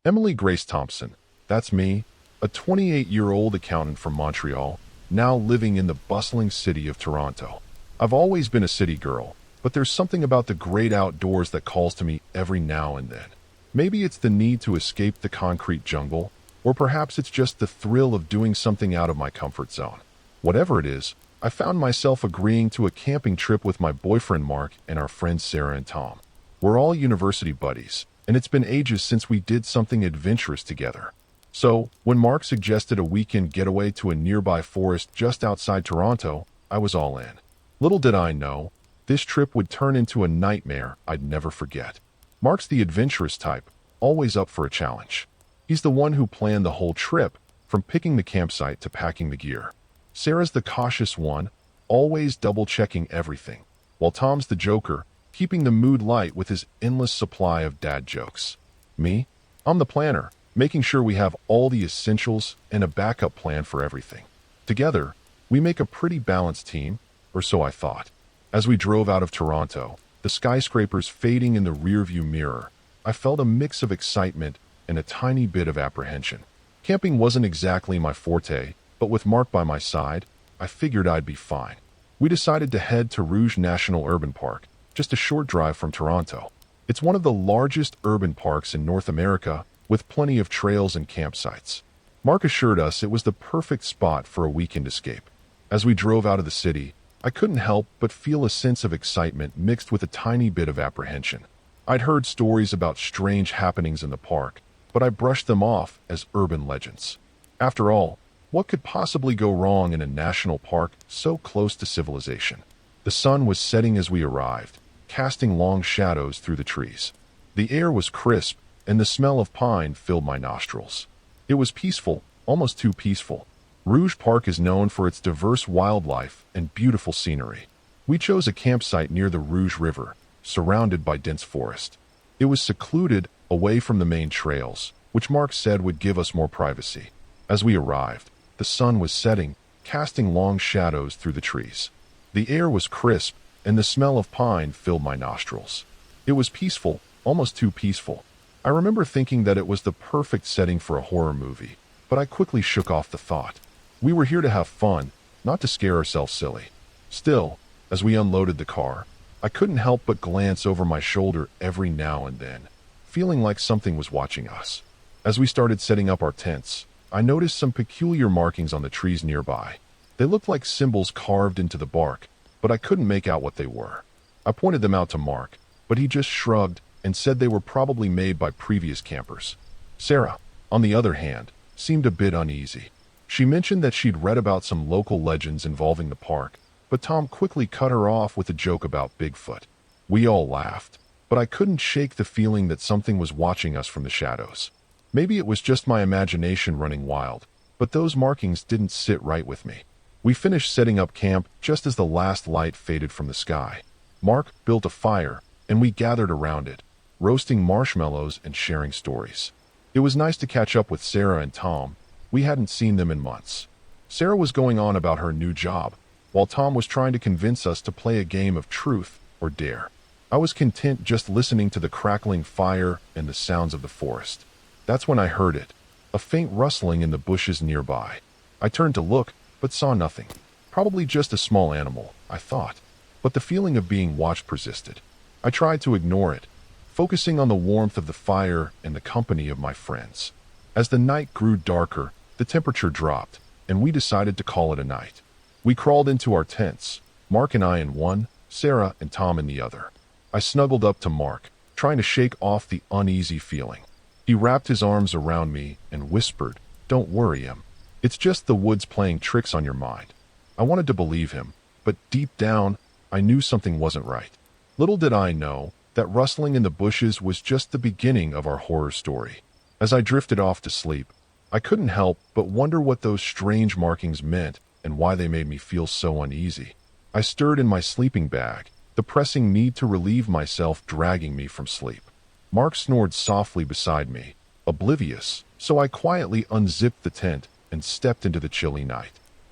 Emily Grace Thompson, that's me, a 28-year-old accountant from Montreal, now living in the bustling city of Toronto. I've always been a city girl, but there's something about the great outdoors that calls to me every now and then. Maybe it's the need to escape the concrete jungle, or perhaps it's just the thrill of doing something out of my comfort zone. Whatever it is, I found myself agreeing to a camping trip with my boyfriend Mark and our friends Sarah and Tom. We're all university buddies, and it's been ages since we did something adventurous together. So, when Mark suggested a weekend getaway to a nearby forest just outside Toronto, I was all in. Little did I know, this trip would turn into a nightmare I'd never forget. Mark's the adventurous type, always up for a challenge. He's the one who planned the whole trip, from picking the campsite to packing the gear. Sarah's the cautious one, always double-checking everything, while Tom's the joker, keeping the mood light with his endless supply of dad jokes. Me? I'm the planner, making sure we have all the essentials and a backup plan for everything. Together, we make a pretty balanced team, or so I thought. As we drove out of Toronto, the skyscrapers fading in the rearview mirror, I felt a mix of excitement and a tiny bit of apprehension. Camping wasn't exactly my forte, but with Mark by my side, I figured I'd be fine. We decided to head to Rouge National Urban Park, just a short drive from Toronto. It's one of the largest urban parks in North America, with plenty of trails and campsites. Mark assured us it was the perfect spot for a weekend escape. As we drove out of the city, I couldn't help but feel a sense of excitement mixed with a tiny bit of apprehension. I'd heard stories about strange happenings in the park, but I brushed them off as urban legends. After all, what could possibly go wrong in a national park so close to civilization? The sun was setting as we arrived, casting long shadows through the trees. The air was crisp, and the smell of pine filled my nostrils. It was peaceful, almost too peaceful. Rouge Park is known for its diverse wildlife and beautiful scenery. We chose a campsite near the Rouge River, surrounded by dense forest. It was secluded, away from the main trails, which Mark said would give us more privacy. As we arrived, the sun was setting, casting long shadows through the trees. The air was crisp, and the smell of pine filled my nostrils. It was peaceful, almost too peaceful. I remember thinking that it was the perfect setting for a horror movie, but I quickly shook off the thought. We were here to have fun, not to scare ourselves silly. Still, as we unloaded the car, I couldn't help but glance over my shoulder every now and then, feeling like something was watching us. As we started setting up our tents, I noticed some peculiar markings on the trees nearby. They looked like symbols carved into the bark, but I couldn't make out what they were. I pointed them out to Mark, but he just shrugged and said they were probably made by previous campers. Sarah, on the other hand, seemed a bit uneasy. She mentioned that she'd read about some local legends involving the park, but Tom quickly cut her off with a joke about Bigfoot. We all laughed, but I couldn't shake the feeling that something was watching us from the shadows. Maybe it was just my imagination running wild, but those markings didn't sit right with me. We finished setting up camp just as the last light faded from the sky. Mark built a fire, and we gathered around it, roasting marshmallows and sharing stories. It was nice to catch up with Sarah and Tom. We hadn't seen them in months. Sarah was going on about her new job, while Tom was trying to convince us to play a game of truth or dare. I was content just listening to the crackling fire and the sounds of the forest. That's when I heard it, a faint rustling in the bushes nearby. I turned to look, but saw nothing. Probably just a small animal, I thought. But the feeling of being watched persisted. I tried to ignore it, focusing on the warmth of the fire and the company of my friends. As the night grew darker, the temperature dropped, and we decided to call it a night. We crawled into our tents, Mark and I in one, Sarah and Tom in the other. I snuggled up to Mark, trying to shake off the uneasy feeling. He wrapped his arms around me and whispered, "Don't worry, Em. It's just the woods playing tricks on your mind." I wanted to believe him, but deep down, I knew something wasn't right. Little did I know that rustling in the bushes was just the beginning of our horror story. As I drifted off to sleep, I couldn't help but wonder what those strange markings meant and why they made me feel so uneasy. I stirred in my sleeping bag, the pressing need to relieve myself dragging me from sleep. Mark snored softly beside me, oblivious, so I quietly unzipped the tent and stepped into the chilly night.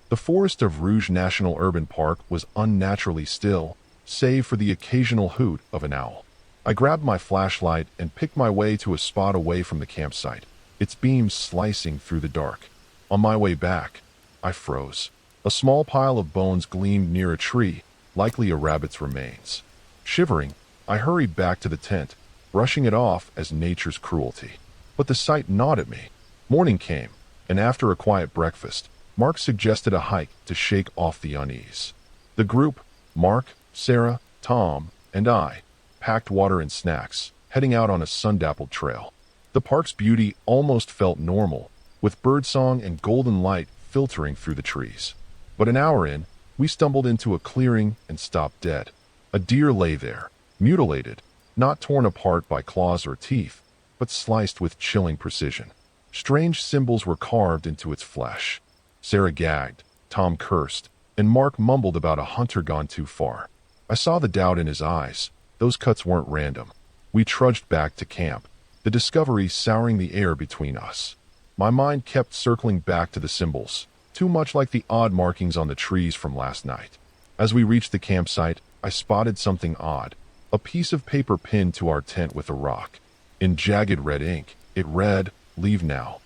The forest of Rouge National Urban Park was unnaturally still, save for the occasional hoot of an owl. I grabbed my flashlight and picked my way to a spot away from the campsite, its beams slicing through the dark. On my way back, I froze. A small pile of bones gleamed near a tree, likely a rabbit's remains. Shivering, I hurried back to the tent, brushing it off as nature's cruelty. But the sight gnawed at me. Morning came, and after a quiet breakfast, Mark suggested a hike to shake off the unease. The group, Mark, Sarah, Tom, and I, packed water and snacks, heading out on a sun-dappled trail. The park's beauty almost felt normal, with birdsong and golden light filtering through the trees. But an hour in, we stumbled into a clearing and stopped dead. A deer lay there, mutilated, not torn apart by claws or teeth, but sliced with chilling precision. Strange symbols were carved into its flesh. Sarah gagged, Tom cursed, and Mark mumbled about a hunter gone too far. I saw the doubt in his eyes. Those cuts weren't random. We trudged back to camp, the discovery souring the air between us. My mind kept circling back to the symbols, too much like the odd markings on the trees from last night. As we reached the campsite, I spotted something odd, a piece of paper pinned to our tent with a rock. In jagged red ink, it read, "Leave now."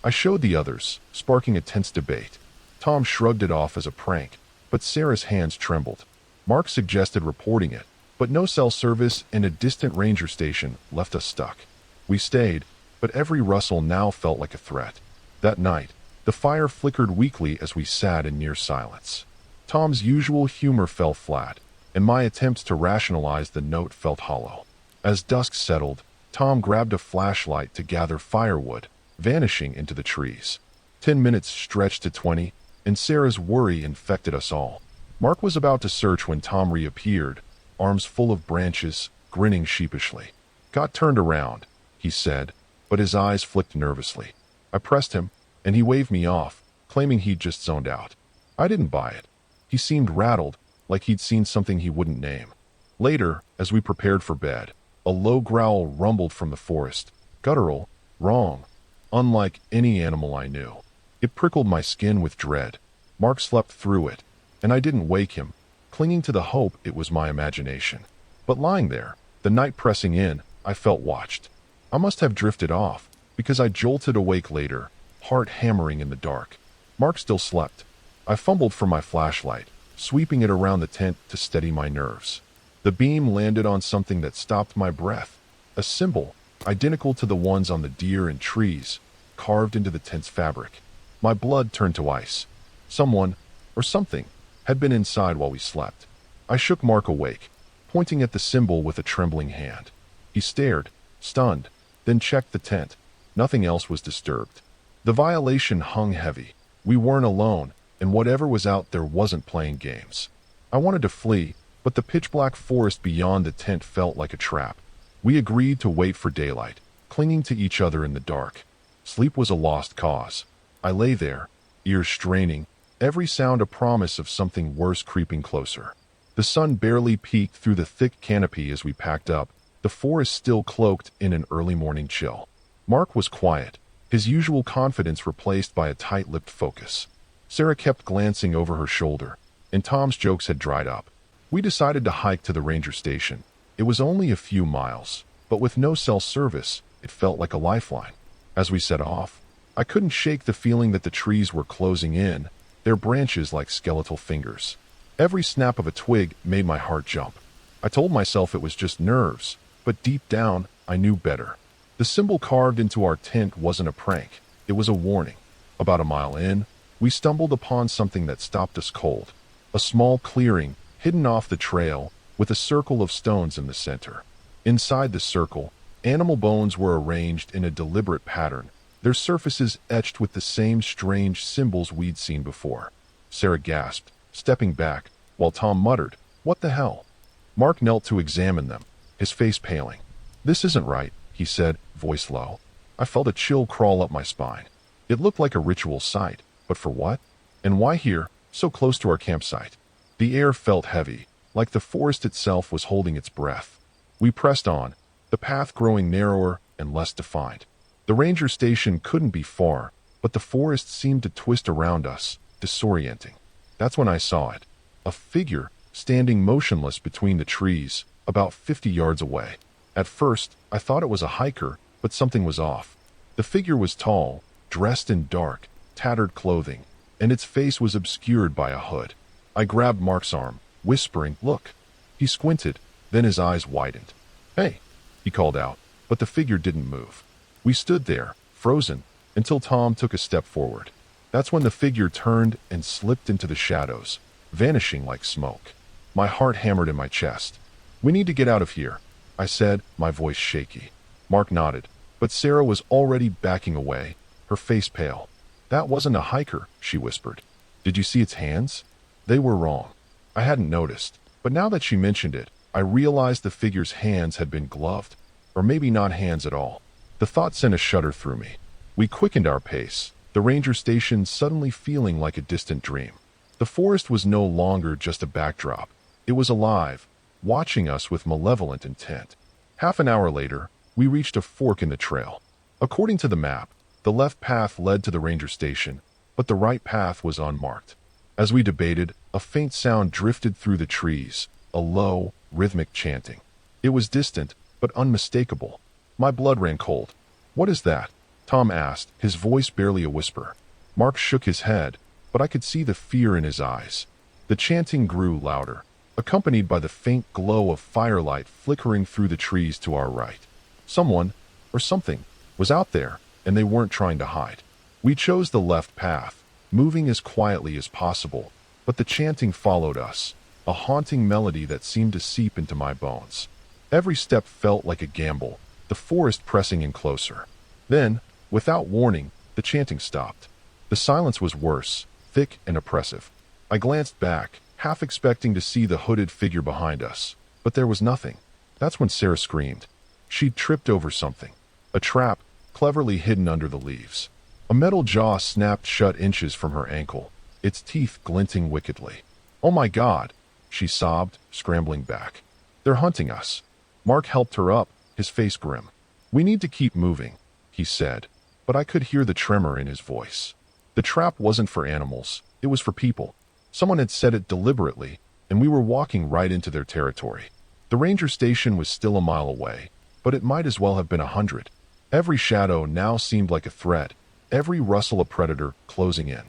I showed the others, sparking a tense debate. Tom shrugged it off as a prank, but Sarah's hands trembled. Mark suggested reporting it, but no cell service and a distant ranger station left us stuck. We stayed, but every rustle now felt like a threat. That night, the fire flickered weakly as we sat in near silence. Tom's usual humor fell flat, and my attempts to rationalize the note felt hollow. As dusk settled, Tom grabbed a flashlight to gather firewood, vanishing into the trees. 10 minutes stretched to 20, and Sarah's worry infected us all. Mark was about to search when Tom reappeared, arms full of branches, grinning sheepishly. "Got turned around," he said, but his eyes flicked nervously. I pressed him, and he waved me off, claiming he'd just zoned out. I didn't buy it. He seemed rattled, like he'd seen something he wouldn't name. Later, as we prepared for bed, a low growl rumbled from the forest. Guttural, wrong, unlike any animal I knew. It prickled my skin with dread. Mark slept through it, and I didn't wake him, clinging to the hope it was my imagination. But lying there, the night pressing in, I felt watched. I must have drifted off, because I jolted awake later, heart hammering in the dark. Mark still slept. I fumbled for my flashlight, sweeping it around the tent to steady my nerves. The beam landed on something that stopped my breath, a symbol, identical to the ones on the deer and trees, carved into the tent's fabric. My blood turned to ice. Someone, or something, had been inside while we slept. I shook Mark awake, pointing at the symbol with a trembling hand. He stared, stunned, then checked the tent. Nothing else was disturbed. The violation hung heavy. We weren't alone, and whatever was out there wasn't playing games. I wanted to flee, but the pitch-black forest beyond the tent felt like a trap. We agreed to wait for daylight, clinging to each other in the dark. Sleep was a lost cause. I lay there, ears straining, every sound a promise of something worse creeping closer. The sun barely peeked through the thick canopy as we packed up, the forest still cloaked in an early morning chill. Mark was quiet, his usual confidence replaced by a tight-lipped focus. Sarah kept glancing over her shoulder, and Tom's jokes had dried up. We decided to hike to the ranger station. It was only a few miles, but with no cell service, it felt like a lifeline. As we set off, I couldn't shake the feeling that the trees were closing in, their branches like skeletal fingers. Every snap of a twig made my heart jump. I told myself it was just nerves, but deep down, I knew better. The symbol carved into our tent wasn't a prank. It was a warning. About a mile in, we stumbled upon something that stopped us cold. A small clearing, hidden off the trail, with a circle of stones in the center. Inside the circle, animal bones were arranged in a deliberate pattern, their surfaces etched with the same strange symbols we'd seen before. Sarah gasped, stepping back, while Tom muttered, "What the hell?" Mark knelt to examine them, his face paling. "This isn't right," he said, voice low. I felt a chill crawl up my spine. It looked like a ritual site, but for what? And why here, so close to our campsite? The air felt heavy, like the forest itself was holding its breath. We pressed on, the path growing narrower and less defined. The ranger station couldn't be far, but the forest seemed to twist around us, disorienting. That's when I saw it. A figure, standing motionless between the trees, about 50 yards away. At first, I thought it was a hiker, but something was off. The figure was tall, dressed in dark, tattered clothing, and its face was obscured by a hood. I grabbed Mark's arm, whispering, "Look." He squinted, then his eyes widened. "Hey," he called out, but the figure didn't move. We stood there, frozen, until Tom took a step forward. That's when the figure turned and slipped into the shadows, vanishing like smoke. My heart hammered in my chest. "We need to get out of here," I said, my voice shaky. Mark nodded, but Sarah was already backing away, her face pale. "That wasn't a hiker," she whispered. "Did you see its hands?" They were wrong. I hadn't noticed, but now that she mentioned it, I realized the figure's hands had been gloved, or maybe not hands at all. The thought sent a shudder through me. We quickened our pace, the ranger station suddenly feeling like a distant dream. The forest was no longer just a backdrop. It was alive, watching us with malevolent intent. Half an hour later, we reached a fork in the trail. According to the map, the left path led to the ranger station, but the right path was unmarked. As we debated, a faint sound drifted through the trees, a low, rhythmic chanting. It was distant, but unmistakable. My blood ran cold. "What is that?" Tom asked, his voice barely a whisper. Mark shook his head, but I could see the fear in his eyes. The chanting grew louder, accompanied by the faint glow of firelight flickering through the trees to our right. Someone, or something, was out there, and they weren't trying to hide. We chose the left path, moving as quietly as possible, but the chanting followed us, a haunting melody that seemed to seep into my bones. Every step felt like a gamble, the forest pressing in closer. Then, without warning, the chanting stopped. The silence was worse, thick and oppressive. I glanced back, half expecting to see the hooded figure behind us, but there was nothing. That's when Sarah screamed. She'd tripped over something. A trap, cleverly hidden under the leaves. A metal jaw snapped shut inches from her ankle, its teeth glinting wickedly. "Oh my God," she sobbed, scrambling back. "They're hunting us." Mark helped her up, his face grim. "We need to keep moving," he said, but I could hear the tremor in his voice. The trap wasn't for animals, it was for people. Someone had set it deliberately, and we were walking right into their territory. The ranger station was still a mile away, but it might as well have been 100. Every shadow now seemed like a threat, every rustle a predator closing in.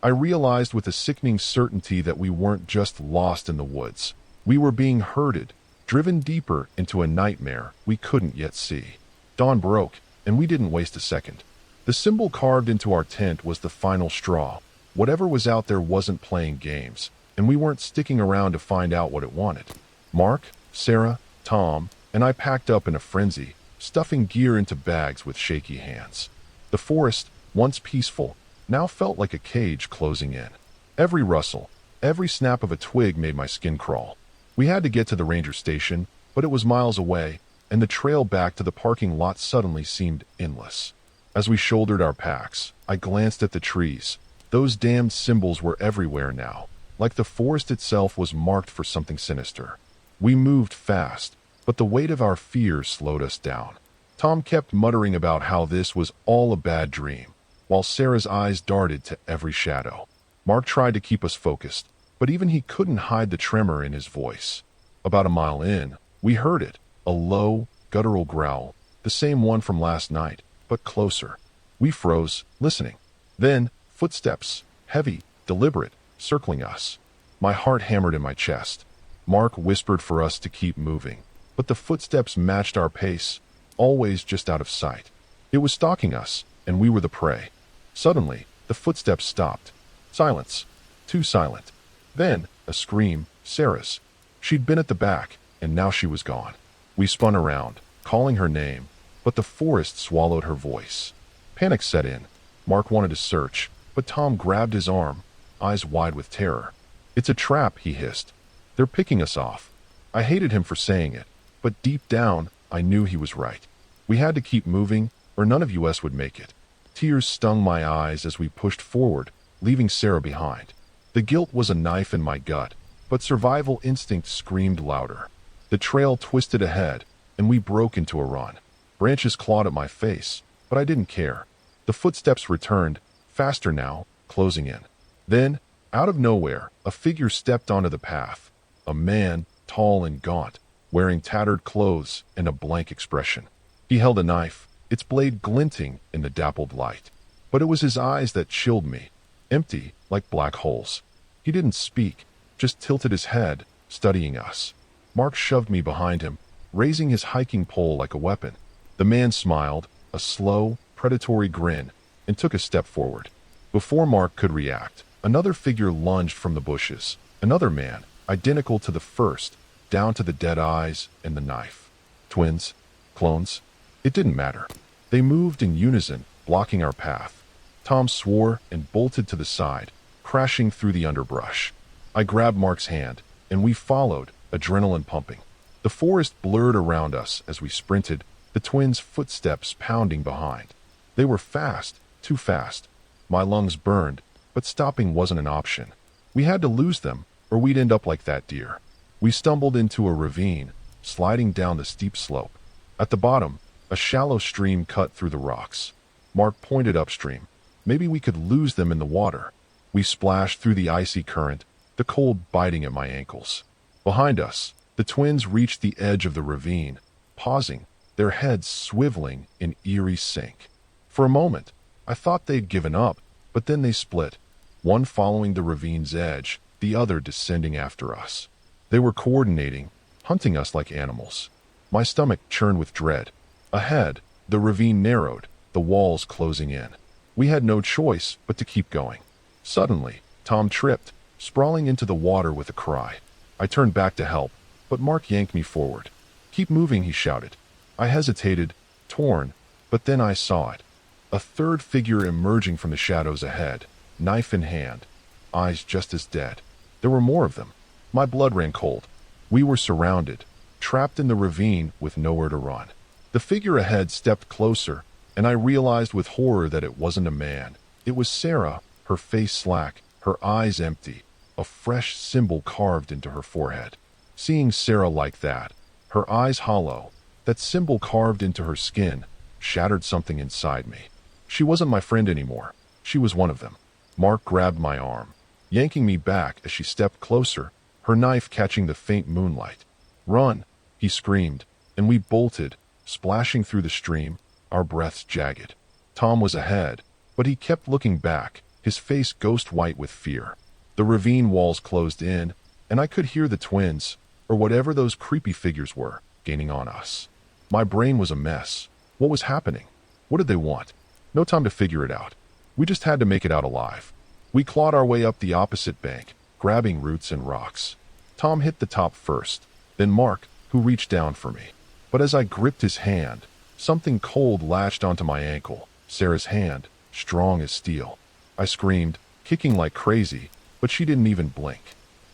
I realized with a sickening certainty that we weren't just lost in the woods. We were being herded, driven deeper into a nightmare we couldn't yet see. Dawn broke, and we didn't waste a second. The symbol carved into our tent was the final straw. Whatever was out there wasn't playing games, and we weren't sticking around to find out what it wanted. Mark, Sarah, Tom, and I packed up in a frenzy, stuffing gear into bags with shaky hands. The forest, once peaceful, now felt like a cage closing in. Every rustle, every snap of a twig made my skin crawl. We had to get to the ranger station, but it was miles away, and the trail back to the parking lot suddenly seemed endless. As we shouldered our packs, I glanced at the trees. Those damned symbols were everywhere now, like the forest itself was marked for something sinister. We moved fast, but the weight of our fears slowed us down. Tom kept muttering about how this was all a bad dream, while Sarah's eyes darted to every shadow. Mark tried to keep us focused, but even he couldn't hide the tremor in his voice. About a mile in, we heard it, a low, guttural growl, the same one from last night, but closer. We froze, listening. Then, footsteps, heavy, deliberate, circling us. My heart hammered in my chest. Mark whispered for us to keep moving, but the footsteps matched our pace, always just out of sight. It was stalking us, and we were the prey. Suddenly, the footsteps stopped. Silence. Too silent. Then, a scream, Sarah's. She'd been at the back, and now she was gone. We spun around, calling her name, but the forest swallowed her voice. Panic set in. Mark wanted to search, but Tom grabbed his arm, eyes wide with terror. "It's a trap," he hissed. "They're picking us off." I hated him for saying it, but deep down, I knew he was right. We had to keep moving, or none of us would make it. Tears stung my eyes as we pushed forward, leaving Sarah behind. The guilt was a knife in my gut, but survival instinct screamed louder. The trail twisted ahead, and we broke into a run. Branches clawed at my face, but I didn't care. The footsteps returned, faster now, closing in. Then, out of nowhere, a figure stepped onto the path. A man, tall and gaunt, wearing tattered clothes and a blank expression. He held a knife, its blade glinting in the dappled light. But it was his eyes that chilled me, empty like black holes. He didn't speak, just tilted his head, studying us. Mark shoved me behind him, raising his hiking pole like a weapon. The man smiled, a slow, predatory grin, and took a step forward. Before Mark could react, another figure lunged from the bushes. Another man, identical to the first, down to the dead eyes and the knife. Twins? Clones? It didn't matter. They moved in unison, blocking our path. Tom swore and bolted to the side, crashing through the underbrush. I grabbed Mark's hand, and we followed, adrenaline pumping. The forest blurred around us as we sprinted, the twins' footsteps pounding behind. They were fast, too fast. My lungs burned, but stopping wasn't an option. We had to lose them, or we'd end up like that deer. We stumbled into a ravine, sliding down the steep slope. At the bottom, a shallow stream cut through the rocks. Mark pointed upstream. Maybe we could lose them in the water. We splashed through the icy current, the cold biting at my ankles. Behind us, the twins reached the edge of the ravine, pausing, their heads swiveling in eerie sync. For a moment, I thought they'd given up, but then they split, one following the ravine's edge, the other descending after us. They were coordinating, hunting us like animals. My stomach churned with dread. Ahead, the ravine narrowed, the walls closing in. We had no choice but to keep going. Suddenly, Tom tripped, sprawling into the water with a cry. I turned back to help, but Mark yanked me forward. "Keep moving," he shouted. I hesitated, torn, but then I saw it. A third figure emerging from the shadows ahead, knife in hand, eyes just as dead. There were more of them. My blood ran cold. We were surrounded, trapped in the ravine with nowhere to run. The figure ahead stepped closer, and I realized with horror that it wasn't a man. It was Sarah, her face slack, her eyes empty, a fresh symbol carved into her forehead. Seeing Sarah like that, her eyes hollow, that symbol carved into her skin, shattered something inside me. She wasn't my friend anymore. She was one of them. Mark grabbed my arm, yanking me back as she stepped closer, her knife catching the faint moonlight. "Run!" he screamed, and we bolted, splashing through the stream, our breaths jagged. Tom was ahead, but he kept looking back, his face ghost white with fear. The ravine walls closed in, and I could hear the twins, or whatever those creepy figures were, gaining on us. My brain was a mess. What was happening? What did they want? No time to figure it out. We just had to make it out alive. We clawed our way up the opposite bank, grabbing roots and rocks. Tom hit the top first, then Mark, who reached down for me. But as I gripped his hand, something cold latched onto my ankle, Sarah's hand, strong as steel. I screamed, kicking like crazy, but she didn't even blink.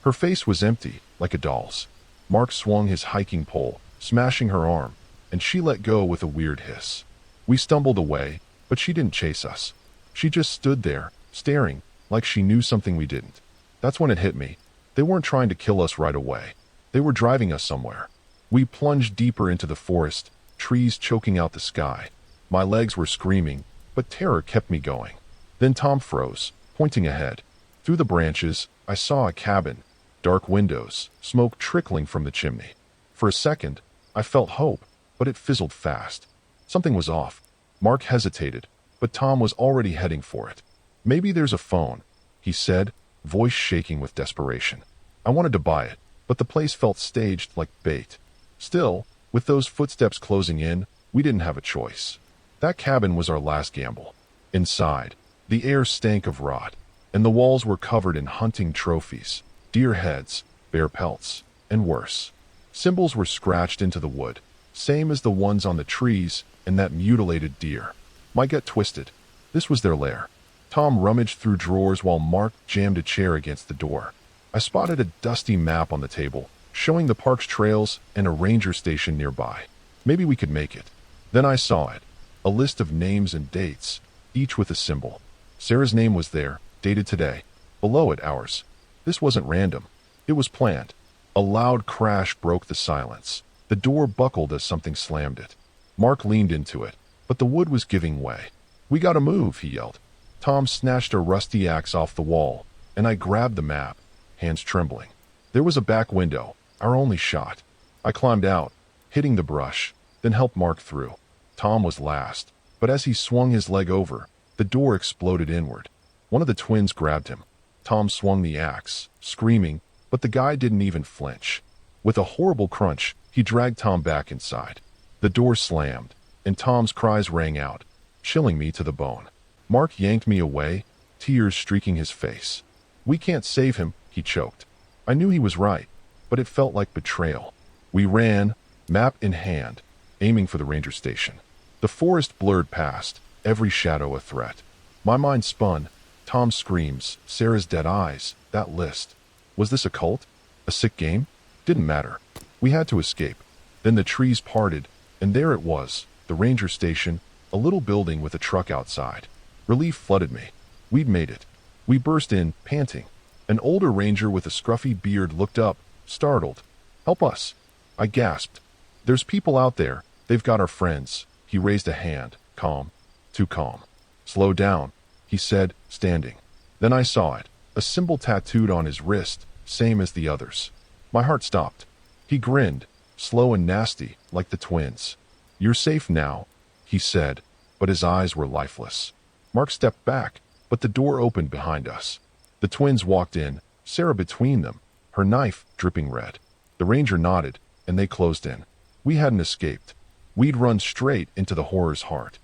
Her face was empty, like a doll's. Mark swung his hiking pole, smashing her arm, and she let go with a weird hiss. We stumbled away, but she didn't chase us. She just stood there, staring, like she knew something we didn't. That's when it hit me. They weren't trying to kill us right away. They were driving us somewhere. We plunged deeper into the forest, trees choking out the sky. My legs were screaming, but terror kept me going. Then Tom froze, pointing ahead. Through the branches, I saw a cabin, dark windows, smoke trickling from the chimney. For a second, I felt hope, but it fizzled fast. Something was off. Mark hesitated, but Tom was already heading for it. "Maybe there's a phone," he said, voice shaking with desperation. I wanted to buy it, but the place felt staged like bait. Still, with those footsteps closing in, we didn't have a choice. That cabin was our last gamble. Inside, the air stank of rot, and the walls were covered in hunting trophies, deer heads, bear pelts, and worse. Symbols were scratched into the wood, same as the ones on the trees and that mutilated deer. My gut twisted. This was their lair. Tom rummaged through drawers while Mark jammed a chair against the door. I spotted a dusty map on the table, showing the park's trails and a ranger station nearby. Maybe we could make it. Then I saw it. A list of names and dates, each with a symbol. Sarah's name was there, dated today. Below it, ours. This wasn't random. It was planned. A loud crash broke the silence. The door buckled as something slammed it. Mark leaned into it, but the wood was giving way. "We gotta move," he yelled. Tom snatched a rusty axe off the wall, and I grabbed the map, hands trembling. There was a back window, our only shot. I climbed out, hitting the brush, then helped Mark through. Tom was last, but as he swung his leg over, the door exploded inward. One of the twins grabbed him. Tom swung the axe, screaming, but the guy didn't even flinch. With a horrible crunch, he dragged Tom back inside. The door slammed, and Tom's cries rang out, chilling me to the bone. Mark yanked me away, tears streaking his face. "We can't save him," he choked. I knew he was right, but it felt like betrayal. We ran, map in hand, aiming for the ranger station. The forest blurred past, every shadow a threat. My mind spun. Tom's screams, Sarah's dead eyes, that list. Was this a cult? A sick game? Didn't matter. We had to escape. Then the trees parted, and there it was, the ranger station, a little building with a truck outside. Relief flooded me. We'd made it. We burst in, panting. An older ranger with a scruffy beard looked up, startled. "Help us." I gasped. "There's people out there. They've got our friends." He raised a hand, calm, too calm. "Slow down," he said, standing. Then I saw it, a symbol tattooed on his wrist, same as the others. My heart stopped. He grinned, slow and nasty, like the twins. "You're safe now," he said, but his eyes were lifeless. Mark stepped back, but the door opened behind us. The twins walked in, Sarah between them, her knife dripping red. The ranger nodded, and they closed in. We hadn't escaped. We'd run straight into the horror's heart.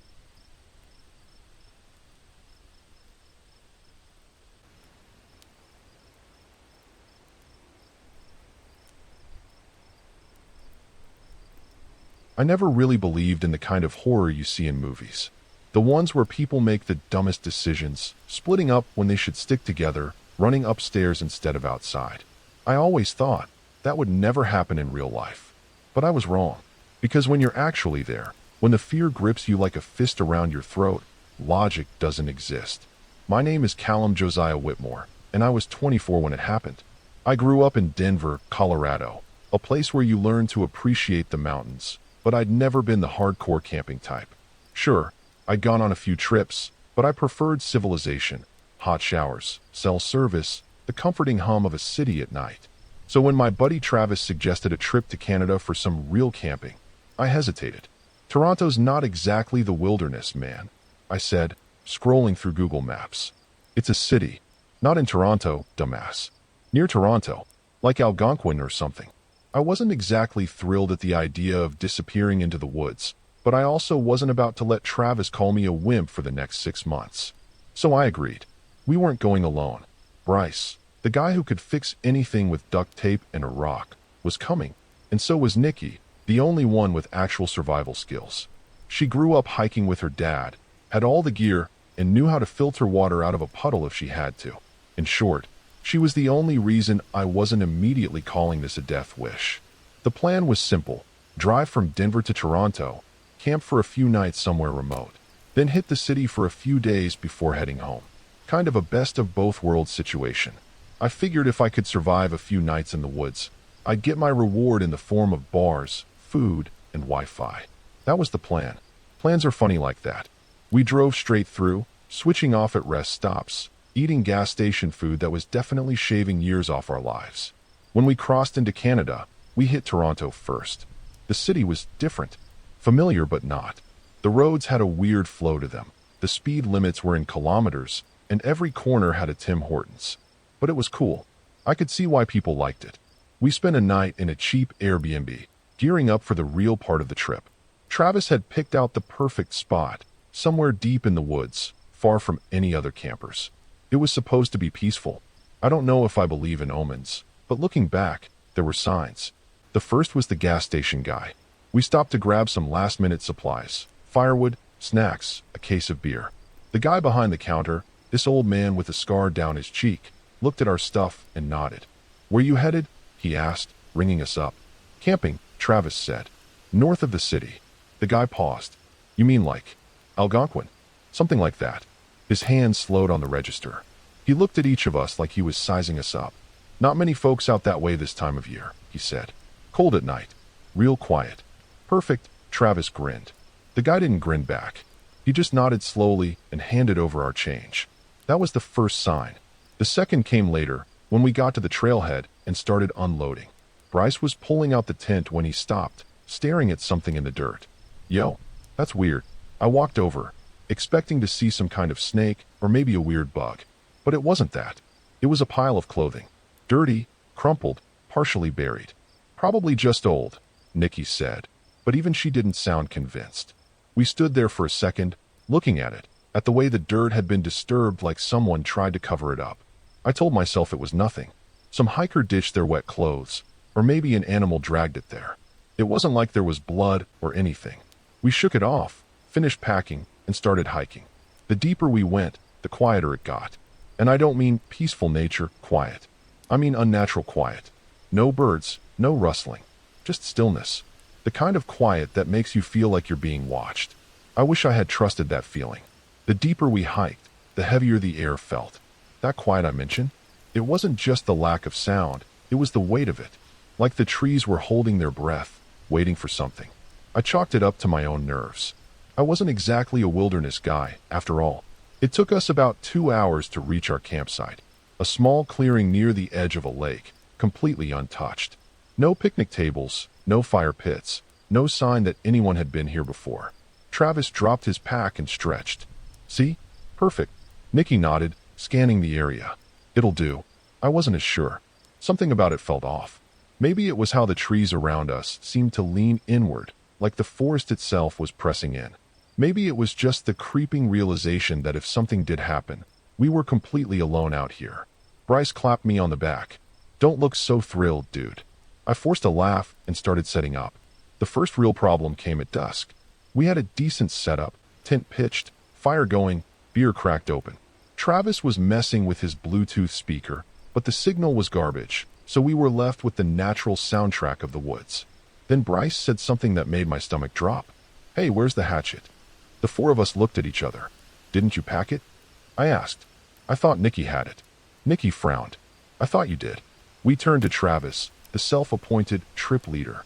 I never really believed in the kind of horror you see in movies. The ones where people make the dumbest decisions, splitting up when they should stick together, running upstairs instead of outside. I always thought that would never happen in real life. But I was wrong. Because when you're actually there, when the fear grips you like a fist around your throat, logic doesn't exist. My name is Callum Josiah Whitmore, and I was 24 when it happened. I grew up in Denver, Colorado, a place where you learn to appreciate the mountains, but I'd never been the hardcore camping type. Sure, I'd gone on a few trips, but I preferred civilization, hot showers, cell service, the comforting hum of a city at night. So when my buddy Travis suggested a trip to Canada for some real camping, I hesitated. "Toronto's not exactly the wilderness, man," I said, scrolling through Google Maps. "It's a city. Not in Toronto, dumbass. Near Toronto, like Algonquin or something." I wasn't exactly thrilled at the idea of disappearing into the woods, but I also wasn't about to let Travis call me a wimp for the next 6 months. So I agreed. We weren't going alone. Bryce, the guy who could fix anything with duct tape and a rock, was coming, and so was Nikki, the only one with actual survival skills. She grew up hiking with her dad, had all the gear, and knew how to filter water out of a puddle if she had to. In short, she was the only reason I wasn't immediately calling this a death wish. The plan was simple: drive from Denver to Toronto, camp for a few nights somewhere remote, then hit the city for a few days before heading home. Kind of a best of both worlds situation. I figured if I could survive a few nights in the woods, I'd get my reward in the form of bars, food, and Wi-Fi. That was the plan. Plans are funny like that. We drove straight through, switching off at rest stops, eating gas station food that was definitely shaving years off our lives. When we crossed into Canada, we hit Toronto first. The city was different, familiar but not. The roads had a weird flow to them. The speed limits were in kilometers, and every corner had a Tim Hortons. But it was cool. I could see why people liked it. We spent a night in a cheap Airbnb, gearing up for the real part of the trip. Travis had picked out the perfect spot, somewhere deep in the woods, far from any other campers. It was supposed to be peaceful. I don't know if I believe in omens, but looking back, there were signs. The first was the gas station guy. We stopped to grab some last-minute supplies: firewood, snacks, a case of beer. The guy behind the counter, this old man with a scar down his cheek, looked at our stuff and nodded. "Where you headed?" he asked, ringing us up. "Camping," Travis said. "North of the city." The guy paused. "You mean like Algonquin?" "Something like that." His hand slowed on the register. He looked at each of us like he was sizing us up. "Not many folks out that way this time of year," he said. "Cold at night. Real quiet." "Perfect," Travis grinned. The guy didn't grin back. He just nodded slowly and handed over our change. That was the first sign. The second came later, when we got to the trailhead and started unloading. Bryce was pulling out the tent when he stopped, staring at something in the dirt. Yo, that's weird. I walked over, expecting to see some kind of snake or maybe a weird bug. But it wasn't that. It was a pile of clothing. Dirty, crumpled, partially buried. Probably just old, Nikki said, but even she didn't sound convinced. We stood there for a second, looking at it, at the way the dirt had been disturbed like someone tried to cover it up. I told myself it was nothing. Some hiker ditched their wet clothes, or maybe an animal dragged it there. It wasn't like there was blood or anything. We shook it off, finished packing, and started hiking. The deeper we went, the quieter it got. And I don't mean peaceful nature quiet. I mean unnatural quiet. No birds, no rustling, just stillness. The kind of quiet that makes you feel like you're being watched. I wish I had trusted that feeling. The deeper we hiked, the heavier the air felt. That quiet I mentioned, it wasn't just the lack of sound, it was the weight of it. Like the trees were holding their breath, waiting for something. I chalked it up to my own nerves. I wasn't exactly a wilderness guy, after all. It took us about 2 hours to reach our campsite, a small clearing near the edge of a lake, completely untouched. No picnic tables, no fire pits, no sign that anyone had been here before. Travis dropped his pack and stretched. See? Perfect. Nikki nodded, scanning the area. It'll do. I wasn't as sure. Something about it felt off. Maybe it was how the trees around us seemed to lean inward, like the forest itself was pressing in. Maybe it was just the creeping realization that if something did happen, we were completely alone out here. Bryce clapped me on the back. Don't look so thrilled, dude. I forced a laugh and started setting up. The first real problem came at dusk. We had a decent setup, tent pitched, fire going, beer cracked open. Travis was messing with his Bluetooth speaker, but the signal was garbage, so we were left with the natural soundtrack of the woods. Then Bryce said something that made my stomach drop. Hey, where's the hatchet? The four of us looked at each other. Didn't you pack it? I asked. I thought Nikki had it. Nikki frowned. I thought you did. We turned to Travis, the self-appointed trip leader.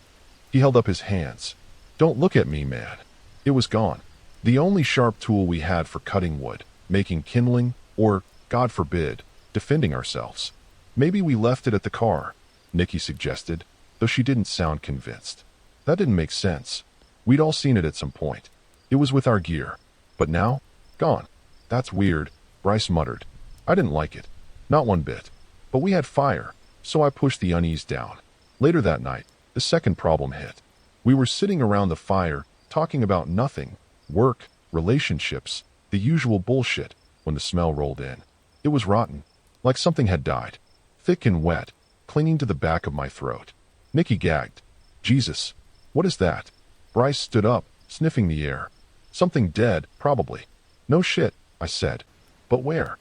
He held up his hands. Don't look at me, man. It was gone. The only sharp tool we had for cutting wood, making kindling, or, God forbid, defending ourselves. Maybe we left it at the car, Nikki suggested, though she didn't sound convinced. That didn't make sense. We'd all seen it at some point. It was with our gear. But now? Gone. That's weird, Bryce muttered. I didn't like it. Not one bit. But we had fire, so I pushed the unease down. Later that night, the second problem hit. We were sitting around the fire, talking about nothing, work, relationships, the usual bullshit, when the smell rolled in. It was rotten, like something had died. Thick and wet, clinging to the back of my throat. Nikki gagged. Jesus, what is that? Bryce stood up, sniffing the air. Something dead, probably. No shit, I said. But where?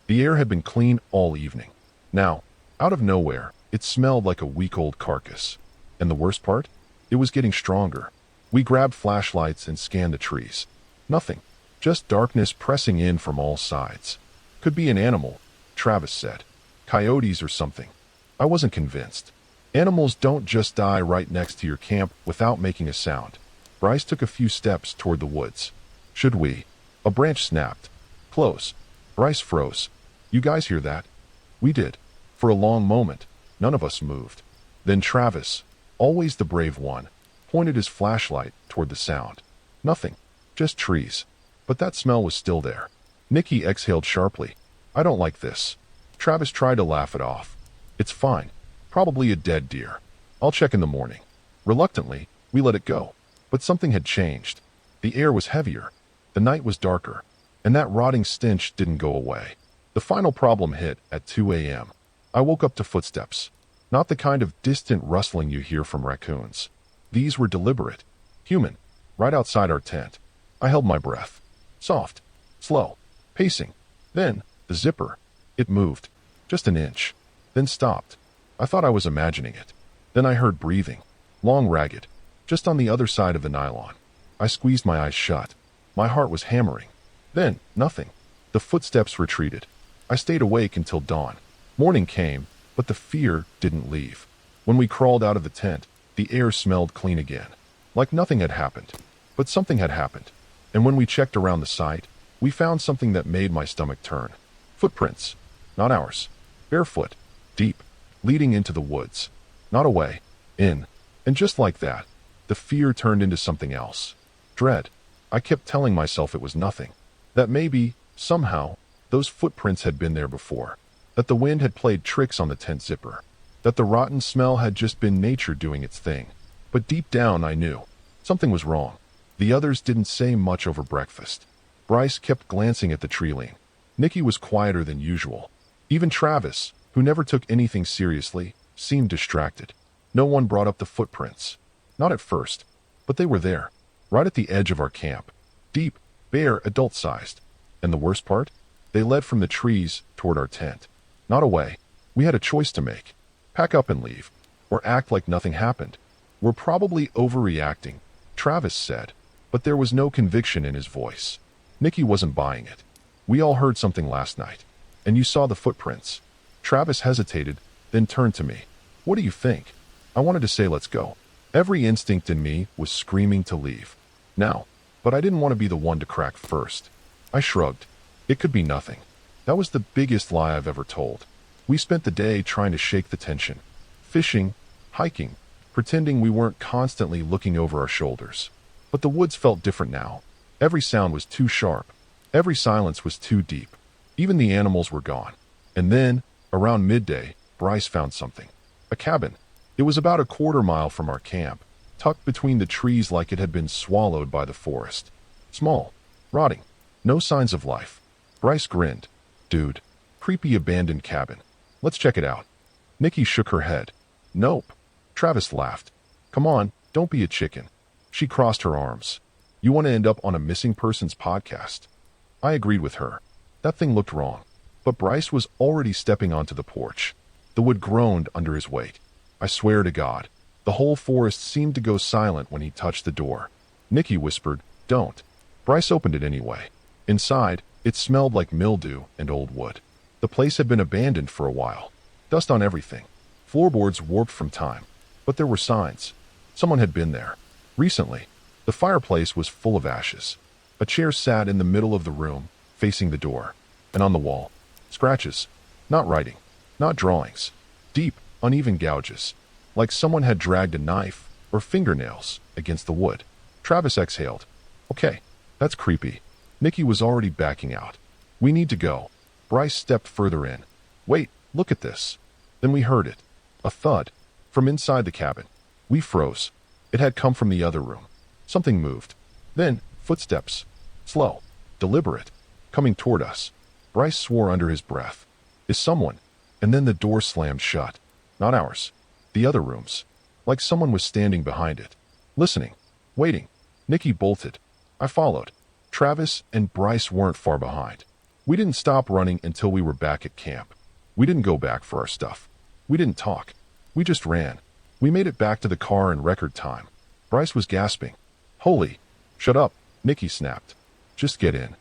The air had been clean all evening. Now, out of nowhere, it smelled like a week-old carcass. And the worst part? It was getting stronger. We grabbed flashlights and scanned the trees. Nothing. Just darkness pressing in from all sides. Could be an animal, Travis said. Coyotes or something. I wasn't convinced. Animals don't just die right next to your camp without making a sound. Bryce took a few steps toward the woods. Should we? A branch snapped. Close. Bryce froze. You guys hear that? We did. For a long moment, none of us moved. Then Travis, always the brave one, pointed his flashlight toward the sound. Nothing. Just trees. But that smell was still there. Nikki exhaled sharply. I don't like this. Travis tried to laugh it off. It's fine. Probably a dead deer. I'll check in the morning. Reluctantly, we let it go. But something had changed. The air was heavier. The night was darker. And that rotting stench didn't go away. The final problem hit at 2 a.m. I woke up to footsteps. Not the kind of distant rustling you hear from raccoons. These were deliberate. Human. Right outside our tent. I held my breath. Soft. Slow. Pacing. Then, the zipper. It moved. Just an inch. Then stopped. I thought I was imagining it. Then I heard breathing. Long, ragged. Just on the other side of the nylon. I squeezed my eyes shut. My heart was hammering. Then, nothing. The footsteps retreated. I stayed awake until dawn. Morning came, but the fear didn't leave. When we crawled out of the tent, the air smelled clean again. Like nothing had happened. But something had happened. And when we checked around the site, we found something that made my stomach turn. Footprints. Not ours. Barefoot. Deep. Leading into the woods. Not away. in. And just like that, the fear turned into something else. Dread. I kept telling myself it was nothing. That maybe, somehow, those footprints had been there before. That the wind had played tricks on the tent zipper. That the rotten smell had just been nature doing its thing. But deep down I knew. Something was wrong. The others didn't say much over breakfast. Bryce kept glancing at the tree line. Nikki was quieter than usual. Even Travis, who never took anything seriously, seemed distracted. No one brought up the footprints. Not at first, but they were there, right at the edge of our camp. Deep, bare, adult-sized. And the worst part? They led from the trees toward our tent. Not away. We had a choice to make. Pack up and leave, or act like nothing happened. We're probably overreacting, Travis said, but there was no conviction in his voice. Nikki wasn't buying it. We all heard something last night, and you saw the footprints. Travis hesitated, then turned to me. What do you think? I wanted to say let's go. Every instinct in me was screaming to leave. Now, but I didn't want to be the one to crack first. I shrugged. It could be nothing. That was the biggest lie I've ever told. We spent the day trying to shake the tension. Fishing, hiking, pretending we weren't constantly looking over our shoulders. But the woods felt different now. Every sound was too sharp. Every silence was too deep. Even the animals were gone. And then, around midday, Bryce found something. A cabin. It was about a quarter-mile from our camp, tucked between the trees like it had been swallowed by the forest. Small, rotting, no signs of life. Bryce grinned. Dude, creepy abandoned cabin. Let's check it out. Nikki shook her head. Nope. Travis laughed. Come on, don't be a chicken. She crossed her arms. You want to end up on a missing persons podcast? I agreed with her. That thing looked wrong. But Bryce was already stepping onto the porch. The wood groaned under his weight. I swear to God, the whole forest seemed to go silent when he touched the door. Nikki whispered, Don't. Bryce opened it anyway. Inside, it smelled like mildew and old wood. The place had been abandoned for a while. Dust on everything. Floorboards warped from time. But there were signs. Someone had been there. Recently. The fireplace was full of ashes. A chair sat in the middle of the room, facing the door. And on the wall, scratches. Not writing. Not drawings. Deep, uneven gouges. Like someone had dragged a knife or fingernails against the wood. Travis exhaled. Okay, that's creepy. Nikki was already backing out. We need to go. Bryce stepped further in. Wait, look at this. Then we heard it. A thud. From inside the cabin. We froze. It had come from the other room. Something moved. Then, footsteps. Slow. Deliberate. Coming toward us. Bryce swore under his breath. Is someone? And then the door slammed shut. Not ours. The other room's. Like someone was standing behind it. Listening. Waiting. Nikki bolted. I followed. Travis and Bryce weren't far behind. We didn't stop running until we were back at camp. We didn't go back for our stuff. We didn't talk. We just ran. We made it back to the car in record time. Bryce was gasping. Holy. Shut up, Nikki snapped. Just get in.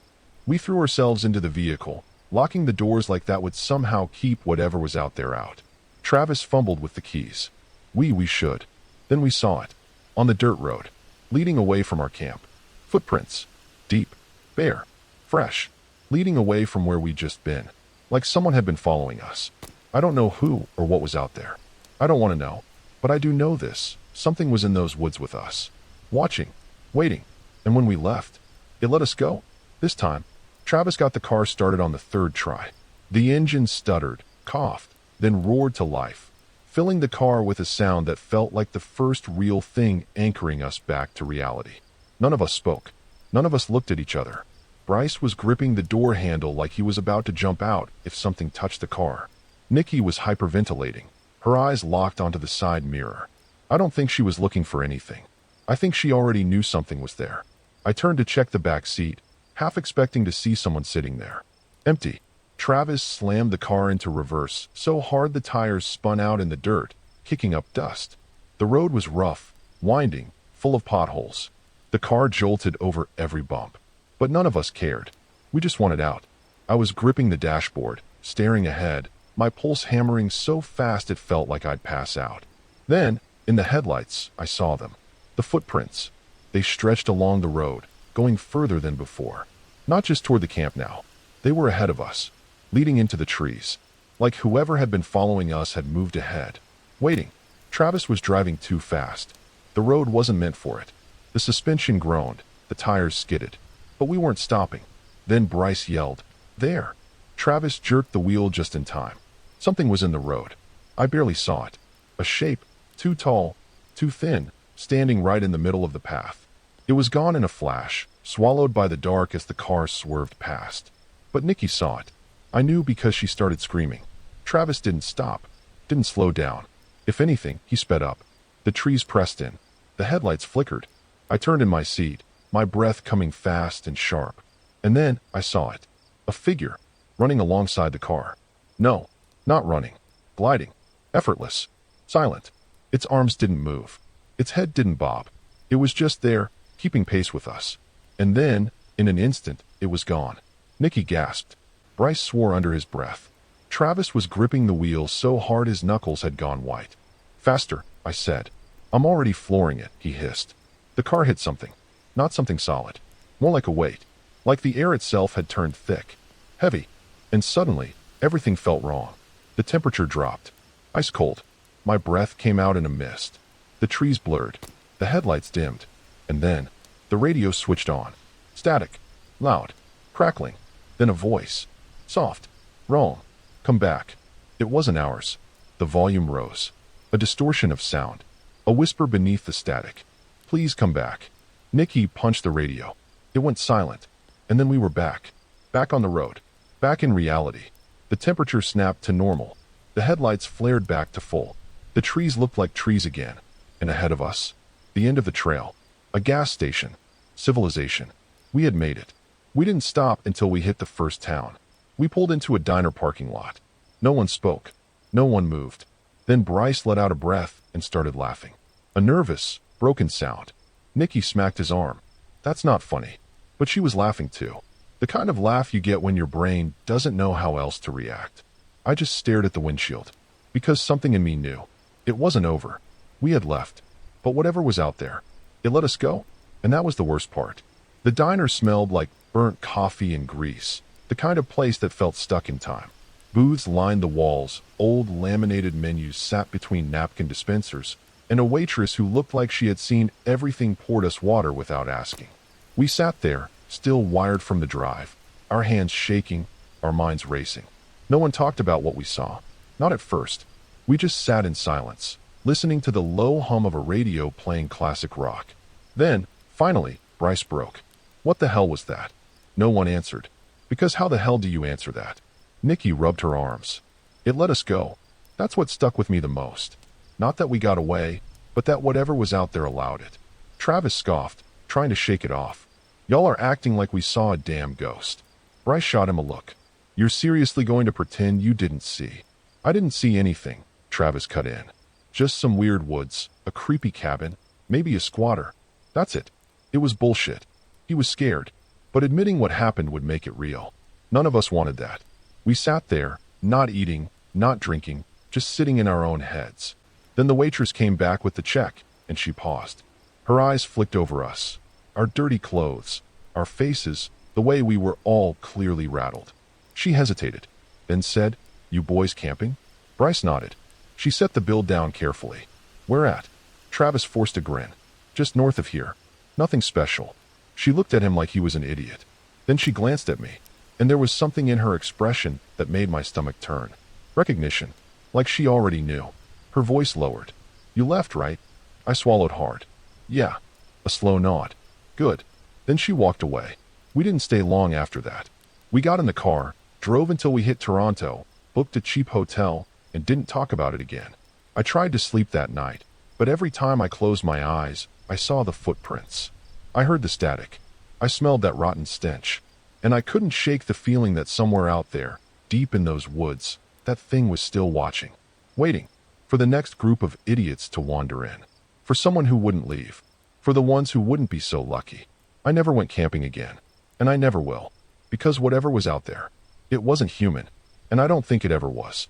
We threw ourselves into the vehicle, locking the doors like that would somehow keep whatever was out there out. Travis fumbled with the keys. We should. Then we saw it. On the dirt road. Leading away from our camp. Footprints. Deep. Bare. Fresh. Leading away from where we'd just been. Like someone had been following us. I don't know who or what was out there. I don't want to know. But I do know this. Something was in those woods with us. Watching. Waiting. And when we left, it let us go. This time, Travis got the car started on the third try. The engine stuttered, coughed, then roared to life, filling the car with a sound that felt like the first real thing anchoring us back to reality. None of us spoke. None of us looked at each other. Bryce was gripping the door handle like he was about to jump out if something touched the car. Nikki was hyperventilating, her eyes locked onto the side mirror. I don't think she was looking for anything. I think she already knew something was there. I turned to check the back seat, half expecting to see someone sitting there. Empty. Travis slammed the car into reverse so hard the tires spun out in the dirt, kicking up dust. The road was rough, winding, full of potholes. The car jolted over every bump. But none of us cared. We just wanted out. I was gripping the dashboard, staring ahead, my pulse hammering so fast it felt like I'd pass out. Then, in the headlights, I saw them. The footprints. They stretched along the road, going further than before. Not just toward the camp now. They were ahead of us, leading into the trees. Like whoever had been following us had moved ahead. Waiting. Travis was driving too fast. The road wasn't meant for it. The suspension groaned, the tires skidded. But we weren't stopping. Then Bryce yelled, "There!" Travis jerked the wheel just in time. Something was in the road. I barely saw it. A shape, too tall, too thin, standing right in the middle of the path. It was gone in a flash, swallowed by the dark as the car swerved past. But Nikki saw it. I knew because she started screaming. Travis didn't stop, didn't slow down. If anything, he sped up. The trees pressed in. The headlights flickered. I turned in my seat, my breath coming fast and sharp. And then I saw it. A figure, running alongside the car. No, not running. Gliding. Effortless. Silent. Its arms didn't move. Its head didn't bob. It was just there, keeping pace with us. And then, in an instant, it was gone. Nikki gasped. Bryce swore under his breath. Travis was gripping the wheel so hard his knuckles had gone white. "Faster," I said. "I'm already flooring it," he hissed. The car hit something. Not something solid. More like a weight. Like the air itself had turned thick. Heavy. And suddenly, everything felt wrong. The temperature dropped. Ice cold. My breath came out in a mist. The trees blurred. The headlights dimmed. And then, the radio switched on. Static. Loud. Crackling. Then a voice. Soft. "Wrong. Come back." It wasn't ours. The volume rose. A distortion of sound. A whisper beneath the static. "Please come back." Nikki punched the radio. It went silent. And then we were back. Back on the road. Back in reality. The temperature snapped to normal. The headlights flared back to full. The trees looked like trees again. And ahead of us, the end of the trail. A gas station. Civilization. We had made it. We didn't stop until we hit the first town. We pulled into a diner parking lot. No one spoke. No one moved. Then Bryce let out a breath and started laughing. A nervous, broken sound. Nikki smacked his arm. "That's not funny." But she was laughing too. The kind of laugh you get when your brain doesn't know how else to react. I just stared at the windshield. Because something in me knew. It wasn't over. We had left. But whatever was out there, it let us go. And that was the worst part. The diner smelled like burnt coffee and grease. The kind of place that felt stuck in time. Booths lined the walls, old laminated menus sat between napkin dispensers, and a waitress who looked like she had seen everything poured us water without asking. We sat there, still wired from the drive, our hands shaking, our minds racing. No one talked about what we saw. Not at first. We just sat in silence, listening to the low hum of a radio playing classic rock. Then, finally, Bryce broke. What the hell was that? No one answered. Because how the hell do you answer that? Nikki rubbed her arms. It let us go. That's what stuck with me the most. Not that we got away, but that whatever was out there allowed it. Travis scoffed, trying to shake it off. "Y'all are acting like we saw a damn ghost." Bryce shot him a look. "You're seriously going to pretend you didn't see?" "I didn't see anything," Travis cut in. "Just some weird woods, a creepy cabin, maybe a squatter. That's it." It was bullshit. He was scared. But admitting what happened would make it real. None of us wanted that. We sat there, not eating, not drinking, just sitting in our own heads. Then the waitress came back with the check, and she paused. Her eyes flicked over us. Our dirty clothes, our faces, the way we were all clearly rattled. She hesitated, then said, "You boys camping?" Bryce nodded. She set the bill down carefully. "Where at?" Travis forced a grin. "Just north of here. Nothing special." She looked at him like he was an idiot. Then she glanced at me, and there was something in her expression that made my stomach turn. Recognition. Like she already knew. Her voice lowered. "You left, right?" I swallowed hard. "Yeah." A slow nod. "Good." Then she walked away. We didn't stay long after that. We got in the car, drove until we hit Toronto, booked a cheap hotel, and didn't talk about it again. I tried to sleep that night, but every time I closed my eyes, I saw the footprints. I heard the static. I smelled that rotten stench. And I couldn't shake the feeling that somewhere out there, deep in those woods, that thing was still watching. Waiting. For the next group of idiots to wander in. For someone who wouldn't leave. For the ones who wouldn't be so lucky. I never went camping again. And I never will. Because whatever was out there, it wasn't human. And I don't think it ever was.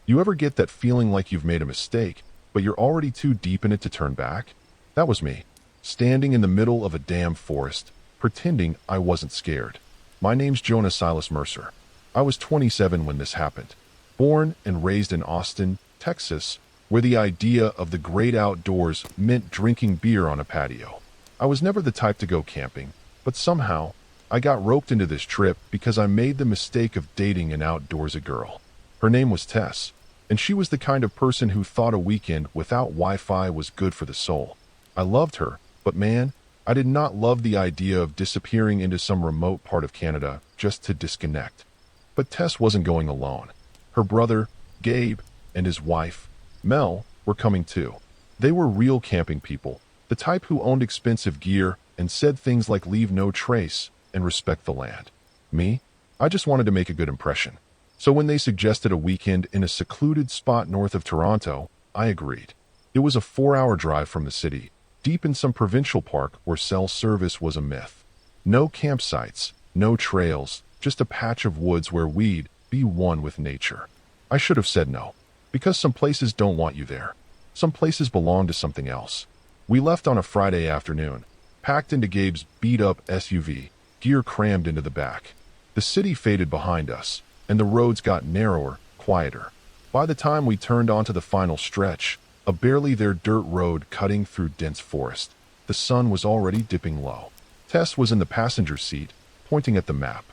You ever get that feeling like you've made a mistake, but you're already too deep in it to turn back? That was me, standing in the middle of a damn forest, pretending I wasn't scared. My name's Jonah Silas Mercer. I was 27 when this happened. Born and raised in Austin, Texas, where the idea of the great outdoors meant drinking beer on a patio. I was never the type to go camping, but somehow, I got roped into this trip because I made the mistake of dating an outdoorsy girl. Her name was Tess, and she was the kind of person who thought a weekend without Wi-Fi was good for the soul. I loved her, but man, I did not love the idea of disappearing into some remote part of Canada just to disconnect. But Tess wasn't going alone. Her brother, Gabe, and his wife, Mel, were coming too. They were real camping people, the type who owned expensive gear and said things like leave no trace and respect the land. Me? I just wanted to make a good impression. So when they suggested a weekend in a secluded spot north of Toronto, I agreed. It was a 4-hour drive from the city, deep in some provincial park where cell service was a myth. No campsites, no trails, just a patch of woods where we'd be one with nature. I should have said no, because some places don't want you there. Some places belong to something else. We left on a Friday afternoon, packed into Gabe's beat-up SUV, gear crammed into the back. The city faded behind us, and the roads got narrower, quieter. By the time we turned onto the final stretch, a barely there dirt road cutting through dense forest, the sun was already dipping low. Tess was in the passenger seat, pointing at the map.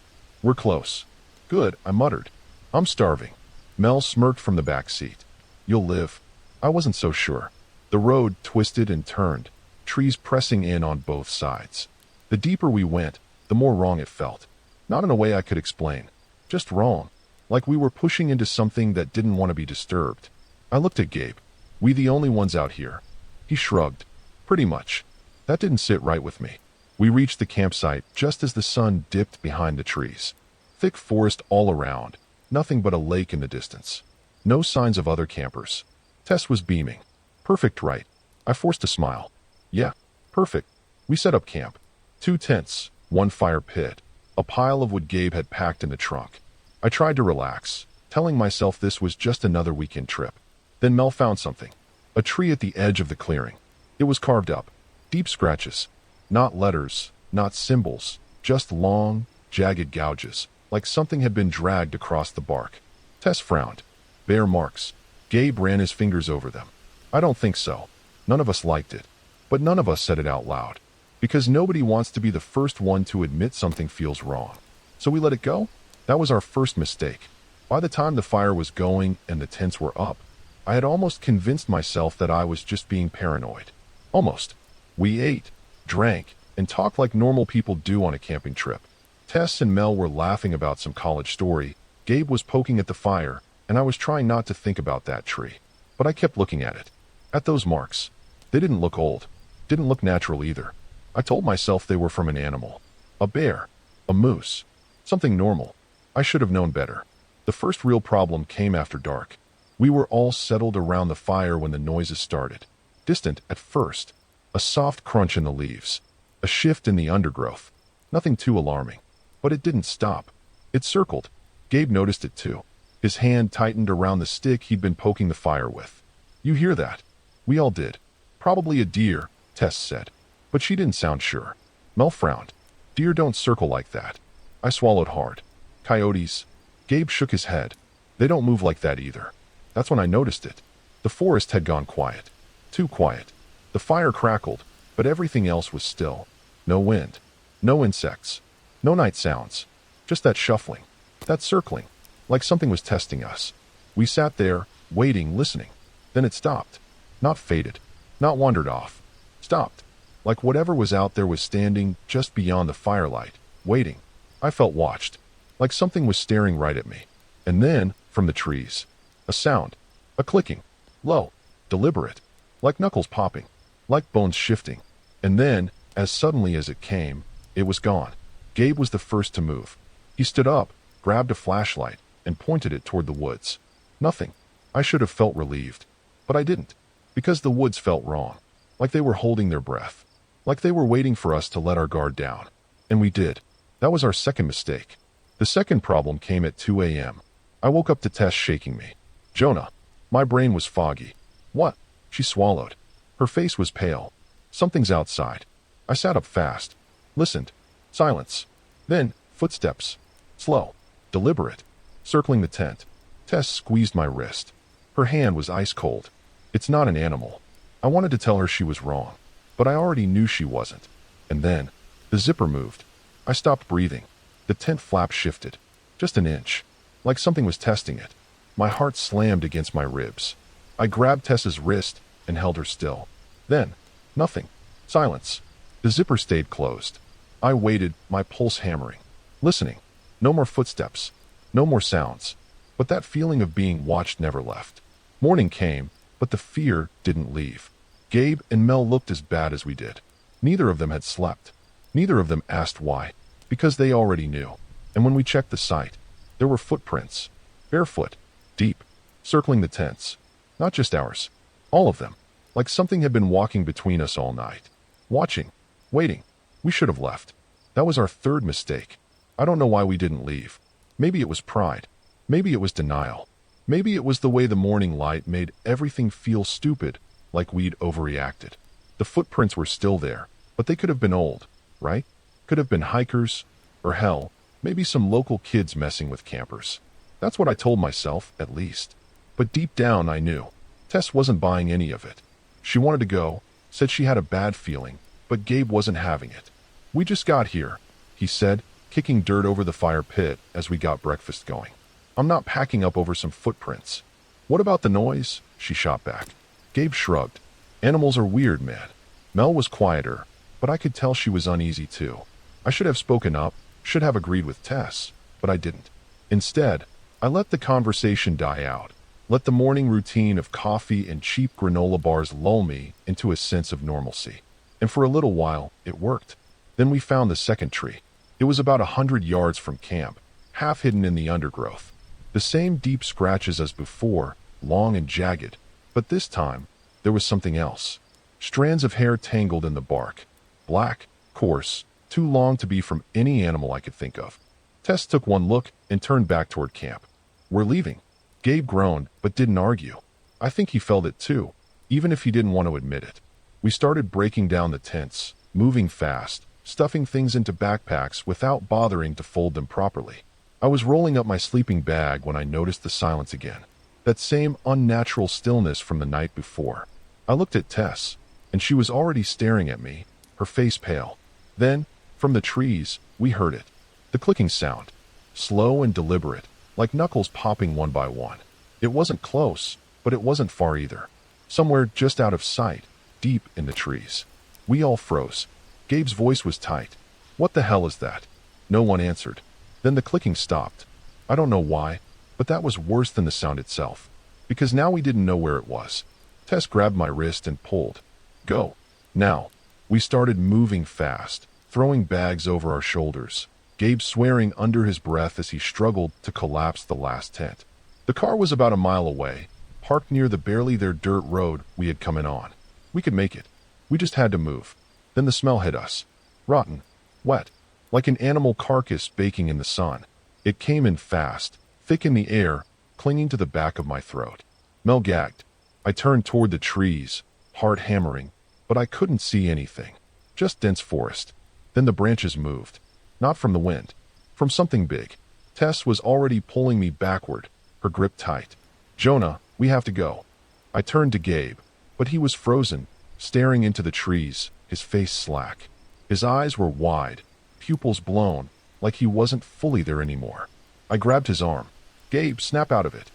We're close. Good, I muttered. I'm starving. Mel smirked from the back seat. You'll live. I wasn't so sure. The road twisted and turned, trees pressing in on both sides. The deeper we went, the more wrong it felt. Not in a way I could explain. Just wrong. Like we were pushing into something that didn't want to be disturbed. I looked at Gabe. We the only ones out here. He shrugged. Pretty much. That didn't sit right with me. We reached the campsite just as the sun dipped behind the trees. Thick forest all around, nothing but a lake in the distance. No signs of other campers. Tess was beaming. Perfect, right? I forced a smile. Yeah, perfect. We set up camp. 2 tents, 1 fire pit, a pile of wood Gabe had packed in the trunk. I tried to relax, telling myself this was just another weekend trip. Then Mel found something. A tree at the edge of the clearing. It was carved up. Deep scratches. Not letters, not symbols, just long, jagged gouges, like something had been dragged across the bark. Tess frowned. Bare marks. Gabe ran his fingers over them. I don't think so. None of us liked it. But none of us said it out loud. Because nobody wants to be the first one to admit something feels wrong. So we let it go? That was our first mistake. By the time the fire was going and the tents were up, I had almost convinced myself that I was just being paranoid. Almost. We ate, drank, and talked like normal people do on a camping trip. Tess and Mel were laughing about some college story, Gabe was poking at the fire, and I was trying not to think about that tree. But I kept looking at it. At those marks. They didn't look old. Didn't look natural either. I told myself they were from an animal. A bear. A moose. Something normal. I should have known better. The first real problem came after dark. We were all settled around the fire when the noises started. Distant at first. A soft crunch in the leaves. A shift in the undergrowth. Nothing too alarming. But it didn't stop. It circled. Gabe noticed it too. His hand tightened around the stick he'd been poking the fire with. You hear that? We all did. Probably a deer, Tess said. But she didn't sound sure. Mel frowned. Deer don't circle like that. I swallowed hard. Coyotes. Gabe shook his head. They don't move like that either. That's when I noticed it. The forest had gone quiet. Too quiet. The fire crackled, but everything else was still. No wind. No insects. No night sounds. Just that shuffling. That circling. Like something was testing us. We sat there, waiting, listening. Then it stopped. Not faded. Not wandered off. Stopped. Like whatever was out there was standing just beyond the firelight, waiting. I felt watched. Like something was staring right at me. And then, from the trees, a sound. A clicking. Low. Deliberate. Like knuckles popping. Like bones shifting. And then, as suddenly as it came, it was gone. Gabe was the first to move. He stood up, grabbed a flashlight, and pointed it toward the woods. Nothing. I should have felt relieved. But I didn't. Because the woods felt wrong. Like they were holding their breath. Like they were waiting for us to let our guard down. And we did. That was our second mistake. The second problem came at 2 a.m. I woke up to Tess shaking me. Jonah. My brain was foggy. What? She swallowed. Her face was pale. Something's outside. I sat up fast. Listened. Silence. Then, footsteps. Slow. Deliberate. Circling the tent. Tess squeezed my wrist. Her hand was ice cold. It's not an animal. I wanted to tell her she was wrong, but I already knew she wasn't. And then, the zipper moved. I stopped breathing. The tent flap shifted. Just an inch. Like something was testing it. My heart slammed against my ribs. I grabbed Tess's wrist and held her still. Then, nothing. Silence. The zipper stayed closed. I waited, my pulse hammering. Listening. No more footsteps. No more sounds. But that feeling of being watched never left. Morning came, but the fear didn't leave. Gabe and Mel looked as bad as we did. Neither of them had slept. Neither of them asked why. Because they already knew. And when we checked the site, there were footprints. Barefoot. Deep. Circling the tents. Not just ours. All of them. Like something had been walking between us all night. Watching. Waiting. We should have left. That was our third mistake. I don't know why we didn't leave. Maybe it was pride. Maybe it was denial. Maybe it was the way the morning light made everything feel stupid, like we'd overreacted. The footprints were still there, but they could have been old, right? Could have been hikers, or hell, maybe some local kids messing with campers. That's what I told myself, at least. But deep down I knew. Tess wasn't buying any of it. She wanted to go, said she had a bad feeling, but Gabe wasn't having it. We just got here, he said, kicking dirt over the fire pit as we got breakfast going. I'm not packing up over some footprints. What about the noise? She shot back. Gabe shrugged. Animals are weird, man. Mel was quieter, but I could tell she was uneasy too. I should have spoken up, should have agreed with Tess, but I didn't. Instead, I let the conversation die out. Let the morning routine of coffee and cheap granola bars lull me into a sense of normalcy. And for a little while, it worked. Then we found the second tree. It was about 100 yards from camp, half hidden in the undergrowth. The same deep scratches as before, long and jagged. But this time, there was something else. Strands of hair tangled in the bark. Black, coarse, too long to be from any animal I could think of. Tess took one look and turned back toward camp. We're leaving. Gabe groaned, but didn't argue. I think he felt it too, even if he didn't want to admit it. We started breaking down the tents, moving fast, stuffing things into backpacks without bothering to fold them properly. I was rolling up my sleeping bag when I noticed the silence again. That same unnatural stillness from the night before. I looked at Tess, and she was already staring at me, her face pale. Then, from the trees, we heard it. The clicking sound. Slow and deliberate, like knuckles popping one by one. It wasn't close, but it wasn't far either. Somewhere just out of sight, deep in the trees. We all froze. Gabe's voice was tight. What the hell is that? No one answered. Then the clicking stopped. I don't know why, but that was worse than the sound itself. Because now we didn't know where it was. Tess grabbed my wrist and pulled. Go. Now. We started moving fast, throwing bags over our shoulders. Gabe swearing under his breath as he struggled to collapse the last tent. The car was about a mile away, parked near the barely there dirt road we had come in on. We could make it. We just had to move. Then the smell hit us. Rotten. Wet. Like an animal carcass baking in the sun. It came in fast, thick in the air, clinging to the back of my throat. Mel gagged. I turned toward the trees, heart hammering, but I couldn't see anything. Just dense forest. Then the branches moved. Not from the wind. From something big. Tess was already pulling me backward, her grip tight. Jonah, we have to go. I turned to Gabe, but he was frozen, staring into the trees, his face slack. His eyes were wide, pupils blown, like he wasn't fully there anymore. I grabbed his arm. Gabe, snap out of it.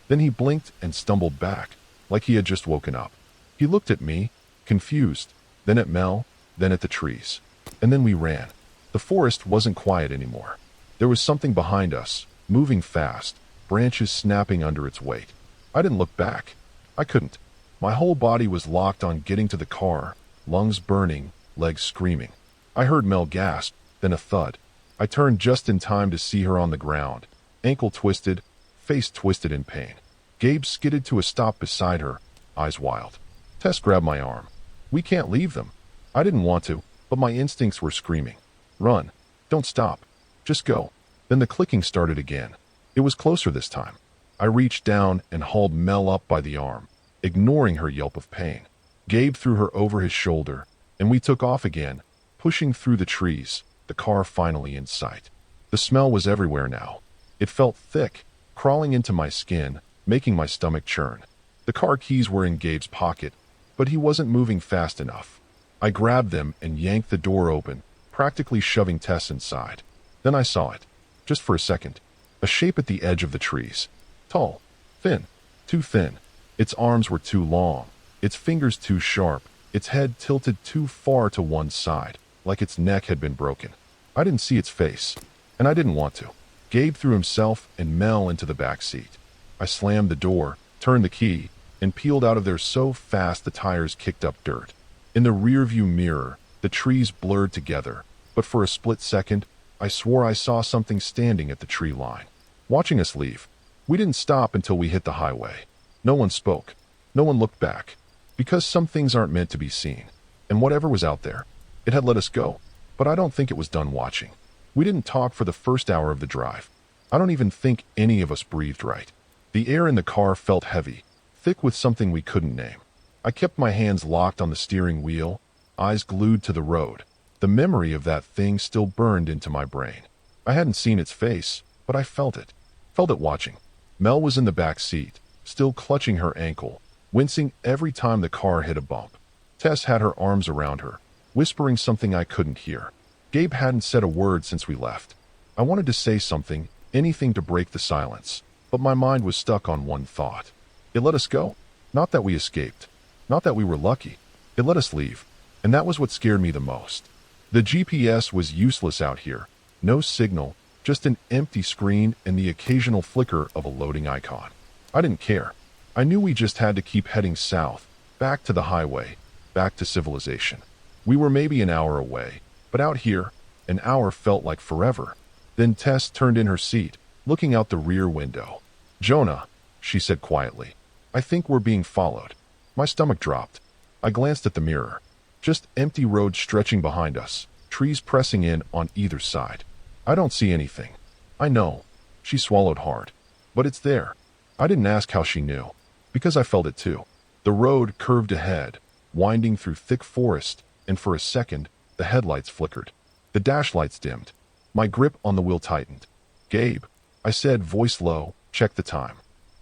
Then he blinked and stumbled back, like he had just woken up. He looked at me, confused, then at Mel, then at the trees. And then we ran. The forest wasn't quiet anymore. There was something behind us, moving fast, branches snapping under its weight. I didn't look back. I couldn't. My whole body was locked on getting to the car, lungs burning, legs screaming. I heard Mel gasp, then a thud. I turned just in time to see her on the ground, ankle twisted, face twisted in pain. Gabe skidded to a stop beside her, eyes wild. Tess grabbed my arm. We can't leave them. I didn't want to, but my instincts were screaming. Run. Don't stop. Just go. Then the clicking started again. It was closer this time. I reached down and hauled Mel up by the arm, ignoring her yelp of pain. Gabe threw her over his shoulder, and we took off again, pushing through the trees, the car finally in sight. The smell was everywhere now. It felt thick, crawling into my skin, making my stomach churn. The car keys were in Gabe's pocket, but he wasn't moving fast enough. I grabbed them and yanked the door open, practically shoving Tess inside. Then I saw it, just for a second, a shape at the edge of the trees. Tall, thin, too thin. Its arms were too long, its fingers too sharp, its head tilted too far to one side, like its neck had been broken. I didn't see its face, and I didn't want to. Gabe threw himself and Mel into the back seat. I slammed the door, turned the key, and peeled out of there so fast the tires kicked up dirt. In the rearview mirror, the trees blurred together, but for a split second, I swore I saw something standing at the tree line, watching us leave. We didn't stop until we hit the highway. No one spoke. No one looked back. Because some things aren't meant to be seen. And whatever was out there, it had let us go. But I don't think it was done watching. We didn't talk for the first hour of the drive. I don't even think any of us breathed right. The air in the car felt heavy, thick with something we couldn't name. I kept my hands locked on the steering wheel, eyes glued to the road. The memory of that thing still burned into my brain. I hadn't seen its face, but I felt it. Felt it watching. Mel was in the back seat, still clutching her ankle, wincing every time the car hit a bump. Tess had her arms around her, whispering something I couldn't hear. Gabe hadn't said a word since we left. I wanted to say something, anything to break the silence, but my mind was stuck on one thought. It let us go. Not that we escaped. Not that we were lucky. It let us leave. And that was what scared me the most. The GPS was useless out here. No signal, just an empty screen and the occasional flicker of a loading icon. I didn't care. I knew we just had to keep heading south, back to the highway, back to civilization. We were maybe an hour away, but out here, an hour felt like forever. Then Tess turned in her seat, looking out the rear window. "Jonah," she said quietly, "I think we're being followed." My stomach dropped. I glanced at the mirror. Just empty road stretching behind us, trees pressing in on either side. I don't see anything. I know. She swallowed hard. But it's there. I didn't ask how she knew, because I felt it too. The road curved ahead, winding through thick forest, and for a second, the headlights flickered. The dash lights dimmed. My grip on the wheel tightened. "Gabe," I said, voice low, "check the time."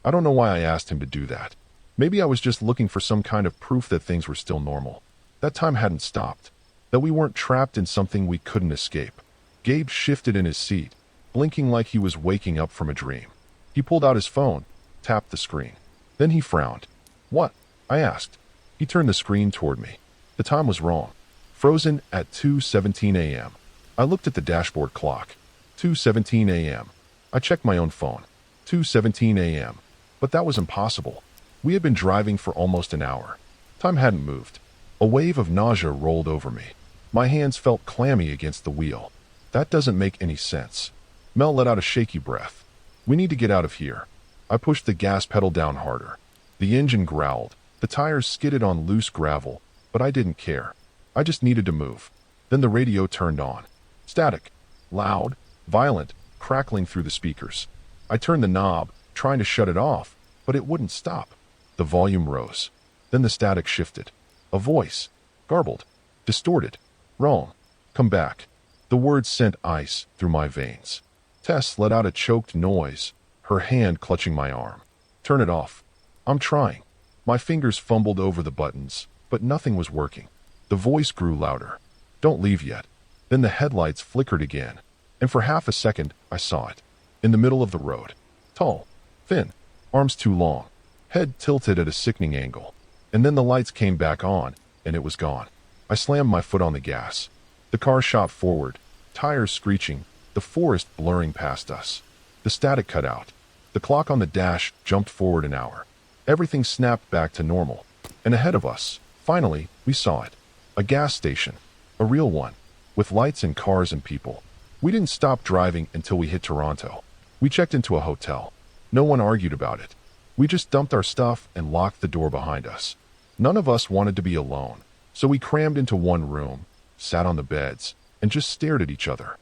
I don't know why I asked him to do that. Maybe I was just looking for some kind of proof that things were still normal. That time hadn't stopped. That we weren't trapped in something we couldn't escape. Gabe shifted in his seat, blinking like he was waking up from a dream. He pulled out his phone, tapped the screen. Then he frowned. "What?" I asked. He turned the screen toward me. The time was wrong. Frozen at 2:17 a.m. I looked at the dashboard clock. 2:17 a.m. I checked my own phone. 2:17 a.m. But that was impossible. We had been driving for almost an hour. Time hadn't moved. A wave of nausea rolled over me. My hands felt clammy against the wheel. That doesn't make any sense. Mel let out a shaky breath. "We need to get out of here." I pushed the gas pedal down harder. The engine growled. The tires skidded on loose gravel, but I didn't care. I just needed to move. Then the radio turned on. Static. Loud. Violent. Crackling through the speakers. I turned the knob, trying to shut it off, but it wouldn't stop. The volume rose. Then the static shifted. A voice. Garbled. Distorted. "Wrong. Come back." The words sent ice through my veins. Tess let out a choked noise, her hand clutching my arm. "Turn it off." "I'm trying." My fingers fumbled over the buttons, but nothing was working. The voice grew louder. "Don't leave yet." Then the headlights flickered again, and for half a second I saw it. In the middle of the road. Tall. Thin. Arms too long. Head tilted at a sickening angle. And then the lights came back on, and it was gone. I slammed my foot on the gas. The car shot forward, tires screeching, the forest blurring past us. The static cut out. The clock on the dash jumped forward an hour. Everything snapped back to normal. And ahead of us, finally, we saw it. A gas station. A real one. With lights and cars and people. We didn't stop driving until we hit Toronto. We checked into a hotel. No one argued about it. We just dumped our stuff and locked the door behind us. None of us wanted to be alone, so we crammed into one room, sat on the beds, and just stared at each other.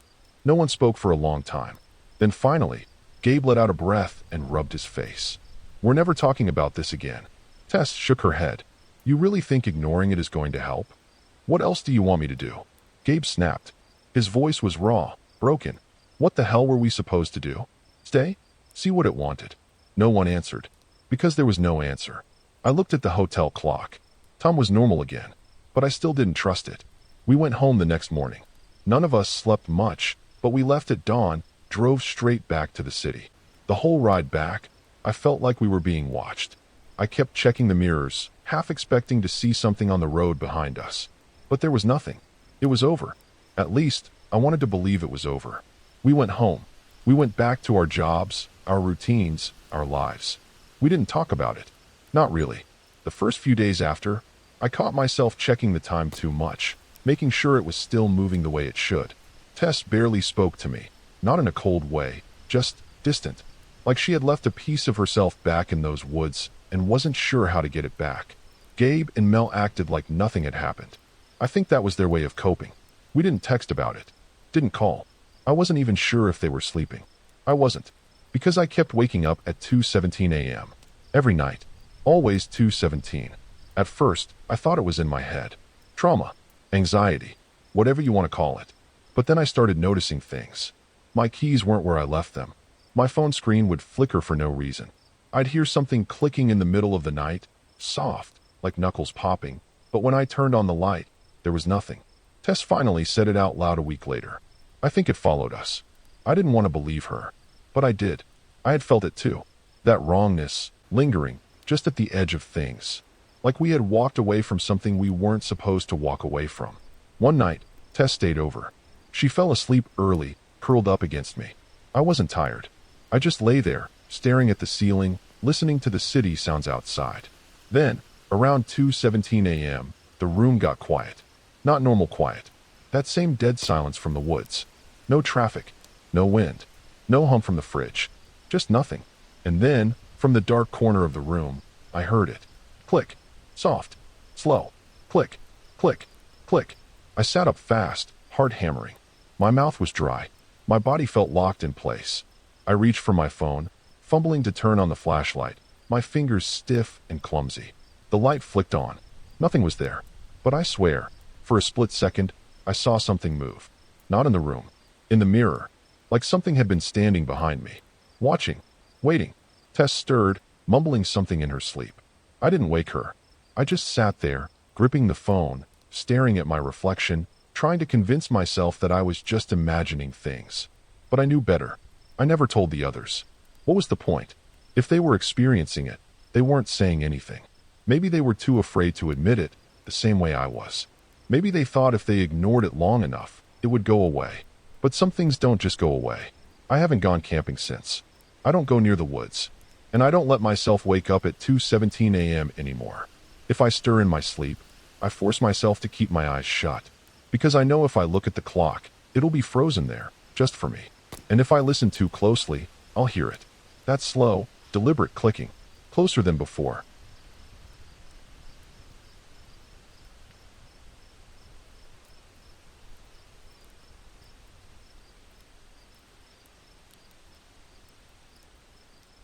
No one spoke for a long time. Then finally, Gabe let out a breath and rubbed his face. "We're never talking about this again." Tess shook her head. "You really think ignoring it is going to help? What else do you want me to do?" Gabe snapped. His voice was raw, broken. What the hell were we supposed to do? Stay? See what it wanted? No one answered. Because there was no answer. I looked at the hotel clock. Time was normal again, but I still didn't trust it. We went home the next morning. None of us slept much, but we left at dawn, drove straight back to the city. The whole ride back, I felt like we were being watched. I kept checking the mirrors, half expecting to see something on the road behind us. But there was nothing. It was over. At least, I wanted to believe it was over. We went home. We went back to our jobs, our routines, our lives. We didn't talk about it. Not really. The first few days after, I caught myself checking the time too much, making sure it was still moving the way it should. Tess barely spoke to me, not in a cold way, just distant, like she had left a piece of herself back in those woods and wasn't sure how to get it back. Gabe and Mel acted like nothing had happened. I think that was their way of coping. We didn't text about it, didn't call. I wasn't even sure if they were sleeping. I wasn't, because I kept waking up at 2:17 a.m. every night, always 2:17. At first, I thought it was in my head. Trauma, anxiety, whatever you want to call it. But then I started noticing things. My keys weren't where I left them. My phone screen would flicker for no reason. I'd hear something clicking in the middle of the night, soft, like knuckles popping, but when I turned on the light, there was nothing. Tess finally said it out loud a week later. I think it followed us. I didn't want to believe her, but I did. I had felt it too. That wrongness, lingering, just at the edge of things. Like we had walked away from something we weren't supposed to walk away from. One night, Tess stayed over. She fell asleep early, curled up against me. I wasn't tired. I just lay there, staring at the ceiling, listening to the city sounds outside. Then, around 2:17 a.m., the room got quiet. Not normal quiet. That same dead silence from the woods. No traffic. No wind. No hum from the fridge. Just nothing. And then, from the dark corner of the room, I heard it. Click. Soft. Slow. Click. Click. Click. I sat up fast, heart hammering. My mouth was dry. My body felt locked in place. I reached for my phone, fumbling to turn on the flashlight, my fingers stiff and clumsy. The light flicked on. Nothing was there. But I swear, for a split second, I saw something move. Not in the room. In the mirror. Like something had been standing behind me. Watching. Waiting. Tess stirred, mumbling something in her sleep. I didn't wake her. I just sat there, gripping the phone, staring at my reflection, trying to convince myself that I was just imagining things. But I knew better. I never told the others. What was the point? If they were experiencing it, they weren't saying anything. Maybe they were too afraid to admit it, the same way I was. Maybe they thought if they ignored it long enough, it would go away. But some things don't just go away. I haven't gone camping since. I don't go near the woods. And I don't let myself wake up at 2:17 a.m. anymore. If I stir in my sleep, I force myself to keep my eyes shut. Because I know if I look at the clock, it'll be frozen there, just for me. And if I listen too closely, I'll hear it. That slow, deliberate clicking, closer than before.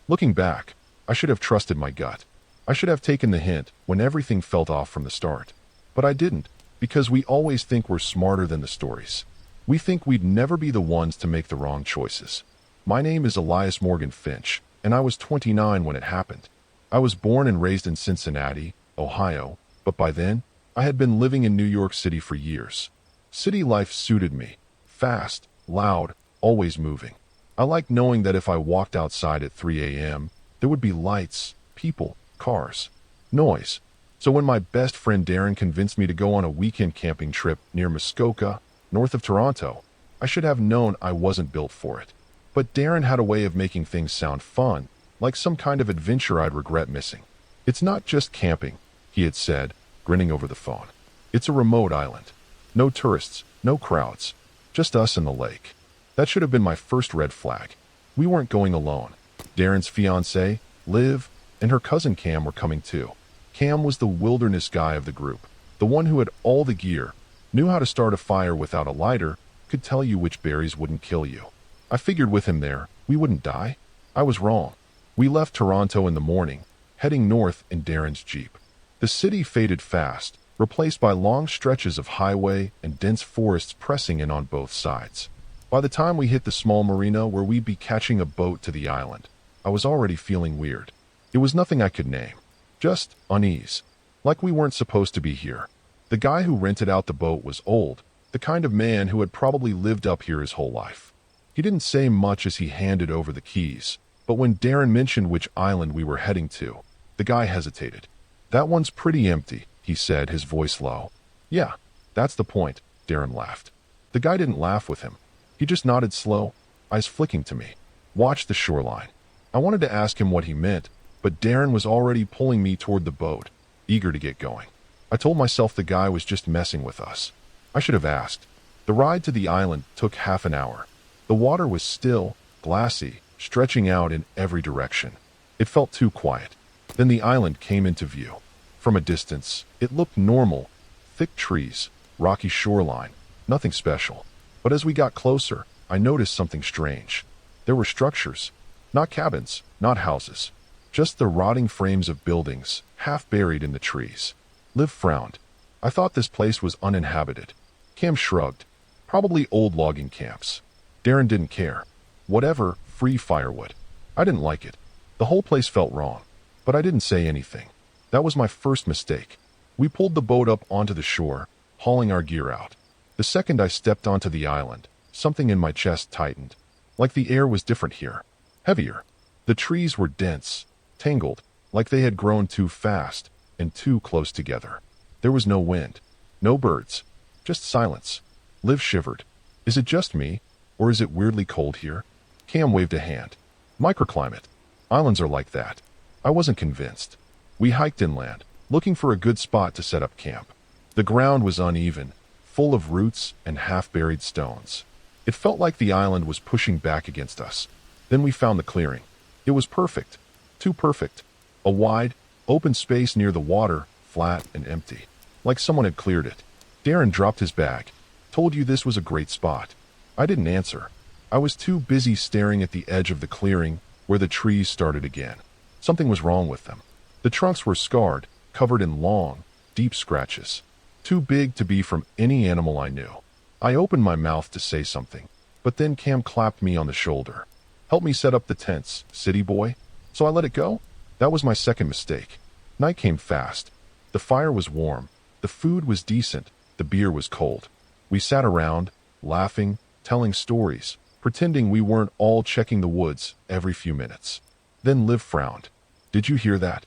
Looking back, I should have trusted my gut. I should have taken the hint when everything felt off from the start. But I didn't, because we always think we're smarter than the stories. We think we'd never be the ones to make the wrong choices. My name is Elias Morgan Finch, and I was 29 when it happened. I was born and raised in Cincinnati, Ohio, but by then, I had been living in New York City for years. City life suited me. Fast, loud, always moving. I liked knowing that if I walked outside at 3 a.m., there would be lights, people, cars, noise. So when my best friend Darren convinced me to go on a weekend camping trip near Muskoka, north of Toronto, I should have known I wasn't built for it. But Darren had a way of making things sound fun, like some kind of adventure I'd regret missing. It's not just camping, he had said, grinning over the phone. It's a remote island. No tourists, no crowds, just us and the lake. That should have been my first red flag. We weren't going alone. Darren's fiancée, Liv, and her cousin Cam were coming too. Cam was the wilderness guy of the group, the one who had all the gear, knew how to start a fire without a lighter, could tell you which berries wouldn't kill you. I figured with him there, we wouldn't die. I was wrong. We left Toronto in the morning, heading north in Darren's Jeep. The city faded fast, replaced by long stretches of highway and dense forests pressing in on both sides. By the time we hit the small marina where we'd be catching a boat to the island, I was already feeling weird. It was nothing I could name. Just unease. Like we weren't supposed to be here. The guy who rented out the boat was old, the kind of man who had probably lived up here his whole life. He didn't say much as he handed over the keys, but when Darren mentioned which island we were heading to, the guy hesitated. "That one's pretty empty," he said, his voice low. "Yeah, that's the point," Darren laughed. The guy didn't laugh with him. He just nodded slow, eyes flicking to me. "Watch the shoreline." I wanted to ask him what he meant, but Darren was already pulling me toward the boat, eager to get going. I told myself the guy was just messing with us. I should have asked. The ride to the island took half an hour. The water was still, glassy, stretching out in every direction. It felt too quiet. Then the island came into view. From a distance, it looked normal. Thick trees, rocky shoreline, nothing special. But as we got closer, I noticed something strange. There were structures. Not cabins, not houses. Just the rotting frames of buildings, half buried in the trees. Liv frowned. I thought this place was uninhabited. Cam shrugged. Probably old logging camps. Darren didn't care. Whatever, free firewood. I didn't like it. The whole place felt wrong. But I didn't say anything. That was my first mistake. We pulled the boat up onto the shore, hauling our gear out. The second I stepped onto the island, something in my chest tightened. Like the air was different here. Heavier. The trees were dense, tangled, like they had grown too fast and too close together. There was no wind, no birds, just silence. Liv shivered. "Is it just me, or is it weirdly cold here?" Cam waved a hand. "Microclimate. Islands are like that." I wasn't convinced. We hiked inland, looking for a good spot to set up camp. The ground was uneven, full of roots and half-buried stones. It felt like the island was pushing back against us. Then we found the clearing. It was perfect. Too perfect. A wide, open space near the water, flat and empty. Like someone had cleared it. Darren dropped his bag. "Told you this was a great spot." I didn't answer. I was too busy staring at the edge of the clearing, where the trees started again. Something was wrong with them. The trunks were scarred, covered in long, deep scratches. Too big to be from any animal I knew. I opened my mouth to say something, but then Cam clapped me on the shoulder. "Help me set up the tents, city boy." So I let it go? That was my second mistake. Night came fast. The fire was warm. The food was decent. The beer was cold. We sat around, laughing, telling stories, pretending we weren't all checking the woods every few minutes. Then Liv frowned. "Did you hear that?"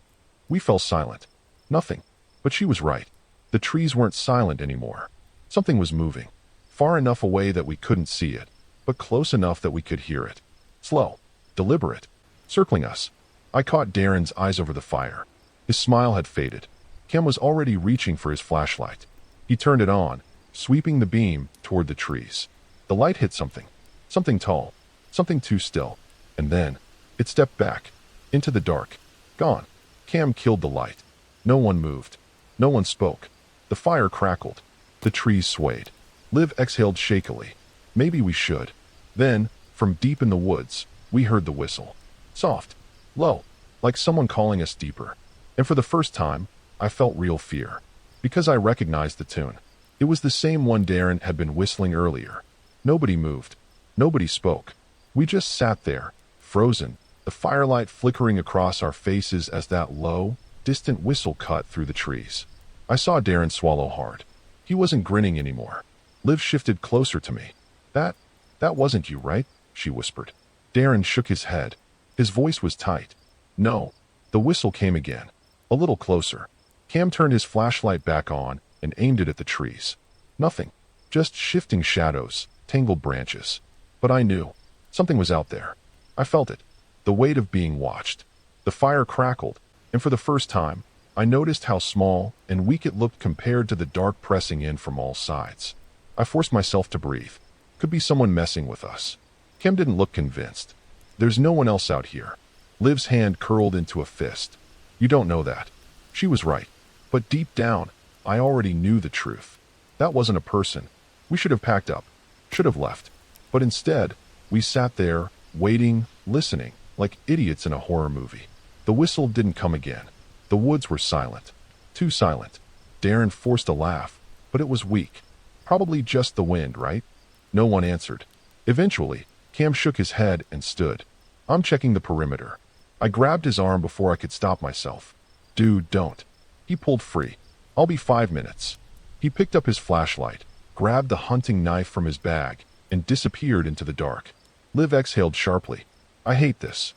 We fell silent. Nothing. But she was right. The trees weren't silent anymore. Something was moving. Far enough away that we couldn't see it, but close enough that we could hear it. Slow. Deliberate. Circling us. I caught Darren's eyes over the fire. His smile had faded. Cam was already reaching for his flashlight. He turned it on, sweeping the beam toward the trees. The light hit something. Something tall. Something too still. And then, it stepped back. Into the dark. Gone. Cam killed the light. No one moved. No one spoke. The fire crackled. The trees swayed. Liv exhaled shakily. "Maybe we should." Then, from deep in the woods, we heard the whistle. Soft. Low. Like someone calling us deeper. And for the first time, I felt real fear. Because I recognized the tune. It was the same one Darren had been whistling earlier. Nobody moved. Nobody spoke. We just sat there, frozen, the firelight flickering across our faces as that low, distant whistle cut through the trees. I saw Darren swallow hard. He wasn't grinning anymore. Liv shifted closer to me. That wasn't you, right?" she whispered. Darren shook his head. His voice was tight. "No." The whistle came again. A little closer. Cam turned his flashlight back on and aimed it at the trees. Nothing. Just shifting shadows, tangled branches. But I knew. Something was out there. I felt it. The weight of being watched. The fire crackled, and for the first time, I noticed how small and weak it looked compared to the dark pressing in from all sides. I forced myself to breathe. Could be someone messing with us. Cam didn't look convinced. "There's no one else out here." Liv's hand curled into a fist. "You don't know that." She was right. But deep down, I already knew the truth. That wasn't a person. We should have packed up. Should have left. But instead, we sat there, waiting, listening, like idiots in a horror movie. The whistle didn't come again. The woods were silent. Too silent. Darren forced a laugh, but it was weak. Probably just the wind, right? No one answered. Eventually, Cam shook his head and stood. I'm checking the perimeter. I grabbed his arm before I could stop myself. Dude, don't. He pulled free. I'll be 5 minutes. He picked up his flashlight, grabbed the hunting knife from his bag, and disappeared into the dark. Liv exhaled sharply. I hate this.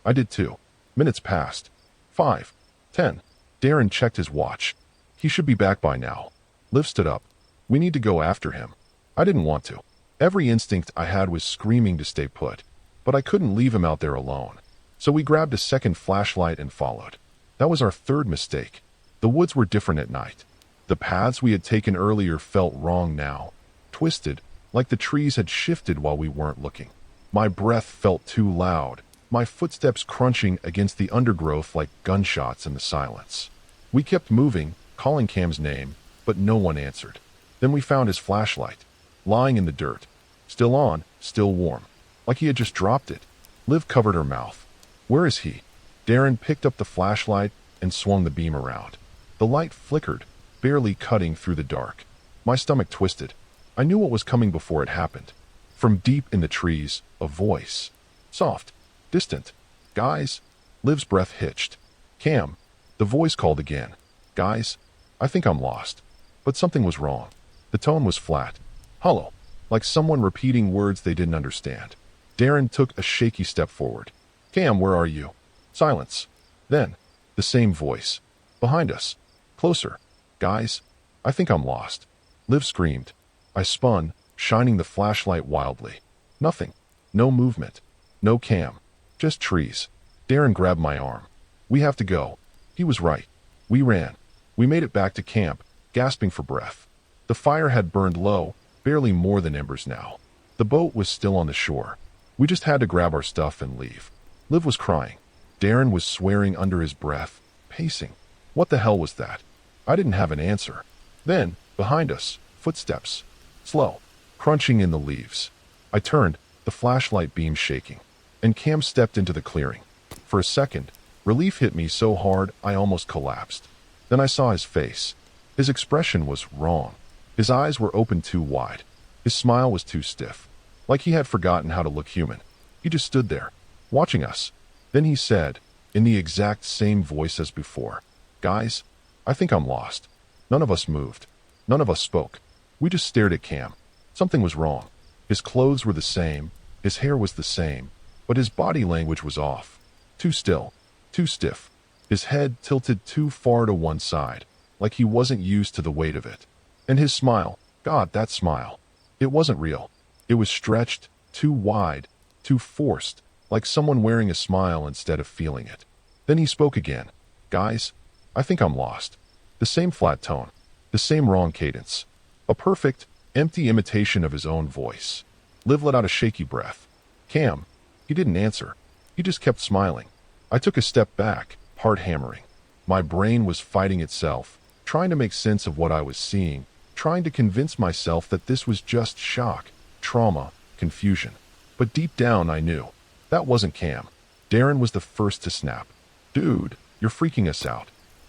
I did too. Minutes passed. 5. 10. Darren checked his watch. He should be back by now. Liv stood up. We need to go after him. I didn't want to. Every instinct I had was screaming to stay put, but I couldn't leave him out there alone. So we grabbed a second flashlight and followed. That was our third mistake. The woods were different at night. The paths we had taken earlier felt wrong now, twisted, like the trees had shifted while we weren't looking. My breath felt too loud, my footsteps crunching against the undergrowth like gunshots in the silence. We kept moving, calling Cam's name, but no one answered. Then we found his flashlight, lying in the dirt, still on, still warm, like he had just dropped it. Liv covered her mouth. Where is he? Darren picked up the flashlight and swung the beam around. The light flickered, barely cutting through the dark. My stomach twisted. I knew what was coming before it happened. From deep in the trees, a voice. Soft, distant. Guys? Liv's breath hitched. Cam. The voice called again. Guys? I think I'm lost. But something was wrong. The tone was flat, hollow, like someone repeating words they didn't understand. Darren took a shaky step forward. Cam, where are you? Silence. Then, the same voice. Behind us. Closer. Guys? I think I'm lost. Liv screamed. I spun, shining the flashlight wildly. Nothing. No movement. No Cam. Just trees. Darren grabbed my arm. We have to go. He was right. We ran. We made it back to camp, gasping for breath. The fire had burned low, barely more than embers now. The boat was still on the shore. We just had to grab our stuff and leave. Liv was crying. Darren was swearing under his breath, pacing. What the hell was that? I didn't have an answer. Then, behind us, footsteps. Slow, crunching in the leaves. I turned, the flashlight beam shaking, and Cam stepped into the clearing. For a second, relief hit me so hard I almost collapsed. Then I saw his face. His expression was wrong. His eyes were open too wide. His smile was too stiff, like he had forgotten how to look human. He just stood there, watching us. Then he said, in the exact same voice as before, Guys, I think I'm lost. None of us moved. None of us spoke. We just stared at Cam. Something was wrong. His clothes were the same, his hair was the same, but his body language was off. Too still, too stiff. His head tilted too far to one side, like he wasn't used to the weight of it. And his smile, God, that smile. It wasn't real. It was stretched, too wide, too forced, like someone wearing a smile instead of feeling it. Then he spoke again. Guys, I think I'm lost. The same flat tone, the same wrong cadence. A perfect, empty imitation of his own voice. Liv let out a shaky breath. Cam. He didn't answer. He just kept smiling. I took a step back, heart hammering. My brain was fighting itself, trying to make sense of what I was seeing, trying to convince myself that this was just shock, trauma, confusion. But deep down I knew. That wasn't Cam. Darren was the first to snap. Dude, you're freaking us out.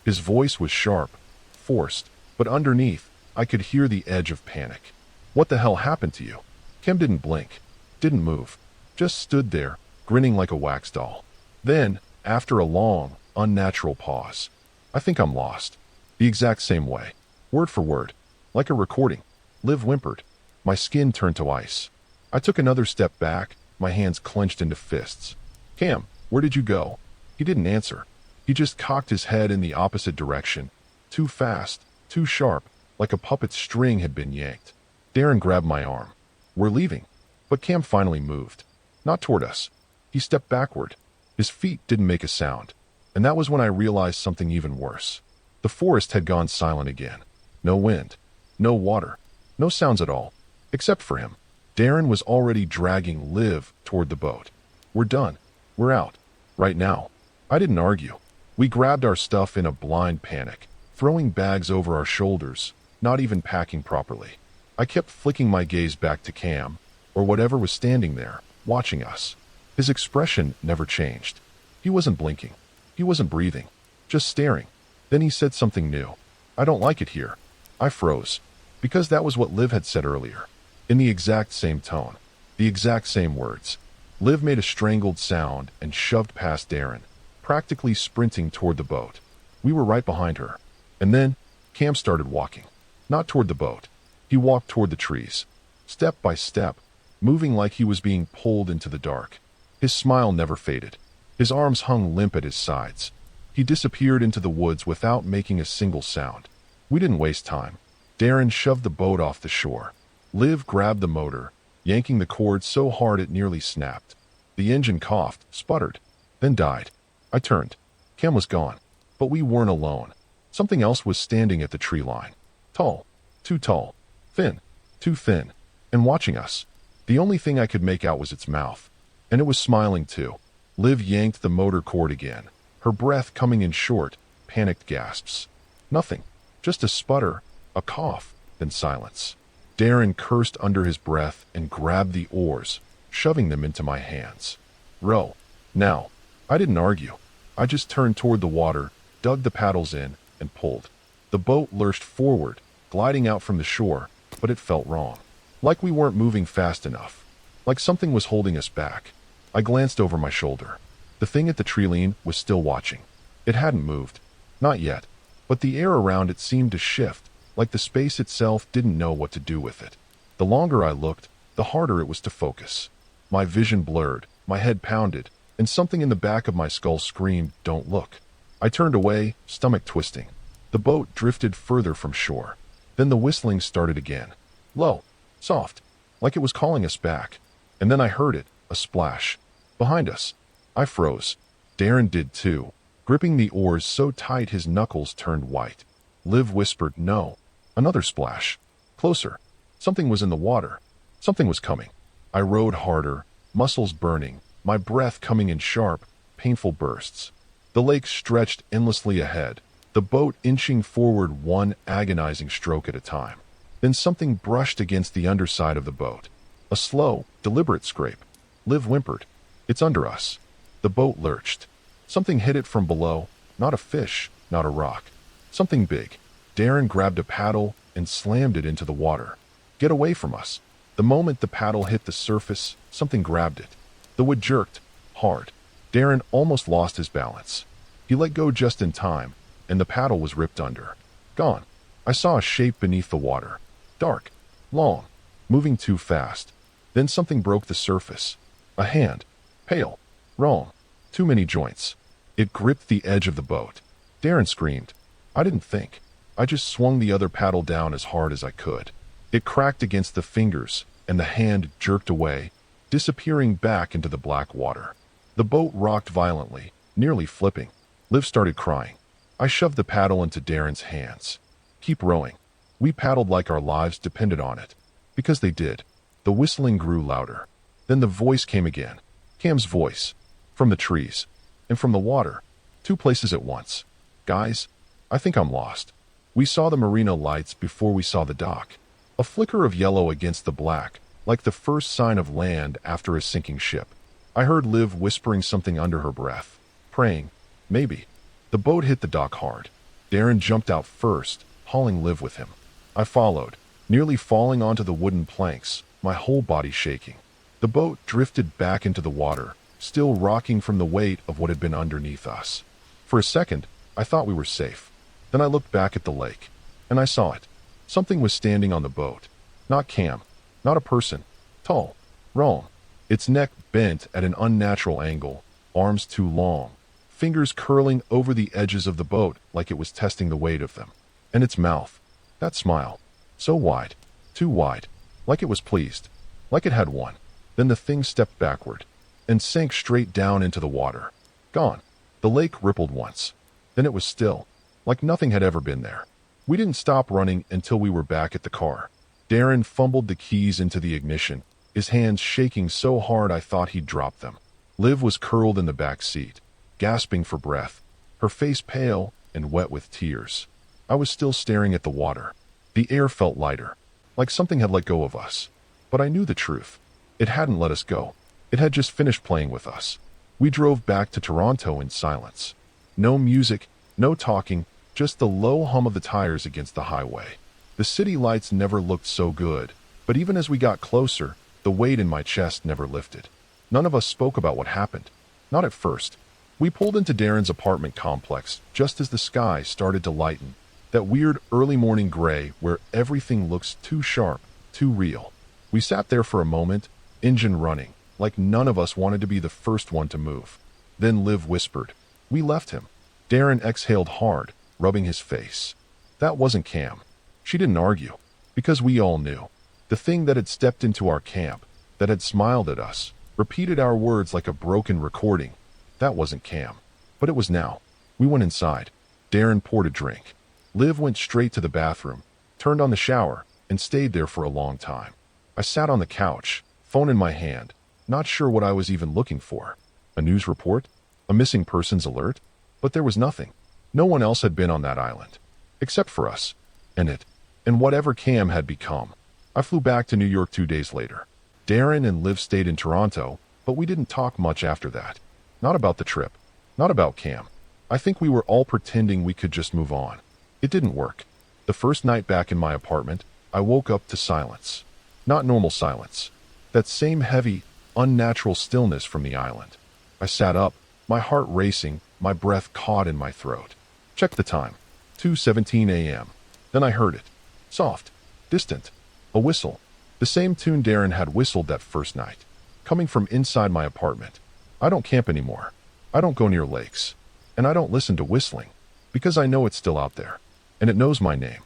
His voice was sharp, forced, but underneath, I could hear the edge of panic. What the hell happened to you? Cam didn't blink, didn't move, just stood there, grinning like a wax doll. Then, after a long, unnatural pause, I think I'm lost. The exact same way. Word for word. Like a recording. Liv whimpered. My skin turned to ice. I took another step back, my hands clenched into fists. Cam, where did you go? He didn't answer. He just cocked his head in the opposite direction. Too fast, too sharp, like a puppet's string had been yanked. Darren grabbed my arm. We're leaving. But Cam finally moved. Not toward us. He stepped backward. His feet didn't make a sound. And that was when I realized something even worse. The forest had gone silent again. No wind. No water. No sounds at all. Except for him. Darren was already dragging Liv toward the boat. We're done. We're out. Right now. I didn't argue. We grabbed our stuff in a blind panic, throwing bags over our shoulders, not even packing properly. I kept flicking my gaze back to Cam, or whatever was standing there, watching us. His expression never changed. He wasn't blinking. He wasn't breathing. Just staring. Then he said something new. I don't like it here. I froze. Because that was what Liv had said earlier. In the exact same tone. The exact same words. Liv made a strangled sound and shoved past Darren, practically sprinting toward the boat. We were right behind her. And then, Cam started walking. Not toward the boat. He walked toward the trees. Step by step, moving like he was being pulled into the dark. His smile never faded. His arms hung limp at his sides. He disappeared into the woods without making a single sound. We didn't waste time. Darren shoved the boat off the shore. Liv grabbed the motor, yanking the cord so hard it nearly snapped. The engine coughed, sputtered, then died. I turned. Cam was gone. But we weren't alone. Something else was standing at the tree line. Tall. Too tall. Thin. Too thin. And watching us. The only thing I could make out was its mouth. And it was smiling too. Liv yanked the motor cord again, her breath coming in short, panicked gasps. Nothing. Just a sputter, a cough, then silence. Darren cursed under his breath and grabbed the oars, shoving them into my hands. Row. Now. I didn't argue. I just turned toward the water, dug the paddles in, and pulled. The boat lurched forward, gliding out from the shore, but it felt wrong. Like we weren't moving fast enough. Like something was holding us back. I glanced over my shoulder. The thing at the tree line was still watching. It hadn't moved. Not yet. But the air around it seemed to shift, like the space itself didn't know what to do with it. The longer I looked, the harder it was to focus. My vision blurred, my head pounded, and something in the back of my skull screamed, "Don't look." I turned away, stomach twisting. The boat drifted further from shore. Then the whistling started again. Low. Soft. Like it was calling us back. And then I heard it, a splash. Behind us. I froze. Darren did too, gripping the oars so tight his knuckles turned white. Liv whispered, "No." Another splash. Closer. Something was in the water. Something was coming. I rowed harder, muscles burning, my breath coming in sharp, painful bursts. The lake stretched endlessly ahead, the boat inching forward one agonizing stroke at a time. Then something brushed against the underside of the boat. A slow, deliberate scrape. Liv whimpered. "It's under us." The boat lurched. Something hit it from below, not a fish, not a rock. Something big. Darren grabbed a paddle and slammed it into the water. "Get away from us." The moment the paddle hit the surface, something grabbed it. The wood jerked, hard. Darren almost lost his balance. He let go just in time, and the paddle was ripped under. Gone. I saw a shape beneath the water. Dark. Long. Moving too fast. Then something broke the surface. A hand. Pale. Wrong. Too many joints. It gripped the edge of the boat. Darren screamed. I didn't think. I just swung the other paddle down as hard as I could. It cracked against the fingers, and the hand jerked away, disappearing back into the black water. The boat rocked violently, nearly flipping. Liv started crying. I shoved the paddle into Darren's hands. "Keep rowing." We paddled like our lives depended on it. Because they did. The whistling grew louder. Then the voice came again. Cam's voice. From the trees. And from the water. Two places at once. "Guys, I think I'm lost." We saw the marina lights before we saw the dock. A flicker of yellow against the black, like the first sign of land after a sinking ship. I heard Liv whispering something under her breath. Praying. Maybe. The boat hit the dock hard. Darren jumped out first, hauling Liv with him. I followed, nearly falling onto the wooden planks, my whole body shaking. The boat drifted back into the water, still rocking from the weight of what had been underneath us. For a second, I thought we were safe. Then I looked back at the lake, and I saw it. Something was standing on the boat. Not Cam. Not a person. Tall. Wrong. Its neck bent at an unnatural angle, arms too long, fingers curling over the edges of the boat like it was testing the weight of them. And its mouth. That smile. So wide. Too wide. Like it was pleased. Like it had won. Then the thing stepped backward and sank straight down into the water. Gone. The lake rippled once. Then it was still, like nothing had ever been there. We didn't stop running until we were back at the car. Darren fumbled the keys into the ignition, his hands shaking so hard I thought he'd drop them. Liv was curled in the back seat, gasping for breath, her face pale and wet with tears. I was still staring at the water. The air felt lighter, like something had let go of us. But I knew the truth. It hadn't let us go. It had just finished playing with us. We drove back to Toronto in silence. No music, no talking, just the low hum of the tires against the highway. The city lights never looked so good, but even as we got closer, the weight in my chest never lifted. None of us spoke about what happened. Not at first. We pulled into Darren's apartment complex just as the sky started to lighten, that weird early morning gray where everything looks too sharp, too real. We sat there for a moment, engine running, like none of us wanted to be the first one to move. Then Liv whispered, "We left him." Darren exhaled hard, rubbing his face. That wasn't Cam. She didn't argue, because we all knew. The thing that had stepped into our camp, that had smiled at us, repeated our words like a broken recording. That wasn't Cam. But it was now. We went inside. Darren poured a drink. Liv went straight to the bathroom, turned on the shower, and stayed there for a long time. I sat on the couch, phone in my hand, not sure what I was even looking for. A news report? A missing persons alert? But there was nothing. No one else had been on that island. Except for us. And it. And whatever Cam had become. I flew back to New York 2 days later. Darren and Liv stayed in Toronto, but we didn't talk much after that. Not about the trip. Not about Cam. I think we were all pretending we could just move on. It didn't work. The first night back in my apartment, I woke up to silence. Not normal silence. That same heavy, unnatural stillness from the island. I sat up, my heart racing, my breath caught in my throat. Checked the time. 2:17 a.m. Then I heard it. Soft. Distant. A whistle. The same tune Darren had whistled that first night. Coming from inside my apartment. I don't camp anymore. I don't go near lakes. And I don't listen to whistling. Because I know it's still out there. And it knows my name.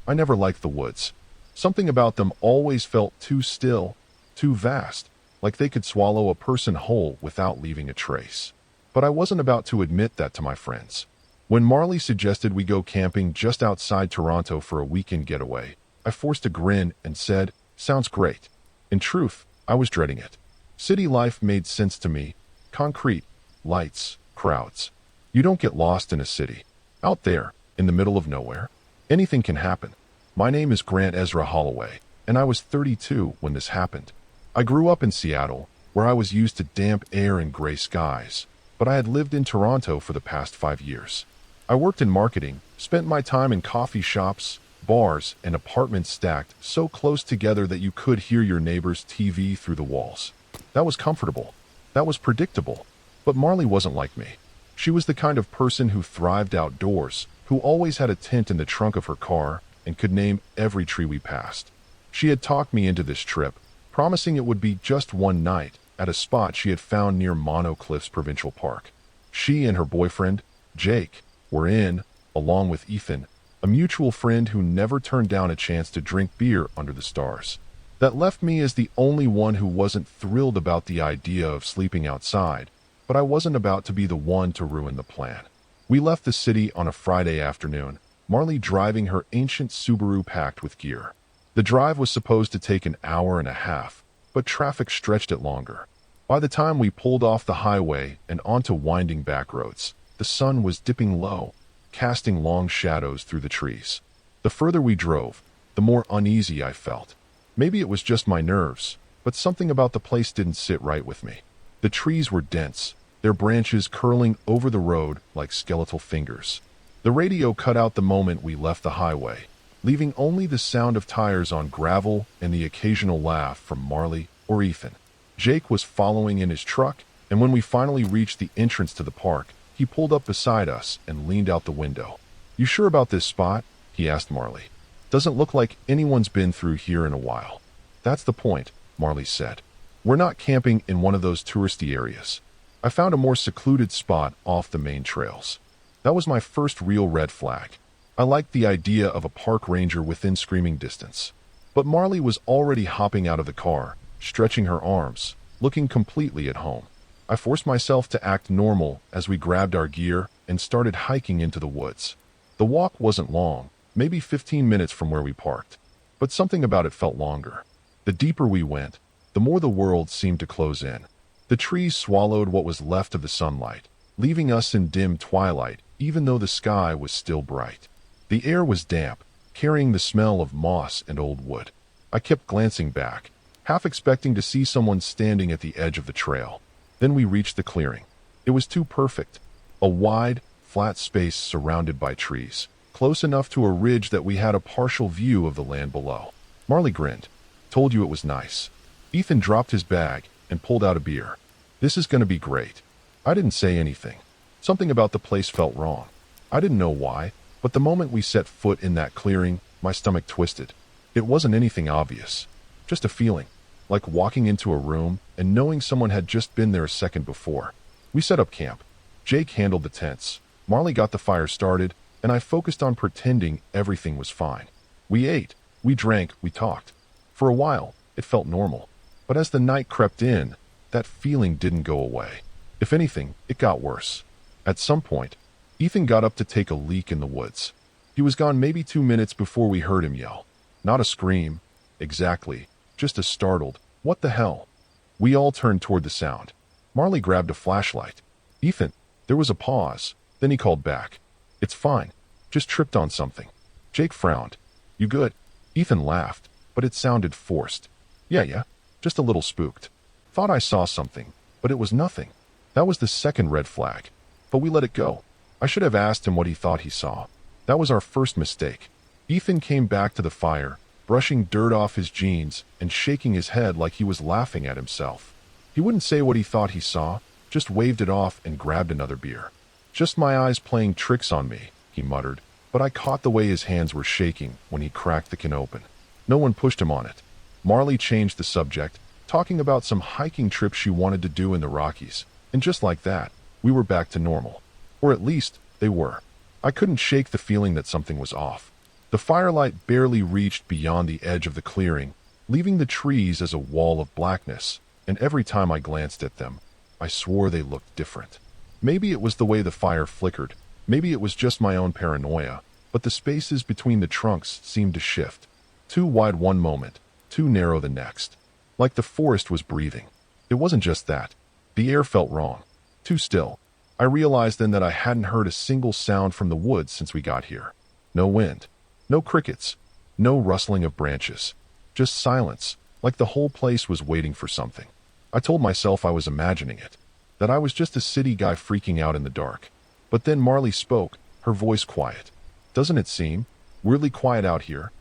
I never liked the woods. Something about them always felt too still, too vast, like they could swallow a person whole without leaving a trace. But I wasn't about to admit that to my friends. When Marley suggested we go camping just outside Toronto for a weekend getaway, I forced a grin and said, "Sounds great." In truth, I was dreading it. City life made sense to me. Concrete, lights, crowds. You don't get lost in a city. Out there, in the middle of nowhere, anything can happen. My name is Grant Ezra Holloway, and I was 32 when this happened. I grew up in Seattle, where I was used to damp air and gray skies, but I had lived in Toronto for the past 5 years. I worked in marketing, spent my time in coffee shops, bars, and apartments stacked so close together that you could hear your neighbor's TV through the walls. That was comfortable. That was predictable. But Marley wasn't like me. She was the kind of person who thrived outdoors, who always had a tent in the trunk of her car and could name every tree we passed. She had talked me into this trip, promising it would be just one night at a spot she had found near Mono Cliffs Provincial Park. She and her boyfriend, Jake, were in, along with Ethan, a mutual friend who never turned down a chance to drink beer under the stars. That left me as the only one who wasn't thrilled about the idea of sleeping outside, but I wasn't about to be the one to ruin the plan. We left the city on a Friday afternoon, Marley driving her ancient Subaru packed with gear. The drive was supposed to take an hour and a half, but traffic stretched it longer. By the time we pulled off the highway and onto winding back roads, the sun was dipping low, casting long shadows through the trees. The further we drove, the more uneasy I felt. Maybe it was just my nerves, but something about the place didn't sit right with me. The trees were dense, their branches curling over the road like skeletal fingers. The radio cut out the moment we left the highway, leaving only the sound of tires on gravel and the occasional laugh from Marley or Ethan. Jake was following in his truck, and when we finally reached the entrance to the park, he pulled up beside us and leaned out the window. "You sure about this spot?" he asked Marley. "Doesn't look like anyone's been through here in a while." "That's the point," Marley said. "We're not camping in one of those touristy areas. I found a more secluded spot off the main trails." That was my first real red flag. I liked the idea of a park ranger within screaming distance. But Marley was already hopping out of the car, stretching her arms, looking completely at home. I forced myself to act normal as we grabbed our gear and started hiking into the woods. The walk wasn't long, maybe 15 minutes from where we parked, but something about it felt longer. The deeper we went, the more the world seemed to close in. The trees swallowed what was left of the sunlight, leaving us in dim twilight even though the sky was still bright. The air was damp, carrying the smell of moss and old wood. I kept glancing back, half expecting to see someone standing at the edge of the trail. Then we reached the clearing. It was too perfect. A wide, flat space surrounded by trees, close enough to a ridge that we had a partial view of the land below. Marley grinned. Told you it was nice. Ethan dropped his bag and pulled out a beer. This is going to be great. I didn't say anything. Something about the place felt wrong. I didn't know why, but the moment we set foot in that clearing, my stomach twisted. It wasn't anything obvious. Just a feeling, like walking into a room and knowing someone had just been there a second before. We set up camp. Jake handled the tents. Marley got the fire started, and I focused on pretending everything was fine. We ate, we drank, we talked. For a while, it felt normal. But as the night crept in, that feeling didn't go away. If anything, it got worse. At some point, Ethan got up to take a leak in the woods. He was gone maybe 2 minutes before we heard him yell. Not a scream, exactly, just a startled, "What the hell?" We all turned toward the sound. Marley grabbed a flashlight. "Ethan," there was a pause, then he called back. "It's fine, just tripped on something." Jake frowned. "You good?" Ethan laughed, but it sounded forced. Yeah, just a little spooked. Thought I saw something, but it was nothing." That was the second red flag. But we let it go. I should have asked him what he thought he saw. That was our first mistake. Ethan came back to the fire, brushing dirt off his jeans and shaking his head like he was laughing at himself. He wouldn't say what he thought he saw, just waved it off and grabbed another beer. "Just my eyes playing tricks on me," he muttered, but I caught the way his hands were shaking when he cracked the can open. No one pushed him on it. Marley changed the subject, talking about some hiking trip she wanted to do in the Rockies, and just like that, we were back to normal. Or at least, they were. I couldn't shake the feeling that something was off. The firelight barely reached beyond the edge of the clearing, leaving the trees as a wall of blackness, and every time I glanced at them, I swore they looked different. Maybe it was the way the fire flickered, maybe it was just my own paranoia, but the spaces between the trunks seemed to shift. Too wide one moment, too narrow the next. Like the forest was breathing. It wasn't just that. The air felt wrong. Too still. I realized then that I hadn't heard a single sound from the woods since we got here. No wind. No crickets. No rustling of branches. Just silence, like the whole place was waiting for something. I told myself I was imagining it, that I was just a city guy freaking out in the dark. But then Marley spoke, her voice quiet. "Doesn't it seem weirdly quiet out here?"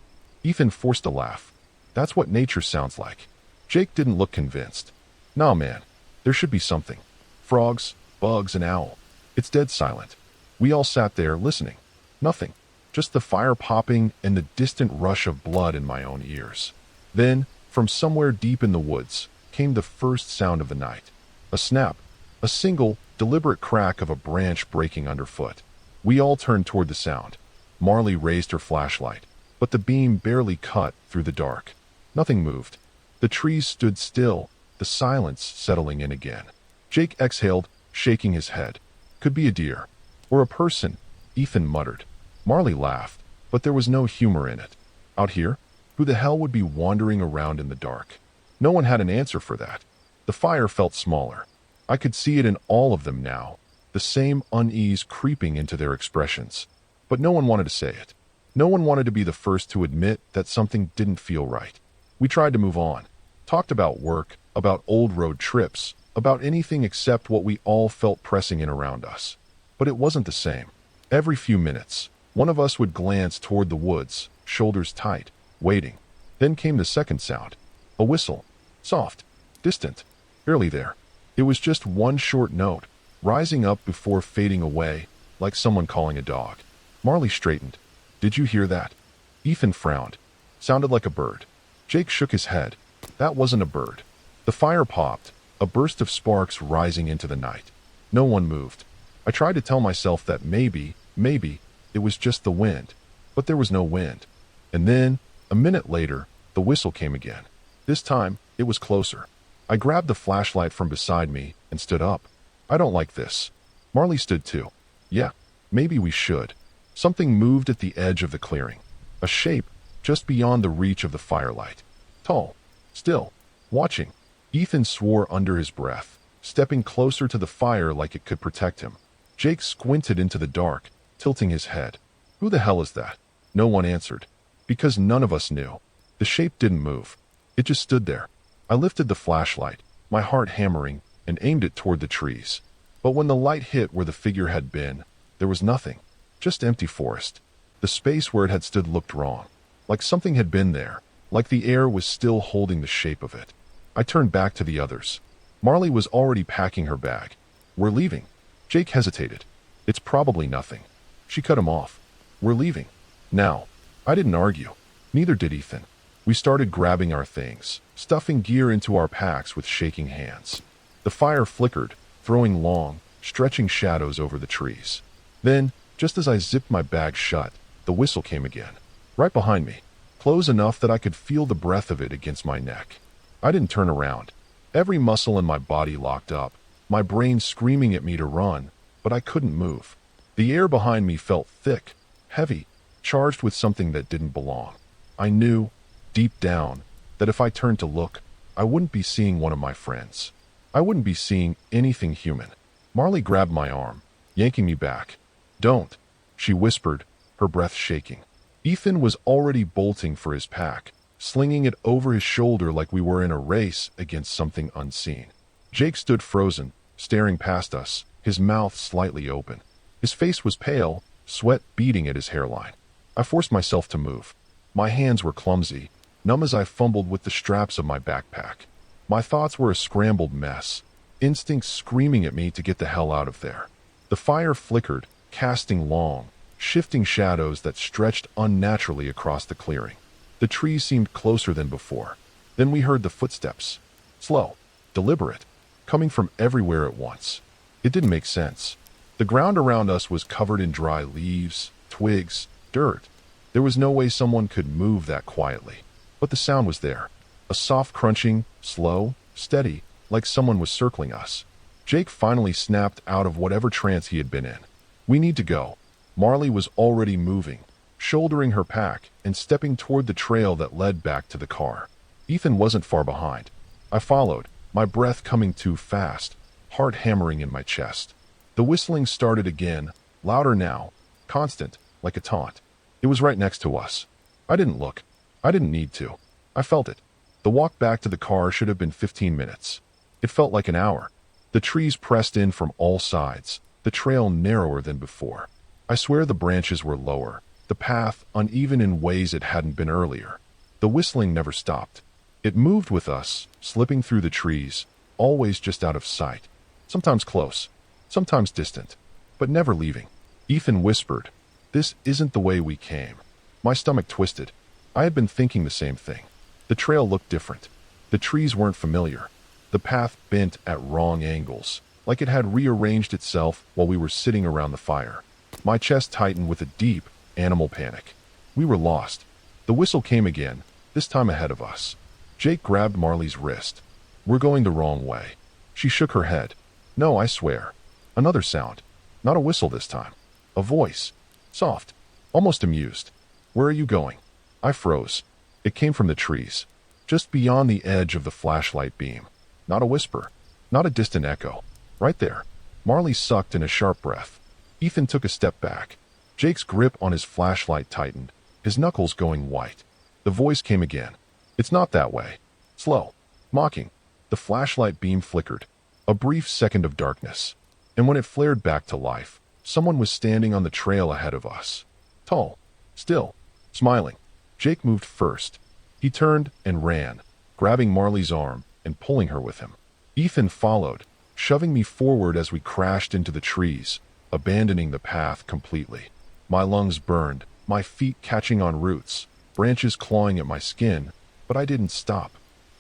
Ethan forced a laugh. "That's what nature sounds like." Jake didn't look convinced. "Nah, man. There should be something. Frogs, bugs, an owl. It's dead silent." We all sat there, listening. Nothing. Just the fire popping and the distant rush of blood in my own ears. Then, from somewhere deep in the woods, came the first sound of the night. A snap. A single, deliberate crack of a branch breaking underfoot. We all turned toward the sound. Marley raised her flashlight, but the beam barely cut through the dark. Nothing moved. The trees stood still, the silence settling in again. Jake exhaled, shaking his head. "Could be a deer. Or a person," Ethan muttered. Marley laughed, but there was no humor in it. Out here? Who the hell would be wandering around in the dark? No one had an answer for that. The fire felt smaller. I could see it in all of them now, the same unease creeping into their expressions. But no one wanted to say it. No one wanted to be the first to admit that something didn't feel right. We tried to move on. Talked about work, about old road trips, about anything except what we all felt pressing in around us. But it wasn't the same. Every few minutes, one of us would glance toward the woods, shoulders tight, waiting. Then came the second sound. A whistle. Soft. Distant. Barely there. It was just one short note, rising up before fading away, like someone calling a dog. Marley straightened. "Did you hear that?" Ethan frowned. "Sounded like a bird." Jake shook his head. "That wasn't a bird." The fire popped, a burst of sparks rising into the night. No one moved. I tried to tell myself that maybe, it was just the wind. But there was no wind. And then, a minute later, the whistle came again. This time, it was closer. I grabbed the flashlight from beside me and stood up. "I don't like this." Marley stood too. "Yeah, maybe we should." Something moved at the edge of the clearing. A shape just beyond the reach of the firelight. Tall. Still. Watching. Ethan swore under his breath, stepping closer to the fire like it could protect him. Jake squinted into the dark, tilting his head. "Who the hell is that?" No one answered. Because none of us knew. The shape didn't move. It just stood there. I lifted the flashlight, my heart hammering, and aimed it toward the trees. But when the light hit where the figure had been, there was nothing. Just empty forest. The space where it had stood looked wrong. Like something had been there. Like the air was still holding the shape of it. I turned back to the others. Marley was already packing her bag. We're leaving. Jake hesitated. It's probably nothing. She cut him off. We're leaving. Now. I didn't argue. Neither did Ethan. We started grabbing our things, stuffing gear into our packs with shaking hands. The fire flickered, throwing long, stretching shadows over the trees. Then, just as I zipped my bag shut, the whistle came again. Right behind me. Close enough that I could feel the breath of it against my neck. I didn't turn around. Every muscle in my body locked up, my brain screaming at me to run, but I couldn't move. The air behind me felt thick, heavy, charged with something that didn't belong. I knew, deep down, that if I turned to look, I wouldn't be seeing one of my friends. I wouldn't be seeing anything human. Marley grabbed my arm, yanking me back. Don't, she whispered, her breath shaking. Ethan was already bolting for his pack, slinging it over his shoulder like we were in a race against something unseen. Jake stood frozen, staring past us, his mouth slightly open. His face was pale, sweat beading at his hairline. I forced myself to move. My hands were clumsy, numb as I fumbled with the straps of my backpack. My thoughts were a scrambled mess, instincts screaming at me to get the hell out of there. The fire flickered, casting long, shifting shadows that stretched unnaturally across the clearing. The trees seemed closer than before. Then we heard the footsteps. Slow, deliberate, coming from everywhere at once. It didn't make sense. The ground around us was covered in dry leaves, twigs, dirt. There was no way someone could move that quietly. But the sound was there. A soft crunching, slow, steady, like someone was circling us. Jake finally snapped out of whatever trance he had been in. We need to go. Marley was already moving, shouldering her pack and stepping toward the trail that led back to the car. Ethan wasn't far behind. I followed, my breath coming too fast, heart hammering in my chest. The whistling started again, louder now, constant, like a taunt. It was right next to us. I didn't look. I didn't need to. I felt it. The walk back to the car should have been 15 minutes. It felt like an hour. The trees pressed in from all sides, the trail narrower than before. I swear the branches were lower, the path uneven in ways it hadn't been earlier. The whistling never stopped. It moved with us, slipping through the trees, always just out of sight. Sometimes close, sometimes distant, but never leaving. Ethan whispered, "This isn't the way we came." My stomach twisted. I had been thinking the same thing. The trail looked different. The trees weren't familiar. The path bent at wrong angles, like it had rearranged itself while we were sitting around the fire. My chest tightened with a deep, animal panic. We were lost. The whistle came again, this time ahead of us. Jake grabbed Marley's wrist. "We're going the wrong way." She shook her head. "No, I swear." Another sound. Not a whistle this time. A voice. Soft. Almost amused. "Where are you going?" I froze. It came from the trees, just beyond the edge of the flashlight beam. Not a whisper. Not a distant echo. Right there. Marley sucked in a sharp breath. Ethan took a step back. Jake's grip on his flashlight tightened, his knuckles going white. The voice came again. "It's not that way." Slow. Mocking. The flashlight beam flickered. A brief second of darkness. And when it flared back to life, someone was standing on the trail ahead of us. Tall. Still. Smiling. Jake moved first. He turned and ran, grabbing Marley's arm and pulling her with him. Ethan followed, shoving me forward as we crashed into the trees, abandoning the path completely. My lungs burned, my feet catching on roots, branches clawing at my skin, but I didn't stop.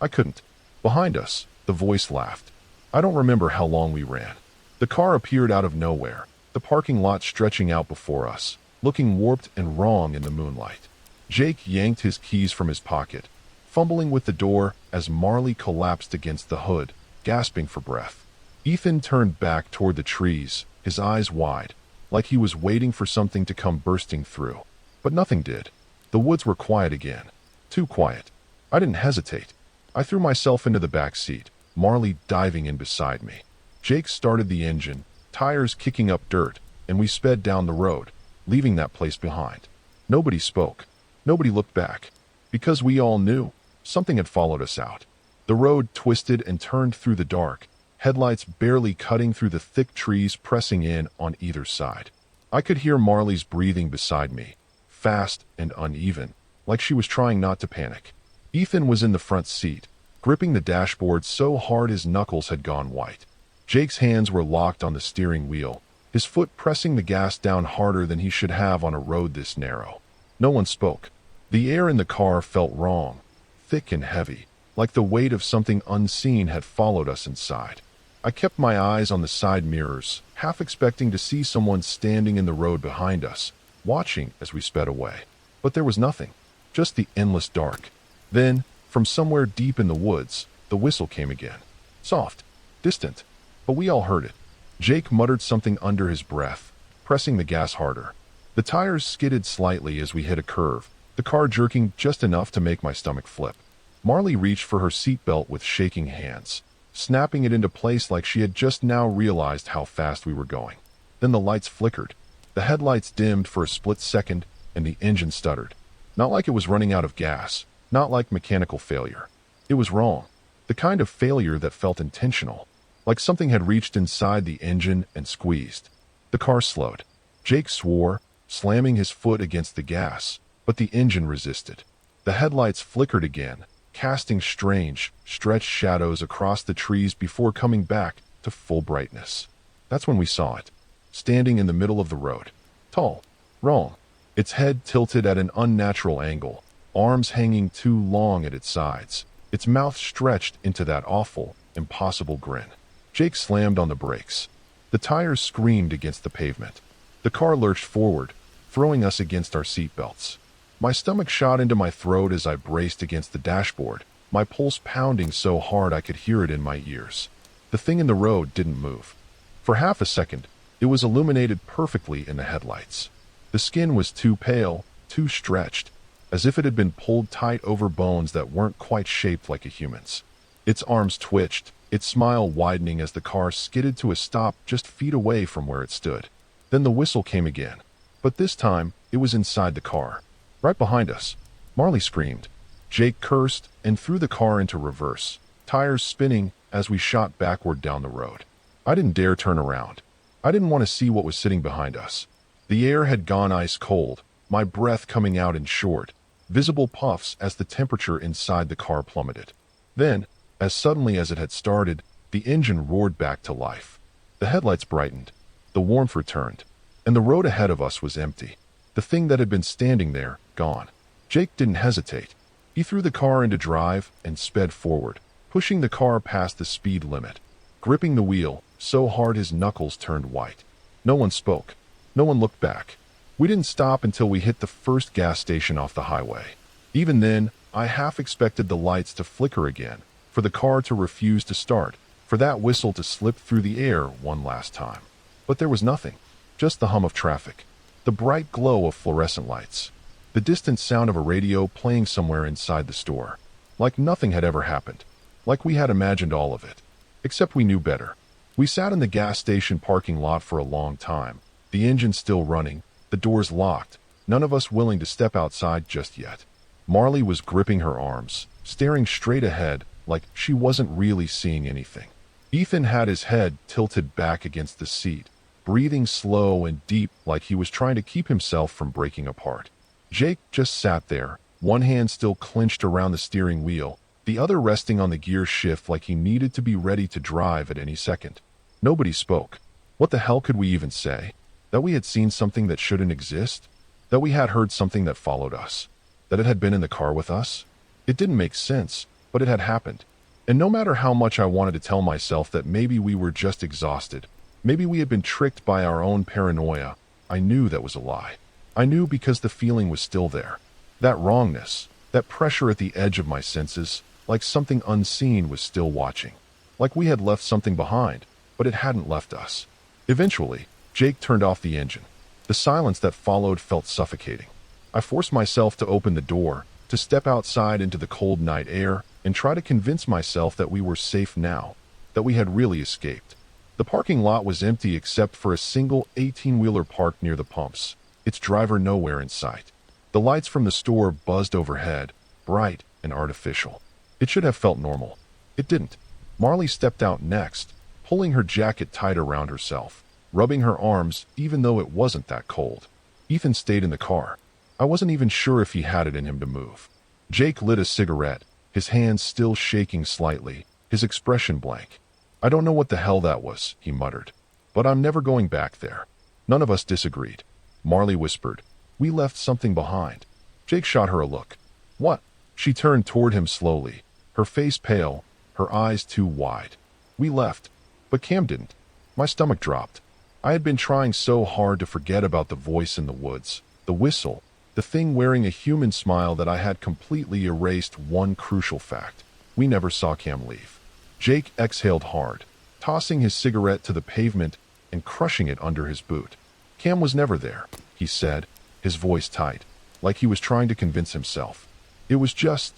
I couldn't. Behind us, the voice laughed. I don't remember how long we ran. The car appeared out of nowhere, the parking lot stretching out before us, looking warped and wrong in the moonlight. Jake yanked his keys from his pocket, fumbling with the door as Marley collapsed against the hood, gasping for breath. Ethan turned back toward the trees, his eyes wide, like he was waiting for something to come bursting through. But nothing did. The woods were quiet again. Too quiet. I didn't hesitate. I threw myself into the back seat, Marley diving in beside me. Jake started the engine, tires kicking up dirt, and we sped down the road, leaving that place behind. Nobody spoke. Nobody looked back. Because we all knew. Something had followed us out. The road twisted and turned through the dark, headlights barely cutting through the thick trees pressing in on either side. I could hear Marley's breathing beside me, fast and uneven, like she was trying not to panic. Ethan was in the front seat, gripping the dashboard so hard his knuckles had gone white. Jake's hands were locked on the steering wheel, his foot pressing the gas down harder than he should have on a road this narrow. No one spoke. The air in the car felt wrong, thick and heavy, like the weight of something unseen had followed us inside. I kept my eyes on the side mirrors, half expecting to see someone standing in the road behind us, watching as we sped away. But there was nothing, just the endless dark. Then, from somewhere deep in the woods, the whistle came again. Soft, distant, but we all heard it. Jake muttered something under his breath, pressing the gas harder. The tires skidded slightly as we hit a curve, the car jerking just enough to make my stomach flip. Marley reached for her seatbelt with shaking hands, snapping it into place like she had just now realized how fast we were going. Then the lights flickered. The headlights dimmed for a split second, and the engine stuttered. Not like it was running out of gas, not like mechanical failure. It was wrong. The kind of failure that felt intentional, like something had reached inside the engine and squeezed. The car slowed. Jake swore, slamming his foot against the gas, but the engine resisted. The headlights flickered again, casting strange, stretched shadows across the trees before coming back to full brightness. That's when we saw it, standing in the middle of the road. Tall, wrong, its head tilted at an unnatural angle, arms hanging too long at its sides, its mouth stretched into that awful, impossible grin. Jake slammed on the brakes. The tires screamed against the pavement. The car lurched forward, throwing us against our seatbelts. My stomach shot into my throat as I braced against the dashboard, my pulse pounding so hard I could hear it in my ears. The thing in the road didn't move. For half a second, it was illuminated perfectly in the headlights. The skin was too pale, too stretched, as if it had been pulled tight over bones that weren't quite shaped like a human's. Its arms twitched, its smile widening as the car skidded to a stop just feet away from where it stood. Then the whistle came again, but this time it was inside the car. Right behind us, Marley screamed. Jake cursed and threw the car into reverse, tires spinning as we shot backward down the road. I didn't dare turn around. I didn't want to see what was sitting behind us. The air had gone ice cold, my breath coming out in short, visible puffs as the temperature inside the car plummeted. Then, as suddenly as it had started, the engine roared back to life. The headlights brightened, the warmth returned, and the road ahead of us was empty. The thing that had been standing there, gone. Jake didn't hesitate. He threw the car into drive and sped forward, pushing the car past the speed limit, gripping the wheel so hard his knuckles turned white. No one spoke. No one looked back. We didn't stop until we hit the first gas station off the highway. Even then, I half expected the lights to flicker again, for the car to refuse to start, for that whistle to slip through the air one last time. But there was nothing, just the hum of traffic, the bright glow of fluorescent lights, the distant sound of a radio playing somewhere inside the store. Like nothing had ever happened, like we had imagined all of it. Except we knew better. We sat in the gas station parking lot for a long time, the engine still running, the doors locked, none of us willing to step outside just yet. Marley was gripping her arms, staring straight ahead like she wasn't really seeing anything. Ethan had his head tilted back against the seat, breathing slow and deep like he was trying to keep himself from breaking apart. Jake just sat there, one hand still clenched around the steering wheel, the other resting on the gear shift like he needed to be ready to drive at any second. Nobody spoke. What the hell could we even say? That we had seen something that shouldn't exist? That we had heard something that followed us? That it had been in the car with us? It didn't make sense, but it had happened. And no matter how much I wanted to tell myself that maybe we were just exhausted, maybe we had been tricked by our own paranoia, I knew that was a lie. I knew because the feeling was still there. That wrongness, that pressure at the edge of my senses, like something unseen was still watching. Like we had left something behind, but it hadn't left us. Eventually, Jake turned off the engine. The silence that followed felt suffocating. I forced myself to open the door, to step outside into the cold night air, and try to convince myself that we were safe now, that we had really escaped. The parking lot was empty except for a single 18-wheeler parked near the pumps, its driver nowhere in sight. The lights from the store buzzed overhead, bright and artificial. It should have felt normal. It didn't. Marley stepped out next, pulling her jacket tight around herself, rubbing her arms even though it wasn't that cold. Ethan stayed in the car. I wasn't even sure if he had it in him to move. Jake lit a cigarette, his hands still shaking slightly, his expression blank. I don't know what the hell that was, he muttered. But I'm never going back there. None of us disagreed. Marley whispered, "We left something behind." Jake shot her a look. "What?" She turned toward him slowly, her face pale, her eyes too wide. "We left. But Cam didn't." My stomach dropped. I had been trying so hard to forget about the voice in the woods, the whistle, the thing wearing a human smile that I had completely erased one crucial fact. We never saw Cam leave. Jake exhaled hard, tossing his cigarette to the pavement and crushing it under his boot. "Cam was never there," he said, his voice tight, like he was trying to convince himself. "It was just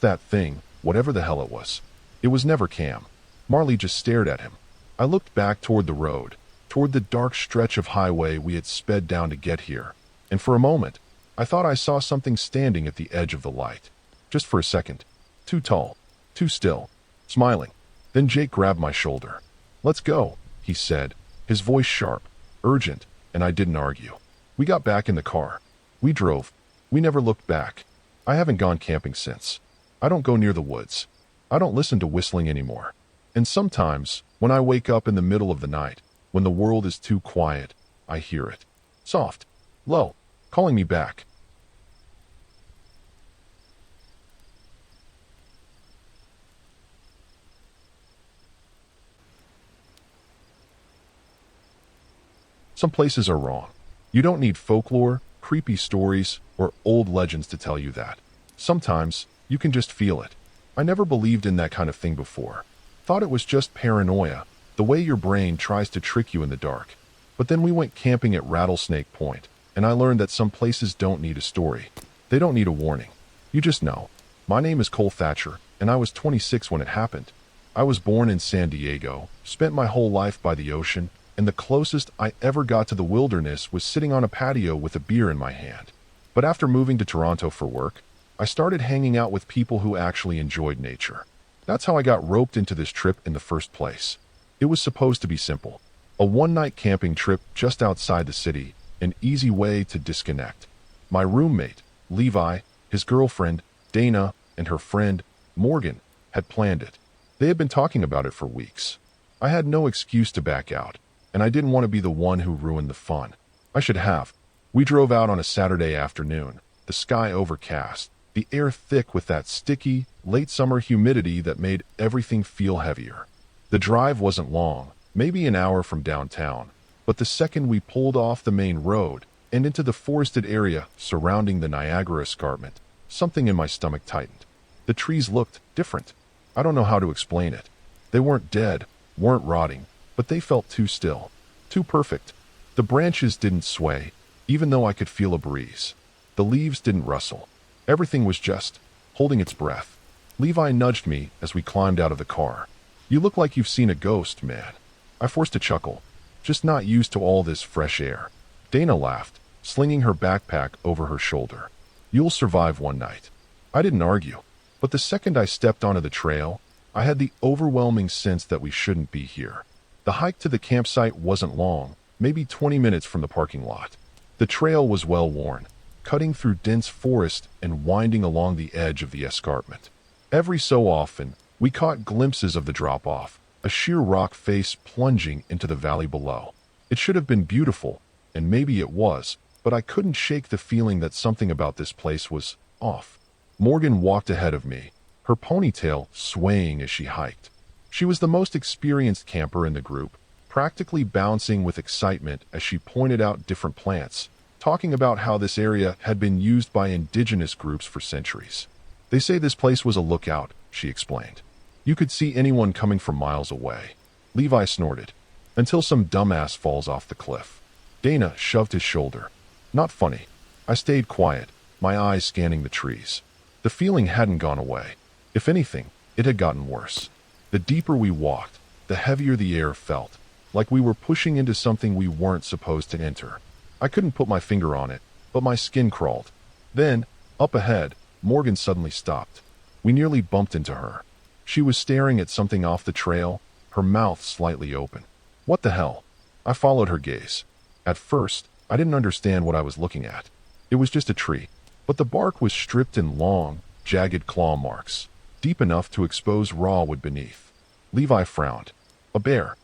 that thing, whatever the hell it was. It was never Cam." Marley just stared at him. I looked back toward the road, toward the dark stretch of highway we had sped down to get here, and for a moment, I thought I saw something standing at the edge of the light. Just for a second. Too tall, too still, smiling. Then Jake grabbed my shoulder. "Let's go," he said, his voice sharp, urgent, and I didn't argue. We got back in the car. We drove. We never looked back. I haven't gone camping since. I don't go near the woods. I don't listen to whistling anymore. And sometimes, when I wake up in the middle of the night, when the world is too quiet, I hear it. Soft, low, calling me back. Some places are wrong. You don't need folklore, creepy stories, or old legends to tell you that. Sometimes, you can just feel it. I never believed in that kind of thing before. Thought it was just paranoia, the way your brain tries to trick you in the dark. But then we went camping at Rattlesnake Point, and I learned that some places don't need a story. They don't need a warning. You just know. My name is Cole Thatcher, and I was 26 when it happened. I was born in San Diego, spent my whole life by the ocean, and the closest I ever got to the wilderness was sitting on a patio with a beer in my hand. But after moving to Toronto for work, I started hanging out with people who actually enjoyed nature. That's how I got roped into this trip in the first place. It was supposed to be simple. A one-night camping trip just outside the city, an easy way to disconnect. My roommate, Levi, his girlfriend, Dana, and her friend, Morgan, had planned it. They had been talking about it for weeks. I had no excuse to back out, and I didn't want to be the one who ruined the fun. I should have. We drove out on a Saturday afternoon, the sky overcast, the air thick with that sticky, late-summer humidity that made everything feel heavier. The drive wasn't long, maybe an hour from downtown, but the second we pulled off the main road and into the forested area surrounding the Niagara Escarpment, something in my stomach tightened. The trees looked different. I don't know how to explain it. They weren't dead, weren't rotting, but they felt too still, too perfect. The branches didn't sway, even though I could feel a breeze. The leaves didn't rustle. Everything was just holding its breath. Levi nudged me as we climbed out of the car. "You look like you've seen a ghost, man." I forced a chuckle, just not used to all this fresh air. Dana laughed, slinging her backpack over her shoulder. "You'll survive one night." I didn't argue, but the second I stepped onto the trail, I had the overwhelming sense that we shouldn't be here. The hike to the campsite wasn't long, maybe 20 minutes from the parking lot. The trail was well worn, cutting through dense forest and winding along the edge of the escarpment. Every so often, we caught glimpses of the drop-off, a sheer rock face plunging into the valley below. It should have been beautiful, and maybe it was, but I couldn't shake the feeling that something about this place was off. Morgan walked ahead of me, her ponytail swaying as she hiked. She was the most experienced camper in the group, practically bouncing with excitement as she pointed out different plants, talking about how this area had been used by indigenous groups for centuries. "They say this place was a lookout," she explained. "You could see anyone coming from miles away." Levi snorted. "Until some dumbass falls off the cliff." Dana shoved his shoulder. "Not funny." I stayed quiet, my eyes scanning the trees. The feeling hadn't gone away. If anything, it had gotten worse. The deeper we walked, the heavier the air felt, like we were pushing into something we weren't supposed to enter. I couldn't put my finger on it, but my skin crawled. Then, up ahead, Morgan suddenly stopped. We nearly bumped into her. She was staring at something off the trail, her mouth slightly open. What the hell? I followed her gaze. At first, I didn't understand what I was looking at. It was just a tree, but the bark was stripped in long, jagged claw marks, deep enough to expose raw wood beneath. Levi frowned. A bear.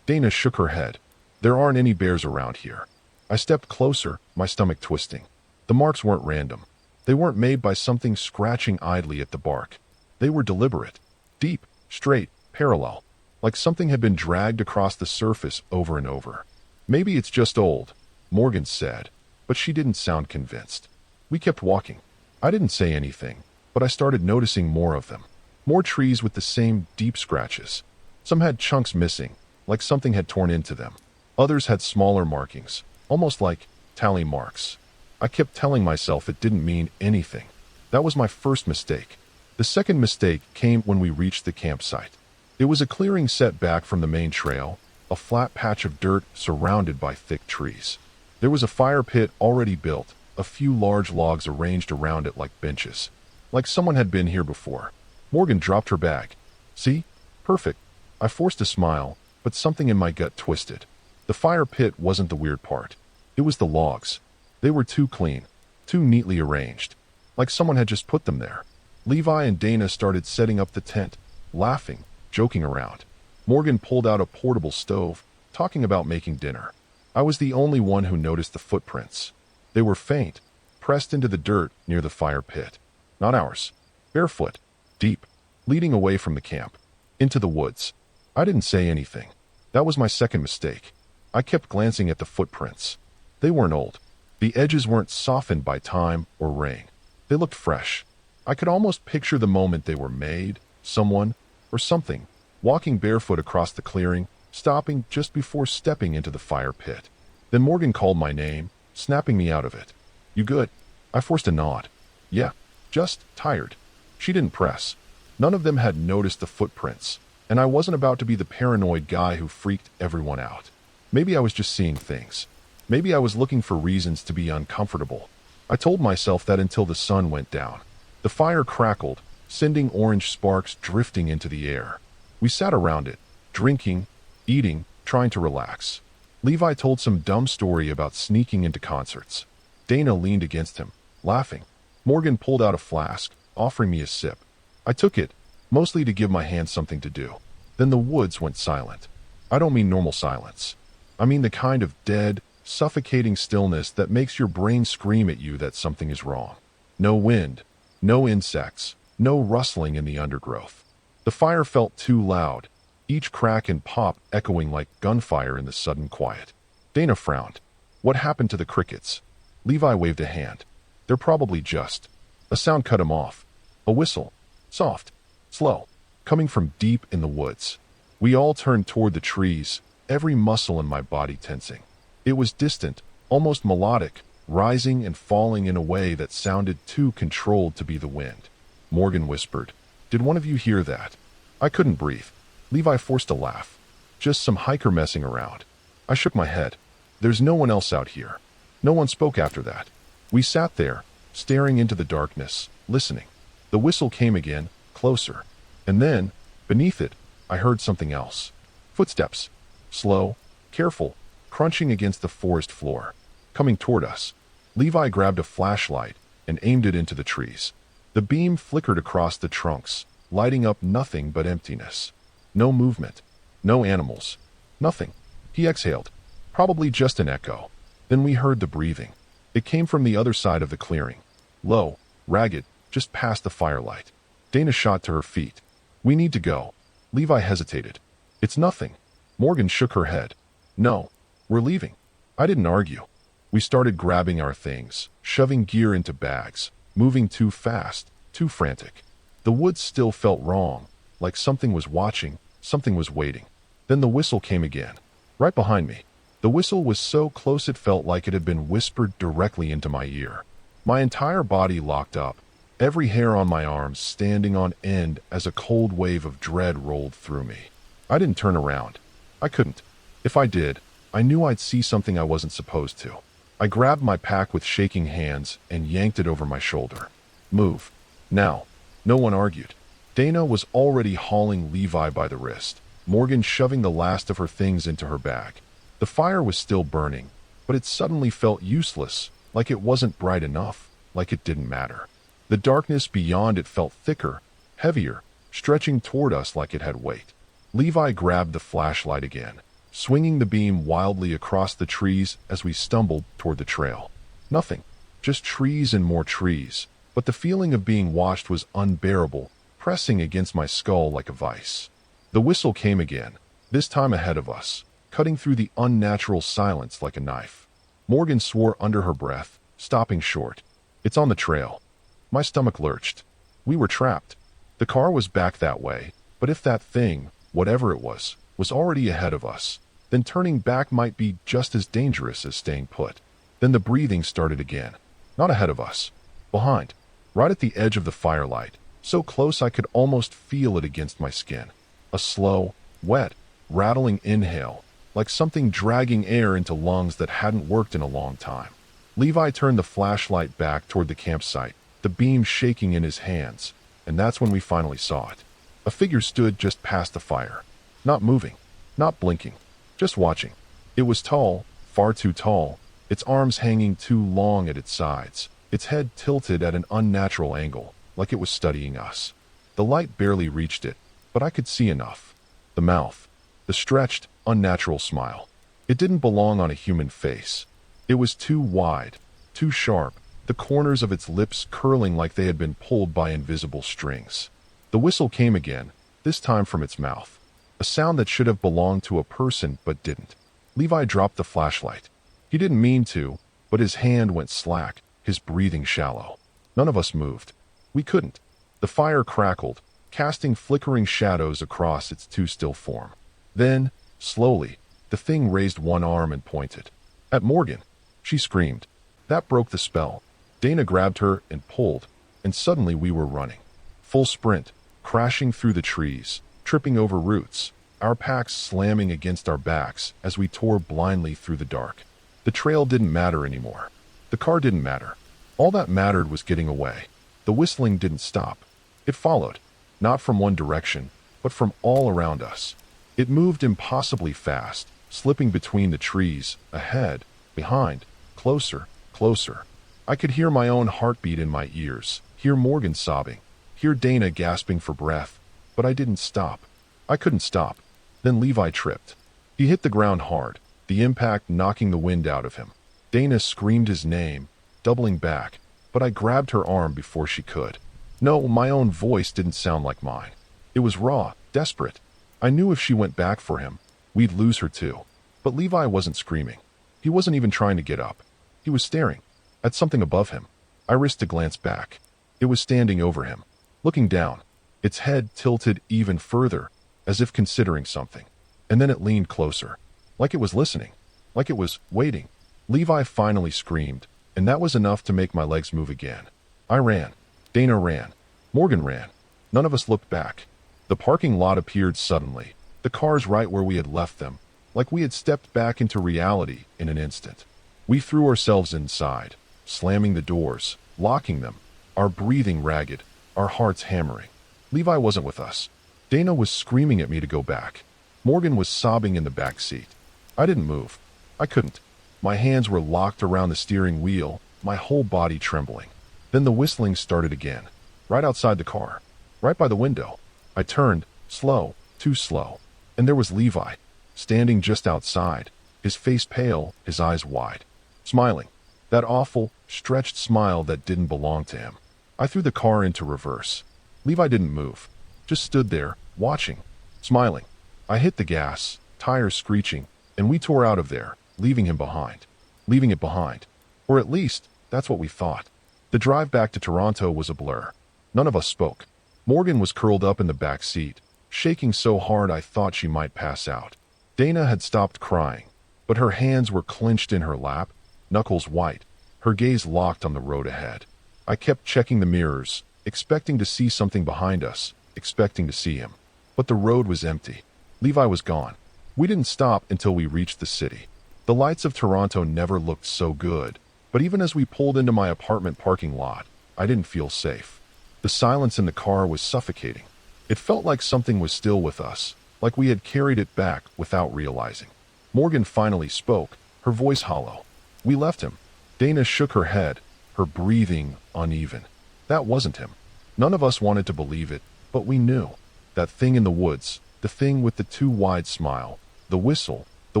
Dana shook her head. There aren't any bears around here. I stepped closer, my stomach twisting. The marks weren't random. They weren't made by something scratching idly at the bark. They were deliberate, deep, straight, parallel, like something had been dragged across the surface over and over. Maybe it's just old, Morgan said, but she didn't sound convinced. We kept walking. I didn't say anything, but I started noticing more of them. More trees with the same deep scratches. Some had chunks missing, like something had torn into them. Others had smaller markings, almost like tally marks. I kept telling myself it didn't mean anything. That was my first mistake. The second mistake came when we reached the campsite. It was a clearing set back from the main trail, a flat patch of dirt surrounded by thick trees. There was a fire pit already built, a few large logs arranged around it like benches. Like someone had been here before. Morgan dropped her bag. See? Perfect. I forced a smile, but something in my gut twisted. The fire pit wasn't the weird part. It was the logs. They were too clean, too neatly arranged, like someone had just put them there. Levi and Dana started setting up the tent, laughing, joking around. Morgan pulled out a portable stove, talking about making dinner. I was the only one who noticed the footprints. They were faint, pressed into the dirt near the fire pit. Not ours. Barefoot, deep, leading away from the camp, into the woods. I didn't say anything. That was my second mistake. I kept glancing at the footprints. They weren't old. The edges weren't softened by time or rain. They looked fresh. I could almost picture the moment they were made, someone, or something, walking barefoot across the clearing, stopping just before stepping into the fire pit. Then Morgan called my name, snapping me out of it. You good? I forced a nod. Yeah, just tired. She didn't press. None of them had noticed the footprints, and I wasn't about to be the paranoid guy who freaked everyone out. Maybe I was just seeing things. Maybe I was looking for reasons to be uncomfortable. I told myself that until the sun went down. The fire crackled, sending orange sparks drifting into the air. We sat around it, drinking, eating, trying to relax. Levi told some dumb story about sneaking into concerts. Dana leaned against him, laughing. Morgan pulled out a flask, offering me a sip. I took it, mostly to give my hands something to do. Then the woods went silent. I don't mean normal silence. I mean the kind of dead, suffocating stillness that makes your brain scream at you that something is wrong. No wind, no insects, no rustling in the undergrowth. The fire felt too loud, each crack and pop echoing like gunfire in the sudden quiet. Dana frowned. What happened to the crickets? Levi waved a hand. They're probably just. A sound cut him off. A whistle. Soft. Slow. Coming from deep in the woods. We all turned toward the trees, every muscle in my body tensing. It was distant, almost melodic, rising and falling in a way that sounded too controlled to be the wind. Morgan whispered, "Did one of you hear that?" I couldn't breathe. Levi forced a laugh. "Just some hiker messing around." I shook my head. "There's no one else out here." No one spoke after that. We sat there, staring into the darkness, listening. The whistle came again, closer. And then, beneath it, I heard something else. Footsteps. Slow, careful, crunching against the forest floor. Coming toward us. Levi grabbed a flashlight and aimed it into the trees. The beam flickered across the trunks, lighting up nothing but emptiness. No movement. No animals. Nothing. He exhaled. Probably just an echo. Then we heard the breathing. It came from the other side of the clearing. Low, ragged, just past the firelight. Dana shot to her feet. "We need to go." Levi hesitated. "It's nothing." Morgan shook her head. "No, we're leaving." I didn't argue. We started grabbing our things, shoving gear into bags, moving too fast, too frantic. The woods still felt wrong, like something was watching, something was waiting. Then the whistle came again, right behind me. The whistle was so close it felt like it had been whispered directly into my ear. My entire body locked up, every hair on my arms standing on end as a cold wave of dread rolled through me. I didn't turn around. I couldn't. If I did, I knew I'd see something I wasn't supposed to. I grabbed my pack with shaking hands and yanked it over my shoulder. "Move. Now." No one argued. Dana was already hauling Levi by the wrist, Morgan shoving the last of her things into her bag. The fire was still burning, but it suddenly felt useless, like it wasn't bright enough, like it didn't matter. The darkness beyond it felt thicker, heavier, stretching toward us like it had weight. Levi grabbed the flashlight again, swinging the beam wildly across the trees as we stumbled toward the trail. Nothing, just trees and more trees, but the feeling of being watched was unbearable, pressing against my skull like a vice. The whistle came again, this time ahead of us, cutting through the unnatural silence like a knife. Morgan swore under her breath, stopping short. "It's on the trail." My stomach lurched. We were trapped. The car was back that way, but if that thing, whatever it was already ahead of us, then turning back might be just as dangerous as staying put. Then the breathing started again. Not ahead of us. Behind. Right at the edge of the firelight, so close I could almost feel it against my skin. A slow, wet, rattling inhale, like something dragging air into lungs that hadn't worked in a long time. Levi turned the flashlight back toward the campsite, the beam shaking in his hands, and that's when we finally saw it. A figure stood just past the fire. Not moving, not blinking, just watching. It was tall, far too tall, its arms hanging too long at its sides, its head tilted at an unnatural angle, like it was studying us. The light barely reached it, but I could see enough. The mouth, the stretched, unnatural smile. It didn't belong on a human face. It was too wide, too sharp, the corners of its lips curling like they had been pulled by invisible strings. The whistle came again, this time from its mouth. A sound that should have belonged to a person but didn't. Levi dropped the flashlight. He didn't mean to, but his hand went slack, his breathing shallow. None of us moved. We couldn't. The fire crackled, casting flickering shadows across its too still form. Then, slowly, the thing raised one arm and pointed. At Morgan. She screamed. That broke the spell. Dana grabbed her and pulled, and suddenly we were running. Full sprint, crashing through the trees, tripping over roots, our packs slamming against our backs as we tore blindly through the dark. The trail didn't matter anymore. The car didn't matter. All that mattered was getting away. The whistling didn't stop. It followed, not from one direction, but from all around us. It moved impossibly fast, slipping between the trees, ahead, behind, closer, closer. I could hear my own heartbeat in my ears, hear Morgan sobbing, hear Dana gasping for breath, but I didn't stop. I couldn't stop. Then Levi tripped. He hit the ground hard, the impact knocking the wind out of him. Dana screamed his name, doubling back, but I grabbed her arm before she could. No, my own voice didn't sound like mine. It was raw, desperate. I knew if she went back for him, we'd lose her too. But Levi wasn't screaming. He wasn't even trying to get up. He was staring at something above him. I risked a glance back. It was standing over him, looking down, its head tilted even further, as if considering something. And then it leaned closer, like it was listening, like it was waiting. Levi finally screamed, and that was enough to make my legs move again. I ran. Dana ran. Morgan ran. None of us looked back. The parking lot appeared suddenly, the cars right where we had left them, like we had stepped back into reality in an instant. We threw ourselves inside, slamming the doors, locking them, our breathing ragged, our hearts hammering. Levi wasn't with us. Dana was screaming at me to go back. Morgan was sobbing in the back seat. I didn't move. I couldn't. My hands were locked around the steering wheel, my whole body trembling. Then the whistling started again, right outside the car, right by the window. I turned, slow, too slow, and there was Levi, standing just outside, his face pale, his eyes wide, smiling, that awful, stretched smile that didn't belong to him. I threw the car into reverse. Levi didn't move, just stood there, watching, smiling. I hit the gas, tires screeching, and we tore out of there, leaving him behind. Leaving it behind. Or at least, that's what we thought. The drive back to Toronto was a blur. None of us spoke. Morgan was curled up in the back seat, shaking so hard I thought she might pass out. Dana had stopped crying, but her hands were clenched in her lap, knuckles white, her gaze locked on the road ahead. I kept checking the mirrors, expecting to see something behind us, expecting to see him. But the road was empty. Levi was gone. We didn't stop until we reached the city. The lights of Toronto never looked so good, but even as we pulled into my apartment parking lot, I didn't feel safe. The silence in the car was suffocating. It felt like something was still with us, like we had carried it back without realizing. Morgan finally spoke, her voice hollow. We left him. Dana shook her head, her breathing uneven. That wasn't him. None of us wanted to believe it, but we knew. That thing in the woods, the thing with the too wide smile, the whistle, the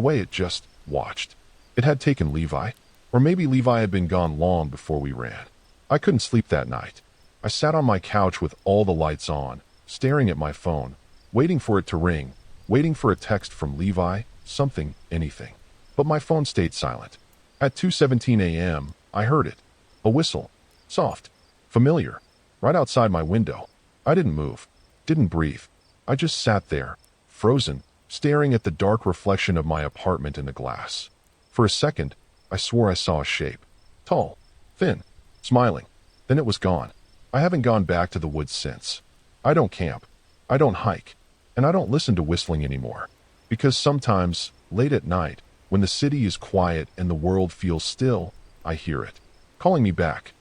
way it just watched. It had taken Levi. Or maybe Levi had been gone long before we ran. I couldn't sleep that night. I sat on my couch with all the lights on, staring at my phone, waiting for it to ring, waiting for a text from Levi, something, anything. But my phone stayed silent. At 2:17 a.m., I heard it. A whistle. Soft. Familiar. Right outside my window. I didn't move. Didn't breathe. I just sat there, frozen, staring at the dark reflection of my apartment in the glass. For a second, I swore I saw a shape. Tall. Thin. Smiling. Then it was gone. I haven't gone back to the woods since. I don't camp. I don't hike. And I don't listen to whistling anymore. Because sometimes, late at night, when the city is quiet and the world feels still, I hear it, calling me back.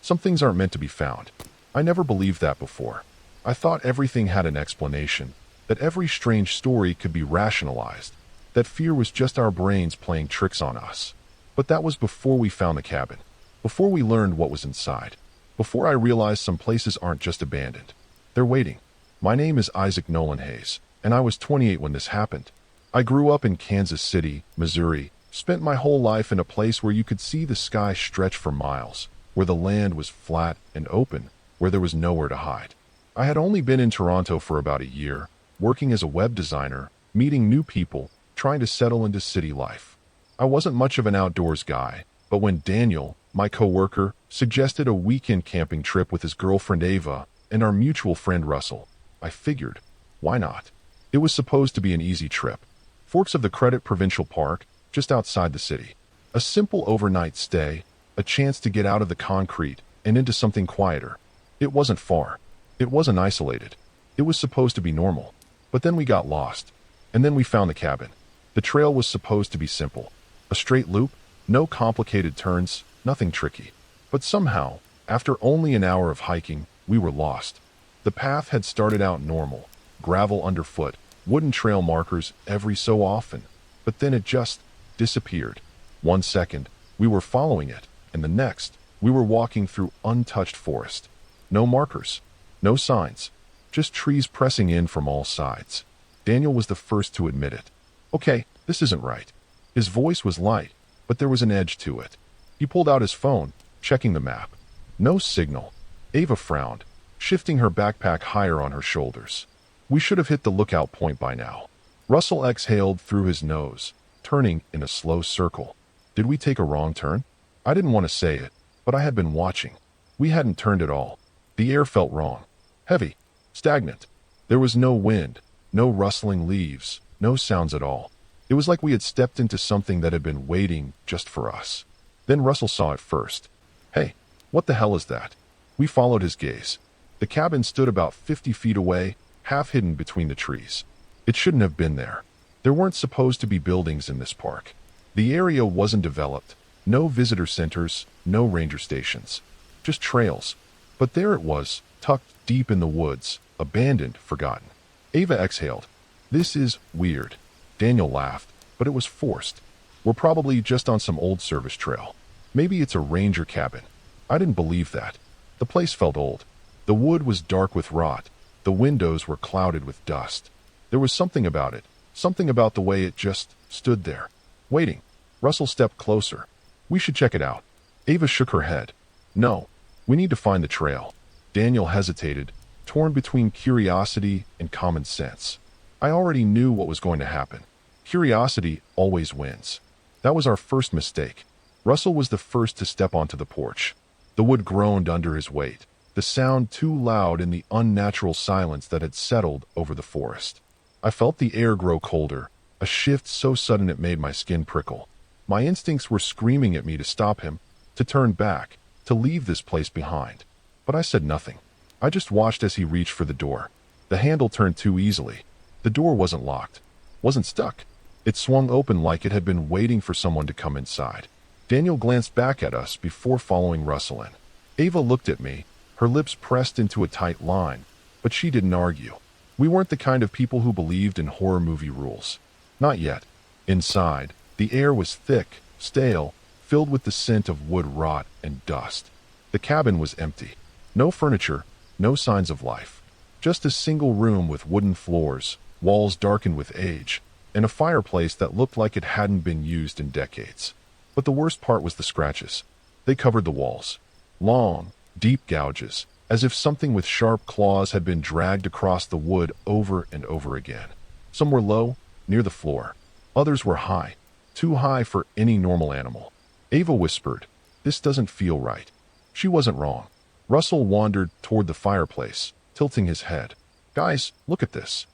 Some things aren't meant to be found. I never believed that before. I thought everything had an explanation, that every strange story could be rationalized, that fear was just our brains playing tricks on us. But that was before we found the cabin, before we learned what was inside, before I realized some places aren't just abandoned. They're waiting. My name is Isaac Nolan Hayes, and I was 28 when this happened. I grew up in Kansas City, Missouri, spent my whole life in a place where you could see the sky stretch for miles, where the land was flat and open, where there was nowhere to hide. I had only been in Toronto for about a year, working as a web designer, meeting new people, trying to settle into city life. I wasn't much of an outdoors guy, but when Daniel, my coworker, suggested a weekend camping trip with his girlfriend Ava and our mutual friend Russell, I figured, why not? It was supposed to be an easy trip. Forks of the Credit Provincial Park, just outside the city. A simple overnight stay, a chance to get out of the concrete and into something quieter. It wasn't far. It wasn't isolated. It was supposed to be normal. But then we got lost. And then we found the cabin. The trail was supposed to be simple. A straight loop, no complicated turns, nothing tricky. But somehow, after only an hour of hiking, we were lost. The path had started out normal, gravel underfoot, wooden trail markers every so often. But then it just disappeared. 1 second, we were following it, and the next, we were walking through untouched forest. No markers. No signs. Just trees pressing in from all sides. Daniel was the first to admit it. Okay, this isn't right. His voice was light, but there was an edge to it. He pulled out his phone, checking the map. No signal. Ava frowned, shifting her backpack higher on her shoulders. We should have hit the lookout point by now. Russell exhaled through his nose, turning in a slow circle. Did we take a wrong turn? I didn't want to say it, but I had been watching. We hadn't turned at all. The air felt wrong. Heavy. Stagnant. There was no wind, no rustling leaves, no sounds at all. It was like we had stepped into something that had been waiting just for us. Then Russell saw it first. Hey, what the hell is that? We followed his gaze. The cabin stood about 50 feet away, half hidden between the trees. It shouldn't have been there. There weren't supposed to be buildings in this park. The area wasn't developed. No visitor centers, no ranger stations. Just trails. But there it was, tucked deep in the woods, abandoned, forgotten. Ava exhaled. This is weird. Daniel laughed, but it was forced. We're probably just on some old service trail. Maybe it's a ranger cabin. I didn't believe that. The place felt old. The wood was dark with rot. The windows were clouded with dust. There was something about it, something about the way it just stood there, waiting. Russell stepped closer. We should check it out. Ava shook her head. No, we need to find the trail. Daniel hesitated, torn between curiosity and common sense. I already knew what was going to happen. Curiosity always wins. That was our first mistake. Russell was the first to step onto the porch. The wood groaned under his weight, the sound too loud in the unnatural silence that had settled over the forest. I felt the air grow colder, a shift so sudden it made my skin prickle. My instincts were screaming at me to stop him, to turn back, to leave this place behind. But I said nothing. I just watched as he reached for the door. The handle turned too easily. The door wasn't locked. wasn't stuck. It swung open like it had been waiting for someone to come inside. Daniel glanced back at us before following Russell in. Ava looked at me, her lips pressed into a tight line, but she didn't argue. We weren't the kind of people who believed in horror movie rules. Not yet. Inside, the air was thick, stale, filled with the scent of wood rot and dust. The cabin was empty. No furniture, no signs of life. Just a single room with wooden floors, walls darkened with age, and a fireplace that looked like it hadn't been used in decades. But the worst part was the scratches. They covered the walls. Long, deep gouges, as if something with sharp claws had been dragged across the wood over and over again. Some were low, near the floor. Others were high, too high for any normal animal. Ava whispered, "This doesn't feel right." She wasn't wrong. Russell wandered toward the fireplace, tilting his head. "Guys, look at this."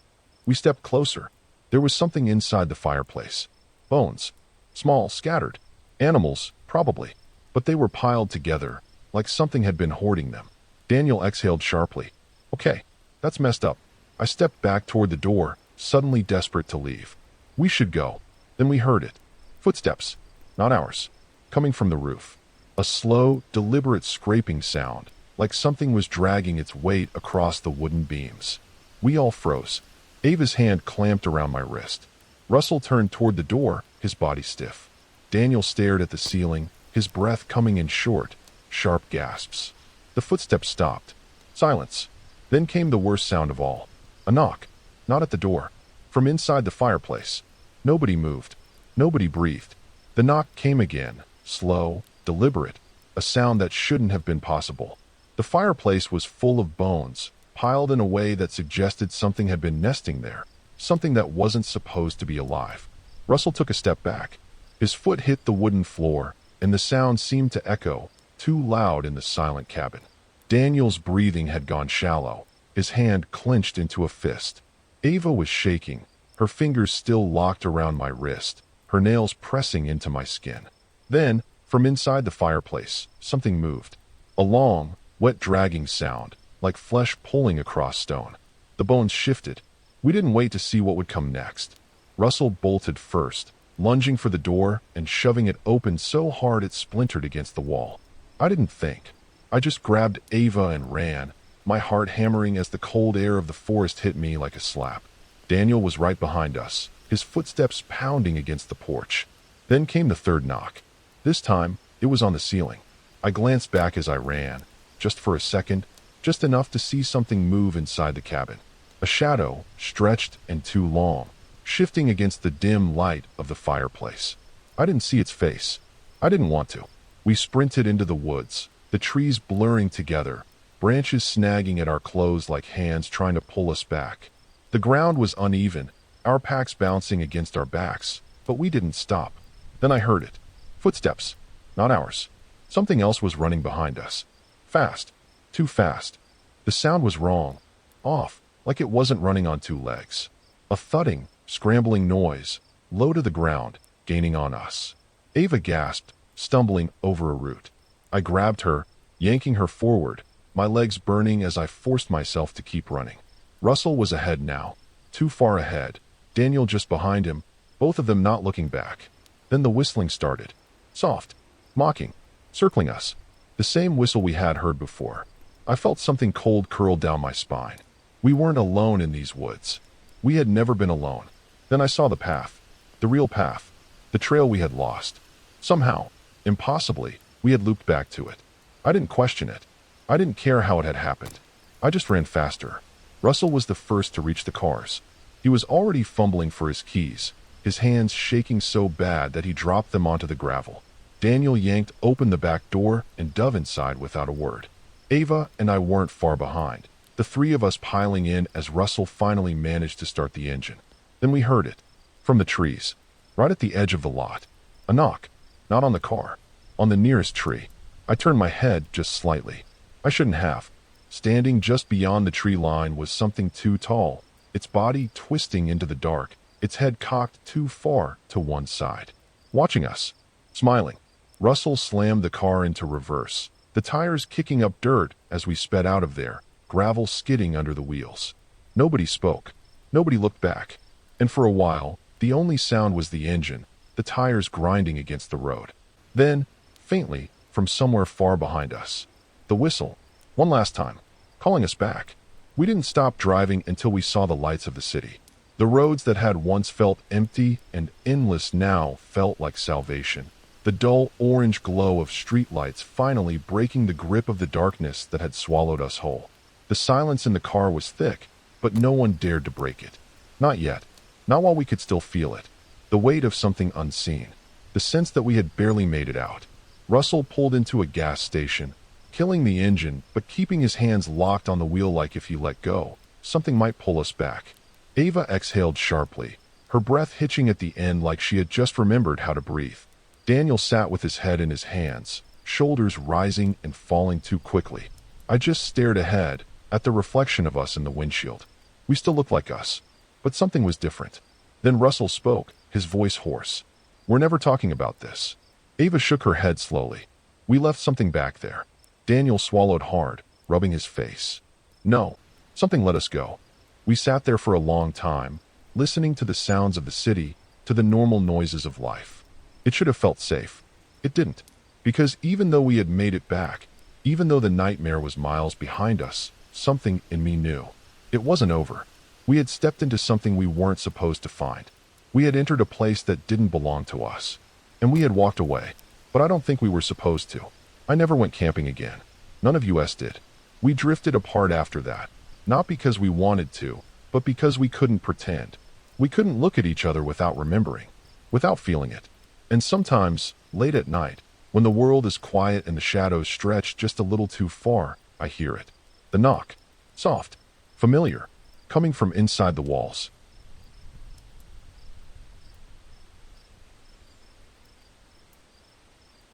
We stepped closer. There was something inside the fireplace. Bones. Small, scattered. Animals, probably. But they were piled together, like something had been hoarding them. Daniel exhaled sharply. "Okay, that's messed up." I stepped back toward the door, suddenly desperate to leave. We should go. Then we heard it. Footsteps. Not ours. Coming from the roof. A slow, deliberate scraping sound, like something was dragging its weight across the wooden beams. We all froze. Ava's hand clamped around my wrist. Russell turned toward the door, his body stiff. Daniel stared at the ceiling, his breath coming in short, sharp gasps. The footsteps stopped. Silence. Then came the worst sound of all. A knock. Not at the door. From inside the fireplace. Nobody moved. Nobody breathed. The knock came again, slow, deliberate, a sound that shouldn't have been possible. The fireplace was full of bones, piled in a way that suggested something had been nesting there, something that wasn't supposed to be alive. Russell took a step back. His foot hit the wooden floor, and the sound seemed to echo, too loud in the silent cabin. Daniel's breathing had gone shallow, his hand clenched into a fist. Ava was shaking, her fingers still locked around my wrist, her nails pressing into my skin. Then, from inside the fireplace, something moved. A long, wet dragging sound, like flesh pulling across stone. The bones shifted. We didn't wait to see what would come next. Russell bolted first, lunging for the door and shoving it open so hard it splintered against the wall. I didn't think. I just grabbed Ava and ran, my heart hammering as the cold air of the forest hit me like a slap. Daniel was right behind us, his footsteps pounding against the porch. Then came the third knock. This time, it was on the ceiling. I glanced back as I ran, just for a second, just enough to see something move inside the cabin. A shadow, stretched and too long, shifting against the dim light of the fireplace. I didn't see its face. I didn't want to. We sprinted into the woods, the trees blurring together, branches snagging at our clothes like hands trying to pull us back. The ground was uneven, our packs bouncing against our backs, but we didn't stop. Then I heard it. Footsteps. Not ours. Something else was running behind us. Fast. Too fast. The sound was wrong. Off, like it wasn't running on two legs. A thudding, scrambling noise, low to the ground, gaining on us. Ava gasped, stumbling over a root. I grabbed her, yanking her forward, my legs burning as I forced myself to keep running. Russell was ahead now, too far ahead. Daniel just behind him, both of them not looking back. Then the whistling started. Soft, mocking, circling us. The same whistle we had heard before. I felt something cold curl down my spine. We weren't alone in these woods. We had never been alone. Then I saw the path. The real path. The trail we had lost. Somehow, impossibly, we had looped back to it. I didn't question it. I didn't care how it had happened. I just ran faster. Russell was the first to reach the cars. He was already fumbling for his keys, his hands shaking so bad that he dropped them onto the gravel. Daniel yanked open the back door and dove inside without a word. Ava and I weren't far behind, the three of us piling in as Russell finally managed to start the engine. Then we heard it. From the trees. Right at the edge of the lot. A knock. Not on the car. On the nearest tree. I turned my head just slightly. I shouldn't have. Standing just beyond the tree line was something too tall, its body twisting into the dark, its head cocked too far to one side. Watching us. Smiling. Russell slammed the car into reverse, the tires kicking up dirt as we sped out of there, gravel skidding under the wheels. Nobody spoke. Nobody looked back. And for a while, the only sound was the engine, the tires grinding against the road. Then, faintly, from somewhere far behind us, the whistle, one last time, calling us back. We didn't stop driving until we saw the lights of the city. The roads that had once felt empty and endless now felt like salvation. The dull orange glow of streetlights finally breaking the grip of the darkness that had swallowed us whole. The silence in the car was thick, but no one dared to break it. Not yet. Not while we could still feel it. The weight of something unseen. The sense that we had barely made it out. Russell pulled into a gas station, killing the engine, but keeping his hands locked on the wheel like if he let go, something might pull us back. Ava exhaled sharply, her breath hitching at the end like she had just remembered how to breathe. Daniel sat with his head in his hands, shoulders rising and falling too quickly. I just stared ahead, at the reflection of us in the windshield. We still looked like us, but something was different. Then Russell spoke, his voice hoarse. "We're never talking about this." Ava shook her head slowly. "We left something back there." Daniel swallowed hard, rubbing his face. "No, something let us go." We sat there for a long time, listening to the sounds of the city, to the normal noises of life. It should have felt safe. It didn't. Because even though we had made it back, even though the nightmare was miles behind us, something in me knew. It wasn't over. We had stepped into something we weren't supposed to find. We had entered a place that didn't belong to us. And we had walked away. But I don't think we were supposed to. I never went camping again. None of us did. We drifted apart after that. Not because we wanted to, but because we couldn't pretend. We couldn't look at each other without remembering, without feeling it. And sometimes, late at night, when the world is quiet and the shadows stretch just a little too far, I hear it. The knock. Soft. Familiar. Coming from inside the walls.